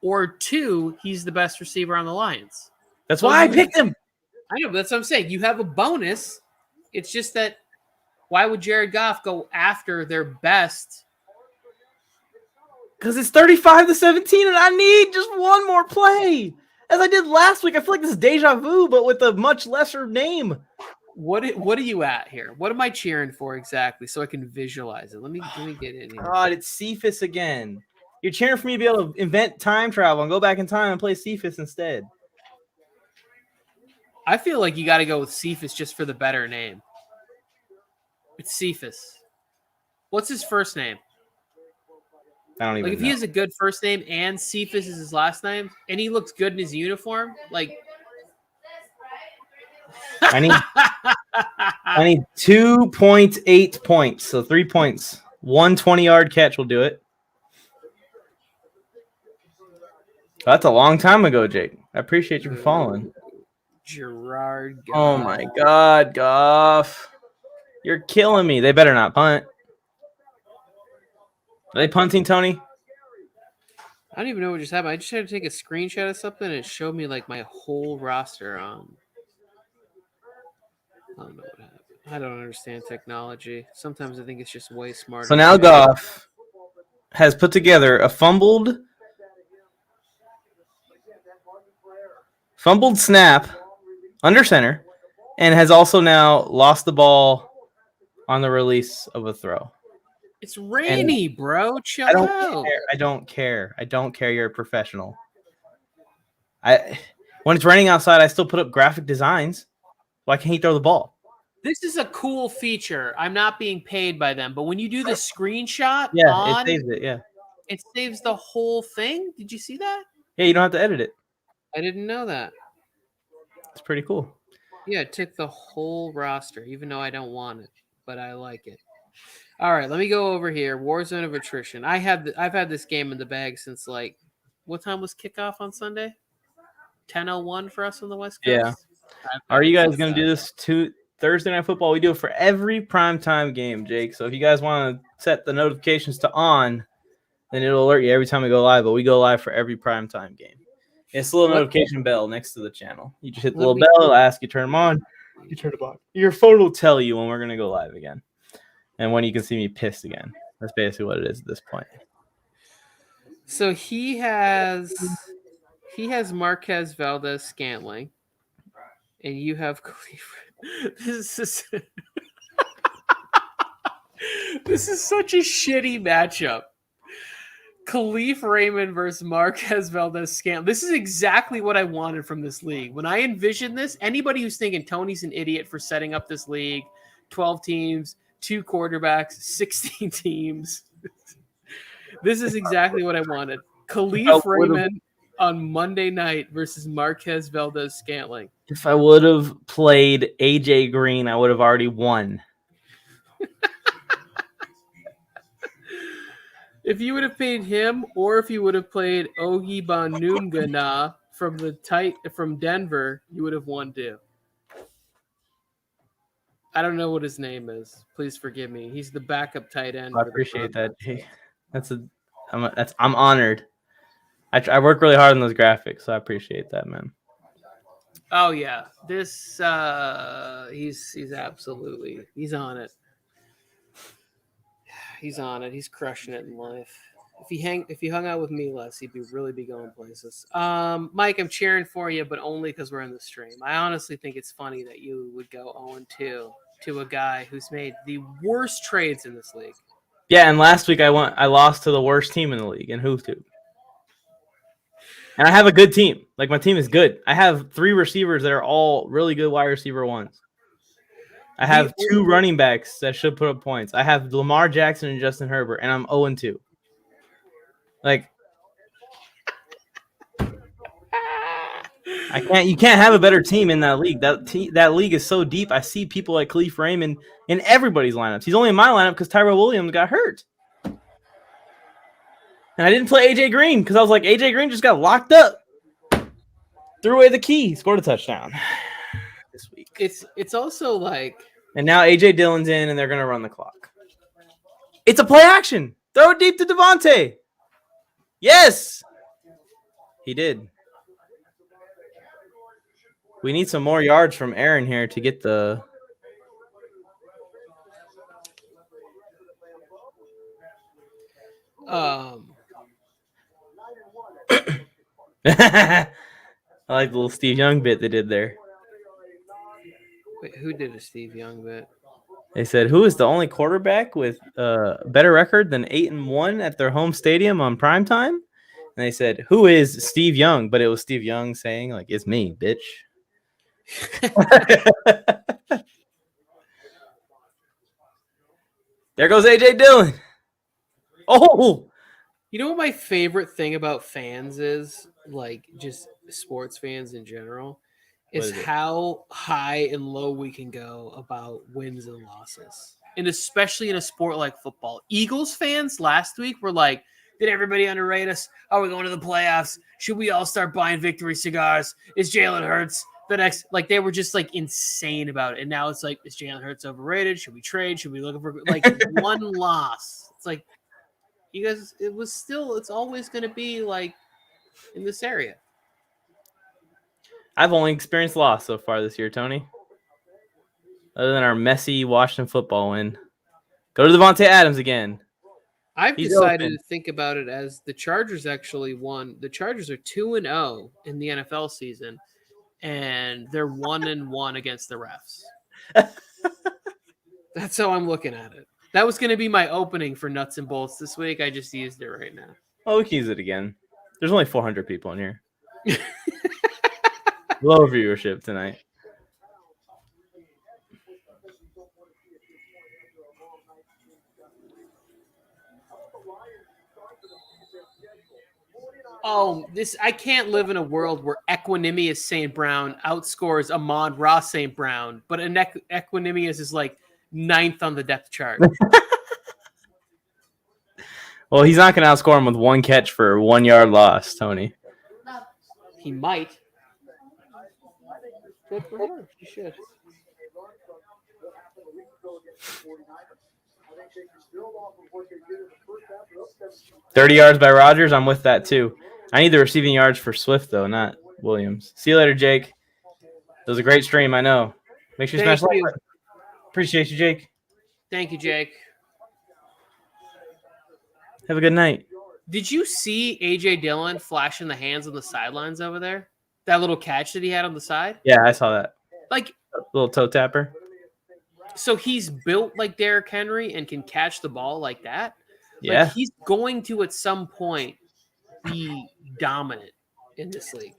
Or 2, he's the best receiver on the Lions. That's why I picked him. I know, but that's what I'm saying. You have a bonus. It's just that why would Jared Goff go after their best? Because it's 35-17, and I need just one more play. As I did last week, I feel like this is deja vu, but with a much lesser name. What are you at here? What am I cheering for exactly so I can visualize it? Let me get in here. God, it's Cephas again. You're cheering for me to be able to invent time travel and go back in time and play Cephas instead. I feel like you got to go with Cephas just for the better name. It's Cephas. What's his first name? I don't even know. If he has a good first name and Cephas is his last name, and he looks good in his uniform, I need 2.8 points, so 3 points. 1 20-yard catch will do it. That's a long time ago, Jake. I appreciate you for following. Gerard Goff. Oh my God, Goff. You're killing me. They better not punt. Are they punting, Tony? I don't even know what just happened. I just had to take a screenshot of something and it showed me my whole roster on. I don't know what happened. I don't understand technology. Sometimes I think it's just way smarter. So now Goff has put together a fumbled snap under center and has also now lost the ball on the release of a throw. It's rainy, bro. Chill out. I don't care. You're a professional. When it's raining outside, I still put up graphic designs. Why can't he throw the ball? This is a cool feature. I'm not being paid by them, but when you do the screenshot, it saves it. Yeah, it saves the whole thing. Did you see that? Yeah, you don't have to edit it. I didn't know that. It's pretty cool. Yeah, it took the whole roster, even though I don't want it, but I like it. All right, let me go over here. Warzone of attrition. I've had this game in the bag since what time was kickoff on Sunday? 10:01 for us on the West Coast. Yeah. Are you guys going to do this Thursday Night Football? We do it for every primetime game, Jake. So if you guys want to set the notifications to on, then it'll alert you every time we go live. But we go live for every primetime game. It's a little notification bell next to the channel. You just hit the little bell. It'll ask you to turn them on. You turn them on. Your phone will tell you when we're going to go live again. And when you can see me pissed again. That's basically what it is at this point. So he has Marquez Valdez Scantling, and you have Cleveland. This is This is such a shitty matchup. Khalif Raymond versus Marquez Valdez-Scantling. This is exactly what I wanted from this league. When I envisioned this, anybody who's thinking Tony's an idiot for setting up this league, 12 teams, 2 quarterbacks, 16 teams. This is exactly what I wanted. Khalif Raymond on Monday night versus Marquez Valdez-Scantling. If I would have played AJ Green, I would have already won. If you would have paid him, or if you would have played Ogi Banumgana from Denver, you would have won too. I don't know what his name is. Please forgive me. He's the backup tight end. I appreciate that. Hey, I'm honored. I work really hard on those graphics, so I appreciate that, man. Oh yeah, this he's absolutely on it. He's on it. He's crushing it in life. If he hung out with me less, he'd really be going places. Mike, I'm cheering for you, but only because we're in the stream. I honestly think it's funny that you would go 0-2 to a guy who's made the worst trades in this league. Yeah, and last week I lost to the worst team in the league in HoofTube. And I have a good team. Like, my team is good. I have 3 receivers that are all really good wide receiver ones. I have 2 running backs that should put up points. I have Lamar Jackson and Justin Herbert, and I'm 0-2. Like, you can't have a better team in that league. That league is so deep. I see people like Khalif Raymond in everybody's lineups. He's only in my lineup because Tyrell Williams got hurt. And I didn't play AJ Green because I was like, AJ Green just got locked up. Threw away the key, scored a touchdown this week. It's also like, and now AJ Dillon's in, and they're gonna run the clock. It's a play action. Throw it deep to DeVante. Yes, he did. We need some more yards from Aaron here to get the. I like the little Steve Young bit they did there. Wait, who did a Steve Young bit? They said, who is the only quarterback with a better record than 8-1 at their home stadium on primetime? And they said, who is Steve Young? But it was Steve Young saying, like, it's me, bitch. There goes AJ Dillon. Oh, you know what my favorite thing about fans is, like, just sports fans in general, is how high and low we can go about wins and losses. And especially in a sport like football. Eagles fans last week were like, did everybody underrate us? Are we going to the playoffs? Should we all start buying victory cigars? Is Jalen Hurts the next? Like, they were just, like, insane about it. And now it's like, is Jalen Hurts overrated? Should we trade? Should we look for, like, one loss? It's like, you guys, it's always going to be, like, in this area. I've only experienced loss so far this year, Tony. Other than our messy Washington football win. Go to DeVante Adams again. I've decided to think about it as the Chargers actually won. The Chargers are 2-0 in the NFL season, and they're 1-1 against the refs. That's how I'm looking at it. That was going to be my opening for Nuts and Bolts this week. I just used it right now. Oh, we can use it again. There's only 400 people in here. Low viewership tonight. Oh, I can't live in a world where Equanimous St. Brown outscores Amon-Ra St. Brown, but Equanimous is like 9th on the depth chart. Well, he's not going to outscore him with 1 catch for 1 yard loss, Tony. He might. Good for her. She should. $30 yards by Rodgers. I'm with that too. I need the receiving yards for Swift though, not Williams. See you later, Jake. It was a great stream. I know. Make sure you smash like. Appreciate you, Jake. Thank you, Jake. Have a good night. Did you see AJ Dillon flashing the hands on the sidelines over there? That little catch that he had on the side? Yeah, I saw that. Like, a little toe tapper. So he's built like Derrick Henry and can catch the ball like that. Yeah. Like he's going to at some point be dominant in this league.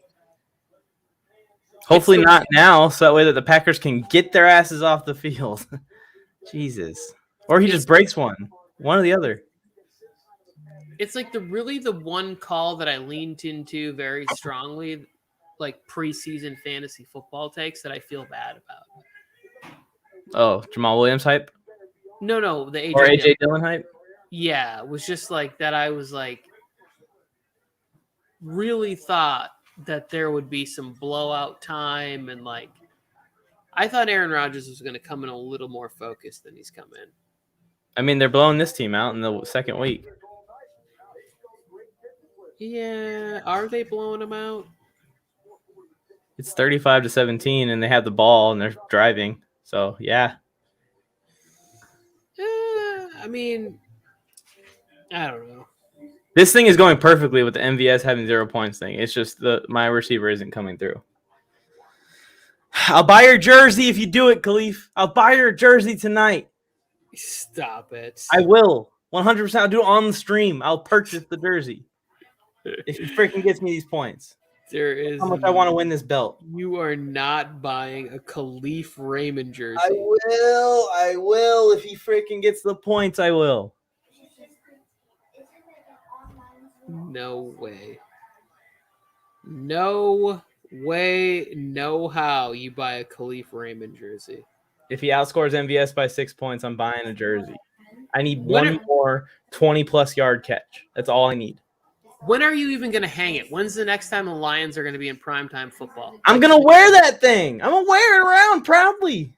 Hopefully not now, so that way that the Packers can get their asses off the field. Jesus. Or he just breaks one or the other. It's like the one call that I leaned into very strongly, like preseason fantasy football takes that I feel bad about. Oh, Jamal Williams hype? No, the AJ or AJ Dillon hype? Yeah, it was just like that. I was like, really thought that there would be some blowout time, and like, I thought Aaron Rodgers was going to come in a little more focused than he's come in. I mean, they're blowing this team out in the second week. Yeah, are they blowing them out? It's 35-17, and they have the ball, and they're driving. So, yeah. I mean, I don't know. This thing is going perfectly with the MVS having 0 points thing. It's just my receiver isn't coming through. I'll buy your jersey if you do it, Khalif. I'll buy your jersey tonight. Stop it. I will. 100%. I'll do it on the stream. I'll purchase the jersey if he freaking gets me these points. There is how much I want to win this belt. You are not buying a Khalif Raymond jersey. I will. If he freaking gets the points, I will. No way. No way, no how you buy a Khalif Raymond jersey. If he outscores MVS by 6 points, I'm buying a jersey. I need one more 20-plus yard catch. That's all I need. When are you even going to hang it? When's the next time the Lions are going to be in primetime football? I'm going to wear that thing. I'm going to wear it around proudly.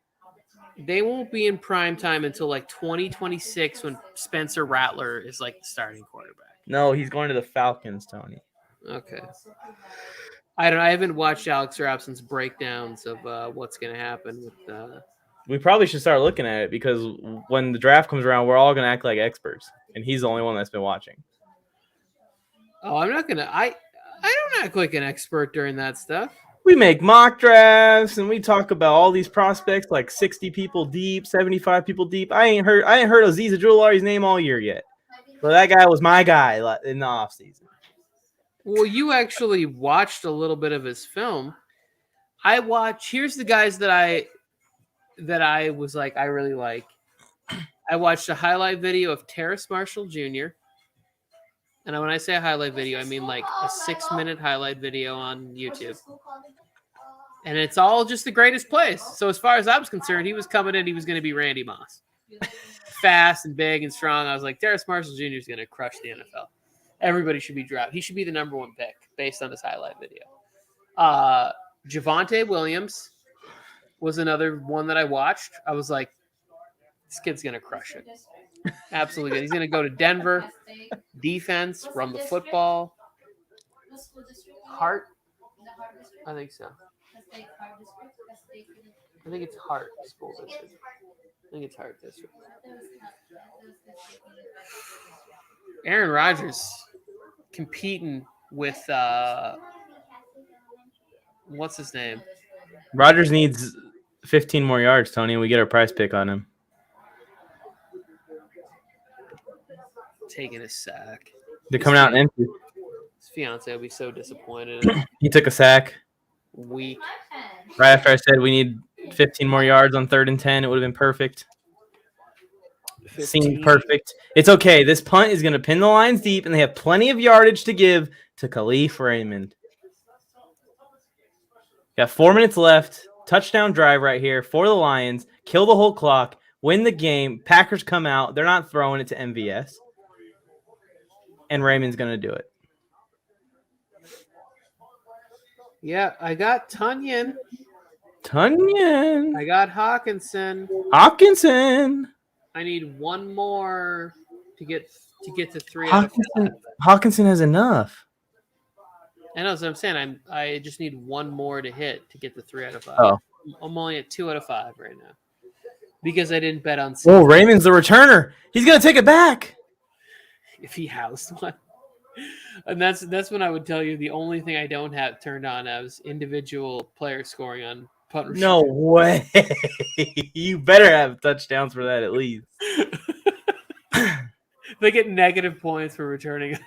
They won't be in primetime until like 2026 when Spencer Rattler is like the starting quarterback. No, he's going to the Falcons, Tony. Okay. I haven't watched Alex Robson's breakdowns of what's going to happen with. We probably should start looking at it because when the draft comes around, we're all going to act like experts, and he's the only one that's been watching. Oh, I'm not gonna. I don't act like an expert during that stuff. We make mock drafts and we talk about all these prospects like 60 people deep, 75 people deep. I ain't heard Aziz Ojulari's name all year yet. So that guy was my guy in the offseason. Well, you actually watched a little bit of his film. Here's the guys that I was like, I really like. I watched a highlight video of Terrace Marshall Jr. And when I say a highlight video, I mean like a 6-minute highlight video on YouTube. And it's all just the greatest plays. So as far as I was concerned, he was coming in, he was going to be Randy Moss. Fast and big and strong. I was like, Terrace Marshall Jr. is going to crush the NFL. Everybody should be drafted. He should be the number 1 pick based on this highlight video. DeVante Williams was another one that I watched. I was like, this kid's going to crush it. Absolutely. He's going to go to Denver. Defense, run the football. Hart? I think so. I think it's Hart School District. I think it's Hart District. Aaron Rodgers competing with what's his name? Rodgers needs 15 more yards, Tony, and we get our prize pick on him. Taking a sack. They're coming out empty. His fiance will be so disappointed. He took a sack. Weak. Right after I said we need 15 more yards on 3rd and 10, it would have been perfect. 15. Seemed perfect. It's okay. This punt is going to pin the Lions deep, and they have plenty of yardage to give to Khalif Raymond. Got 4 minutes left. Touchdown drive right here for the Lions. Kill the whole clock. Win the game. Packers come out. They're not throwing it to MVS. And Raymond's going to do it. Yeah, I got Tunyon. I got Hawkinson. I need one more to get to 3 out of 5. Hawkinson has enough. I know, that's what I'm saying. I just need one more to hit to get to 3 out of 5. Oh. I'm only at 2 out of 5 right now because I didn't bet on. Oh, Raymond's the returner. He's gonna take it back if he housed one. And that's when I would tell you the only thing I don't have turned on as individual player scoring on punt return. No way. You better have touchdowns for that at least. They get negative points for returning.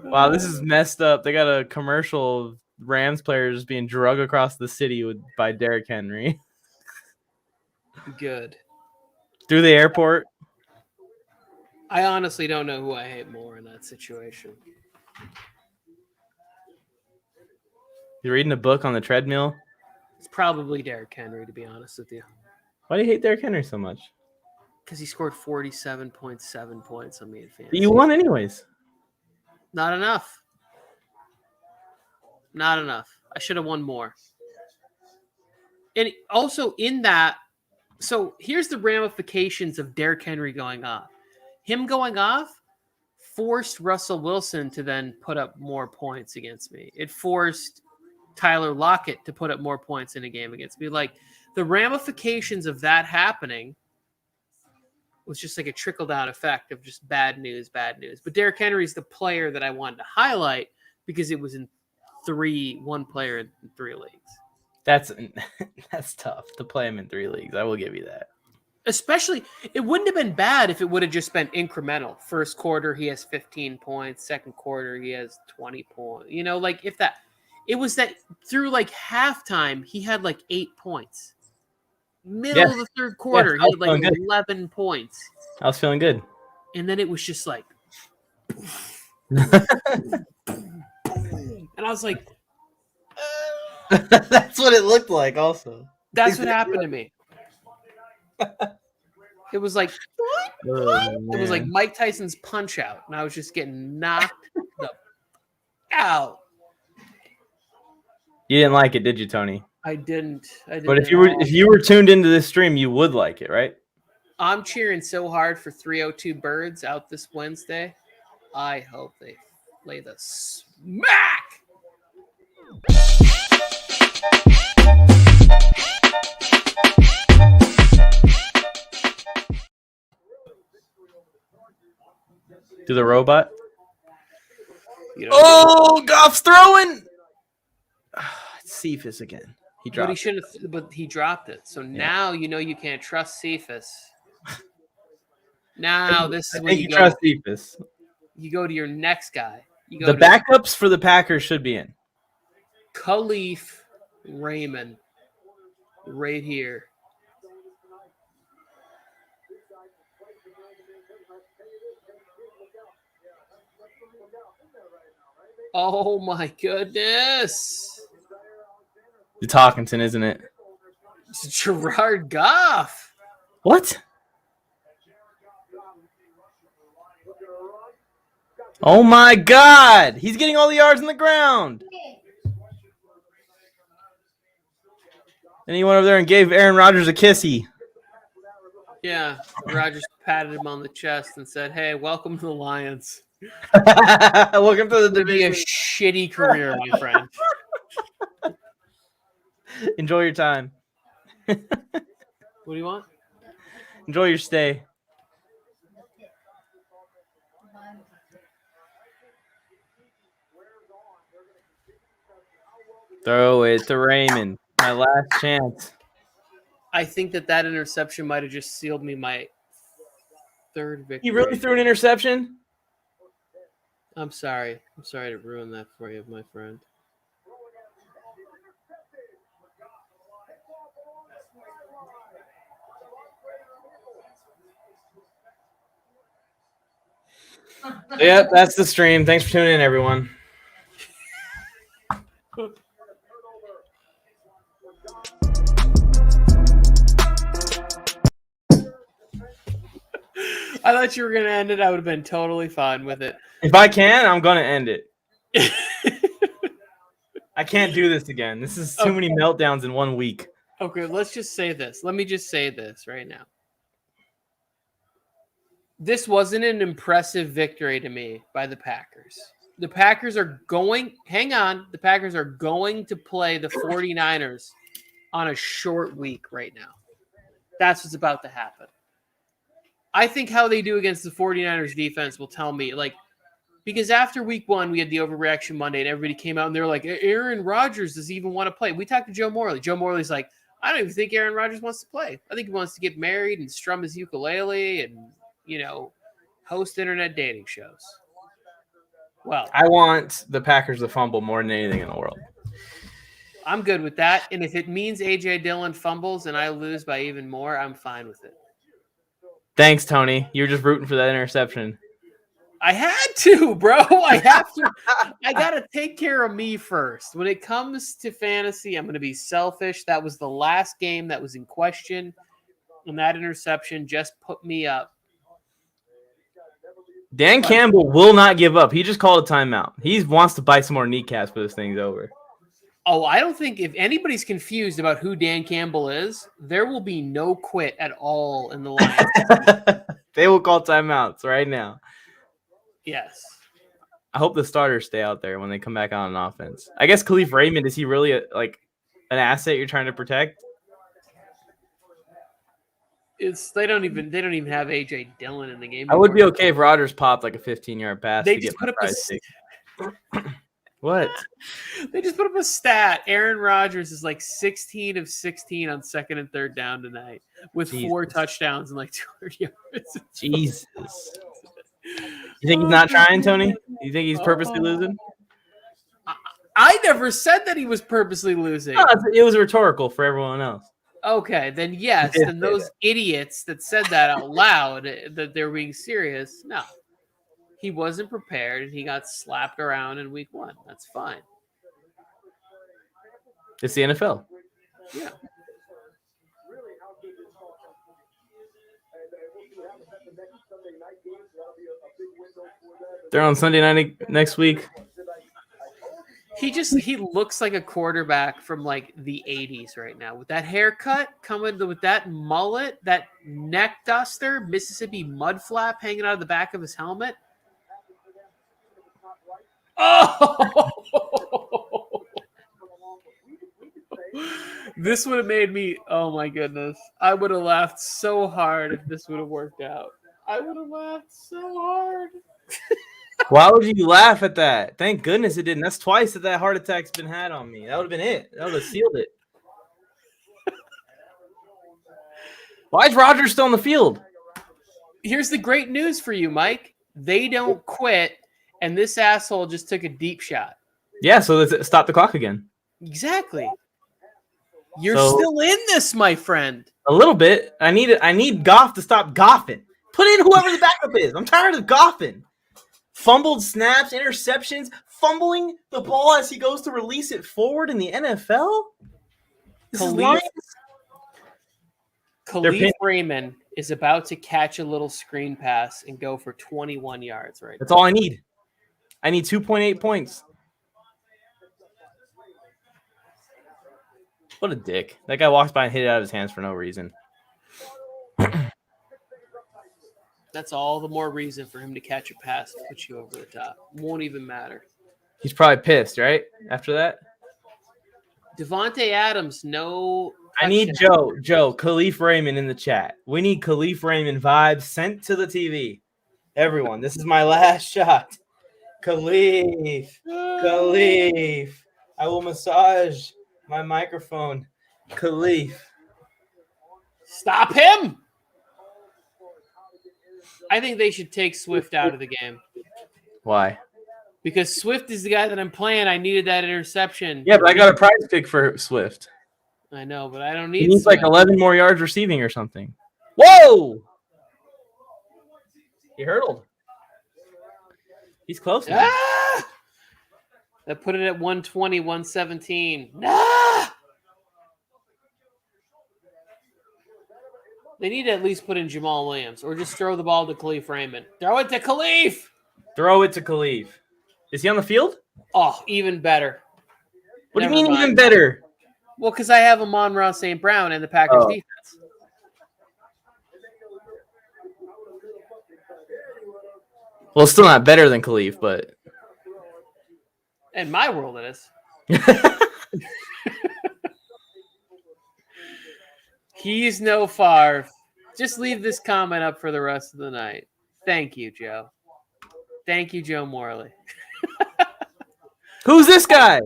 Wow, this is messed up. They got a commercial of Rams players being drugged across the city by Derrick Henry. Good. Through the airport. I honestly don't know who I hate more in that situation. You reading a book on the treadmill? It's probably Derrick Henry, to be honest with you. Why do you hate Derrick Henry so much? Because he scored 47.7 points on me in fantasy. You won anyways. Not enough. Not enough. I should have won more. And also in that, so here's the ramifications of Derrick Henry going off. Him going off forced Russell Wilson to then put up more points against me. It forced Tyler Lockett to put up more points in a game against me. Like, the ramifications of that happening was just like a trickle-down effect of just bad news. But Derrick Henry's the player that I wanted to highlight because it was in one player in 3 leagues. That's tough to play him in 3 leagues. I will give you that. Especially, it wouldn't have been bad if it would have just been incremental. First quarter, he has 15 points. Second quarter, he has 20 points. You know, like if that, it was that through like halftime, he had like 8 points. Middle of the third quarter, he had like 11 points. I was feeling good. And then it was just like, and I was like, that's what it looked like also. That's what happened to me. It was like it was like Mike Tyson's Punch Out, and I was just getting knocked out. You didn't like it, did you, Tony? I didn't. But if you were tuned into this stream, you would like it, right? I'm cheering so hard for 302 Birds out this Wednesday. I hope they lay the smack. To the robot. Oh, Goff's throwing. Cephas again. He dropped. But he should have. But he dropped it. So now you know you can't trust Cephas. Now this is when you go. Trust Cephas. You go to your next guy. The backups for the Packers should be in. Khalif Raymond, right here. Oh my goodness! It's Hawkinson, isn't it? It's Gerard Goff. What? Oh my God! He's getting all the yards on the ground. And he went over there and gave Aaron Rodgers a kissy. Yeah, Rodgers patted him on the chest and said, "Hey, welcome to the Lions. Welcome to the It'll be a division. shitty career, my friend. Enjoy your time. What do you want? Enjoy your stay." Throw it to Raymond. My last chance. I think that interception might have just sealed me my third victory. He really threw an interception? I'm sorry. I'm sorry to ruin that for you, my friend. Yep, that's the stream. Thanks for tuning in, everyone. I thought you were going to end it. I would have been totally fine with it. If I can, I'm going to end it. I can't do this again. This is too many meltdowns in 1 week. Okay, let's just say this. Let me just say this right now. This wasn't an impressive victory to me by the Packers. The Packers are going – hang on. The Packers are going to play the 49ers on a short week right now. That's what's about to happen. I think how they do against the 49ers defense will tell me, like, Because after week 1, we had the overreaction Monday, and everybody came out and they were like, Aaron Rodgers does he even want to play? We talked to Joe Morley. Joe Morley's like, I don't even think Aaron Rodgers wants to play. I think he wants to get married and strum his ukulele and, host internet dating shows. Well, I want the Packers to fumble more than anything in the world. I'm good with that. And if it means A.J. Dillon fumbles and I lose by even more, I'm fine with it. Thanks, Tony. You're just rooting for that interception. I had to, bro. I have to. I got to take care of me first. When it comes to fantasy, I'm going to be selfish. That was the last game that was in question. And that interception just put me up. Dan Campbell will not give up. He just called a timeout. He wants to bite some more kneecaps when this thing's over. Oh, I don't think if anybody's confused about who Dan Campbell is, there will be no quit at all in the Lions. They will call timeouts right now. Yes. I hope the starters stay out there when they come back on offense. I guess Khalif Raymond, is he really an asset you're trying to protect? They don't even have A.J. Dillon in the game. I would be okay if Rodgers popped like a 15-yard pass. They just put up What? They just put up a stat. Aaron Rodgers is like 16 of 16 on 2nd and 3rd down tonight with 4 touchdowns and like 200 yards. Jesus. You think he's not trying, Tony? You think he's purposely losing? I never said that he was purposely losing. No, it was rhetorical for everyone else. Okay, then yes. Then those idiots that said that out loud, that they're being serious, no. He wasn't prepared, and he got slapped around in week 1. That's fine. It's the NFL. Yeah. They're on Sunday night next week. He looks like a quarterback from like the 80s right now with that haircut, coming with that mullet, that neck duster, Mississippi mud flap hanging out of the back of his helmet. Oh! This would have made me, oh my goodness. I would have laughed so hard if this would have worked out. I would have laughed so hard. Why would you laugh at that? Thank goodness it didn't. That's twice that heart attack's been had on me. That would have been it. That would have sealed it. Why is Rodgers still on the field? Here's the great news for you, Mike. They don't quit, and this asshole just took a deep shot. Yeah, so let's stop the clock again. Exactly. You're still in this, my friend. A little bit. I need Goff to stop goffing. Put in whoever the backup is. I'm tired of goffing. Fumbled snaps, interceptions, fumbling the ball as he goes to release it forward in the NFL? Khalif Raymond is about to catch a little screen pass and go for 21 yards right That's all I need. I need 2.8 points. What a dick. That guy walks by and hit it out of his hands for no reason. That's all the more reason for him to catch a pass and put you over the top. Won't even matter. He's probably pissed, right? After that? DeVante Adams, no. I need Joe, Khalif Raymond in the chat. We need Khalif Raymond vibes sent to the TV. Everyone, this is my last shot. Khalif. I will massage my microphone. Khalif. Stop him! I think they should take Swift out of the game. Why? Because Swift is the guy that I'm playing. I needed that interception. Yeah, but I got a prize pick for Swift. I know, but I don't need He needs Swift. like 11 more yards receiving or something. Whoa! He hurdled. He's close now. Ah! That put it at 120, 117. Ah! They need to at least put in Jamal Williams or just throw the ball to Khalif Raymond. Throw it to Khalif! Throw it to Khalif. Is he on the field? Oh, even better. What do you mean even better? Well, because I have Amon-Ra St. Brown and the Packers defense. Well, it's still not better than Khalif, but... In my world, it is. He's no Favre. Just leave this comment up for the rest of the night. Thank you, Joe. Thank you, Joe Morley. Who's this guy?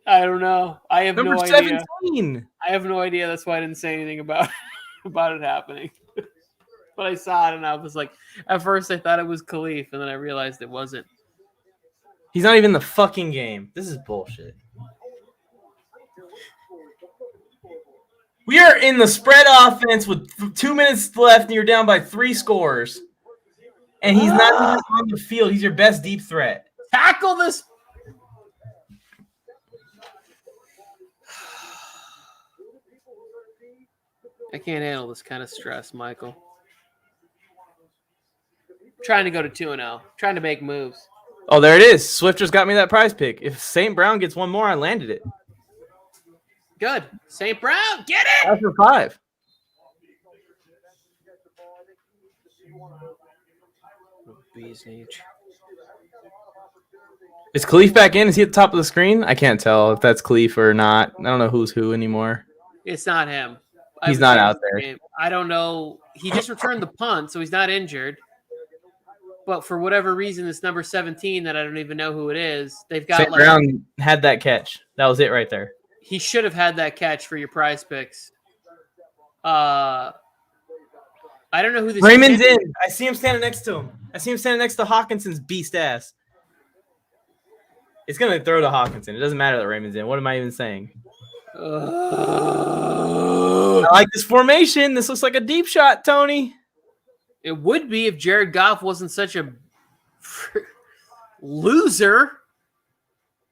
I don't know. I have Number no idea. 17. I have no idea. That's why I didn't say anything about it happening. But I saw it and I was like, at first I thought it was Khalif, and then I realized it wasn't. He's not even in the fucking game. This is bullshit. We are in the spread offense with 2 minutes left, and you're down by 3 scores. And he's not even on the field. He's your best deep threat. Tackle this. I can't handle this kind of stress, Michael. Trying to go to 2-0. Trying to make moves. Oh, there it is. Swift just got me that prize pick. If St. Brown gets one more, I landed it. Good. St. Brown, get it! After 5. Bees Age. Is Khalif back in? Is he at the top of the screen? I can't tell if that's Khalif or not. I don't know who's who anymore. It's not him. He's not out there. I don't know. He just returned the punt, so he's not injured. But for whatever reason, this number 17 that I don't even know who it is, they've got St. Brown had that catch. That was it right there. He should have had that catch for your prize picks. I don't know who this Raymond's in. I see him standing next to him. I see him standing next to Hawkinson's beast ass. It's going to throw to Hawkinson. It doesn't matter that Raymond's in. What am I even saying? I like this formation. This looks like a deep shot, Tony. It would be if Jared Goff wasn't such a loser.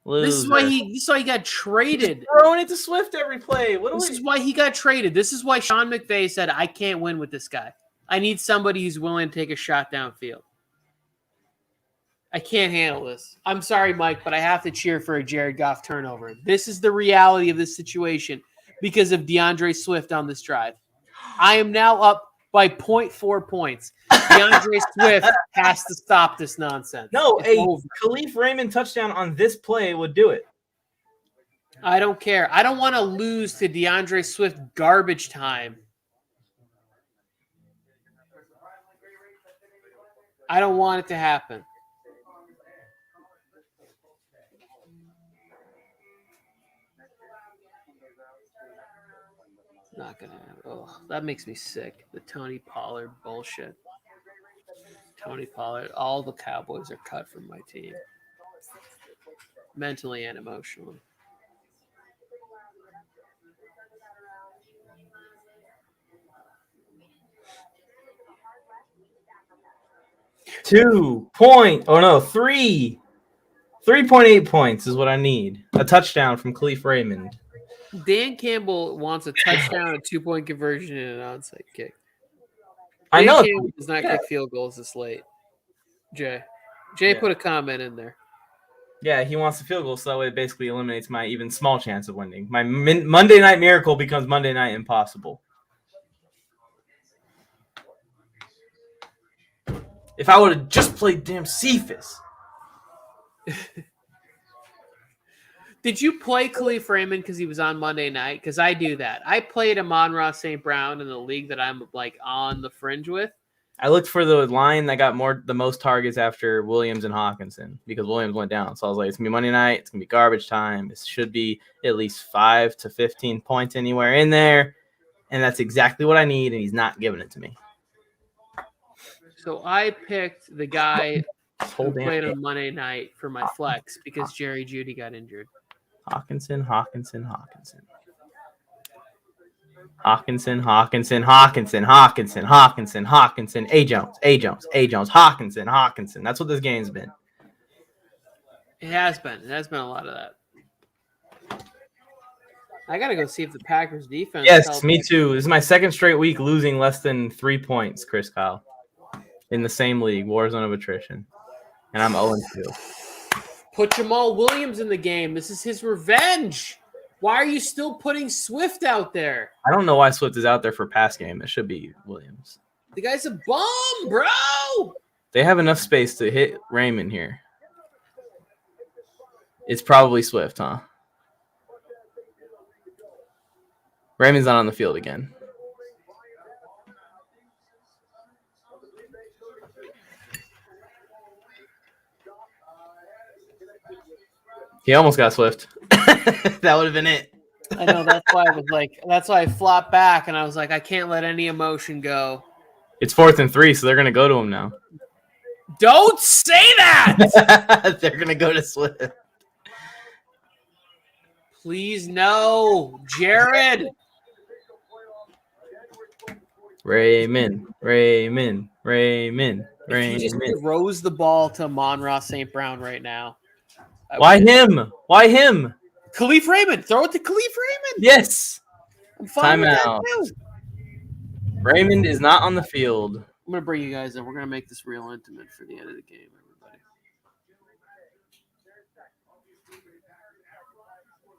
This is why he got traded. He's throwing it to Swift every play. This is why he got traded. This is why Sean McVay said, I can't win with this guy. I need somebody who's willing to take a shot downfield. I can't handle this. I'm sorry, Mike, but I have to cheer for a Jared Goff turnover. This is the reality of this situation because of DeAndre Swift on this drive. I am now up by 0.4 points. DeAndre Swift has to stop this nonsense. No, a Khalif Raymond touchdown on this play would do it. I don't care. I don't want to lose to DeAndre Swift garbage time. I don't want it to happen. Not gonna happen. Oh, that makes me sick. The Tony Pollard bullshit. Tony Pollard. All the Cowboys are cut from my team. Mentally and emotionally. Three. 3.8 points is what I need. A touchdown from Khalif Raymond. Dan Campbell wants a touchdown, a 2-point conversion, and an onside kick. I know. Campbell does not kick field goals this late. Jay put a comment in there. Yeah, he wants the field goal, so that way it basically eliminates my even small chance of winning. My Monday Night Miracle becomes Monday Night Impossible. If I would have just played damn Cephas. Did you play Khalif Raymond because he was on Monday night? Because I do that. I played Amon-Ra St. Brown in the league that I'm like on the fringe with. I looked for the line that got the most targets after Williams and Hawkinson because Williams went down. So I was like, it's going to be Monday night. It's going to be garbage time. It should be at least 5 to 15 points anywhere in there. And that's exactly what I need, and he's not giving it to me. So I picked the guy who played on Monday night for my flex because Jerry Jeudy got injured. Hawkinson. Hawkinson. A Jones. Hawkinson. That's what this game's been. It has been. It has been a lot of that. I got to go see if the Packers defense. Yes, me too. This is my second straight week losing less than 3 points, Chris Kyle. In the same league, Warzone of Attrition. And I'm 0-2. Put Jamal Williams in the game. This is his revenge. Why are you still putting Swift out there? I don't know why Swift is out there for pass game. It should be Williams. The guy's a bum, bro. They have enough space to hit Raymond here. It's probably Swift, huh? Raymond's not on the field again. He almost got Swift. That would have been it. I know. That's why I flopped back and I was like, I can't let any emotion go. It's 4th and 3, so they're gonna go to him now. Don't say that. They're gonna go to Swift. Please no, Jared. Raymond. If he just throws the ball to Amon-Ra St. Brown right now. Why him? Khalif Raymond. Throw it to Khalif Raymond. Yes. I'm fine with that Timeout. too. Raymond is not on the field. I'm going to bring you guys in. We're going to make this real intimate for the end of the game, everybody.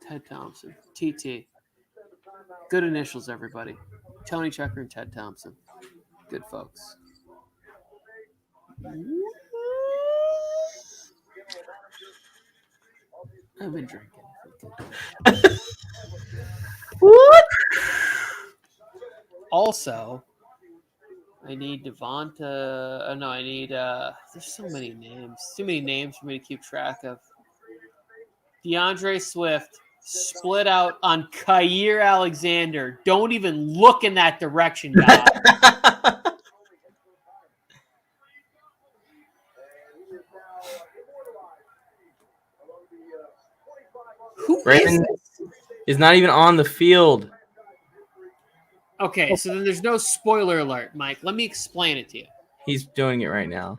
Ted Thompson. TT. Good initials, everybody. Tony Checker and Ted Thompson. Good folks. I've been drinking. What? Also, I need DeVante. I need. There's so many names. Too many names for me to keep track of. DeAndre Swift split out on Khair Alexander. Don't even look in that direction, guys. Who Raymond is not even on the field. Okay, so then there's no spoiler alert, Mike. Let me explain it to you. He's doing it right now.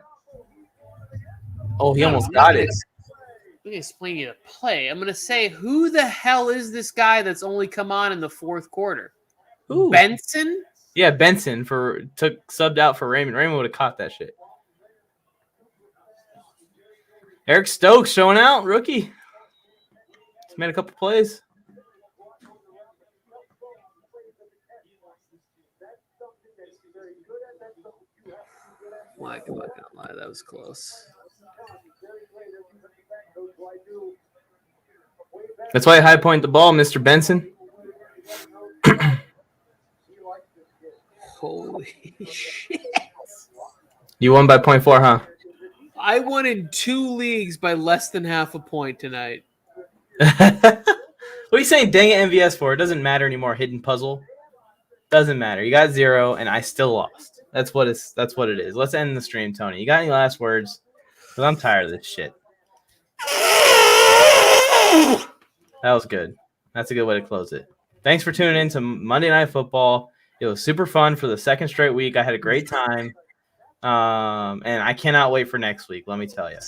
Oh, he almost got it. I'm going to explain you the play. I'm going to say, who the hell is this guy that's only come on in the fourth quarter? Ooh. Benson? Yeah, Benson subbed out for Raymond. Raymond would have caught that shit. Eric Stokes showing out, rookie. He's made a couple plays. Mike, I'm not going to lie. That was close. That's why I high point the ball, Mr. Benson. Holy shit. You won by 0.4, huh? I won in 2 leagues by less than half a point tonight. What are you saying dang it MVS for? It doesn't matter anymore, hidden puzzle. Doesn't matter. You got 0 and I still lost. That's what it is. Let's end the stream, Tony. You got any last words? Because I'm tired of this shit. That was good. That's a good way to close it. Thanks for tuning in to Monday Night Football. It was super fun for the second straight week. I had a great time. And I cannot wait for next week, let me tell you.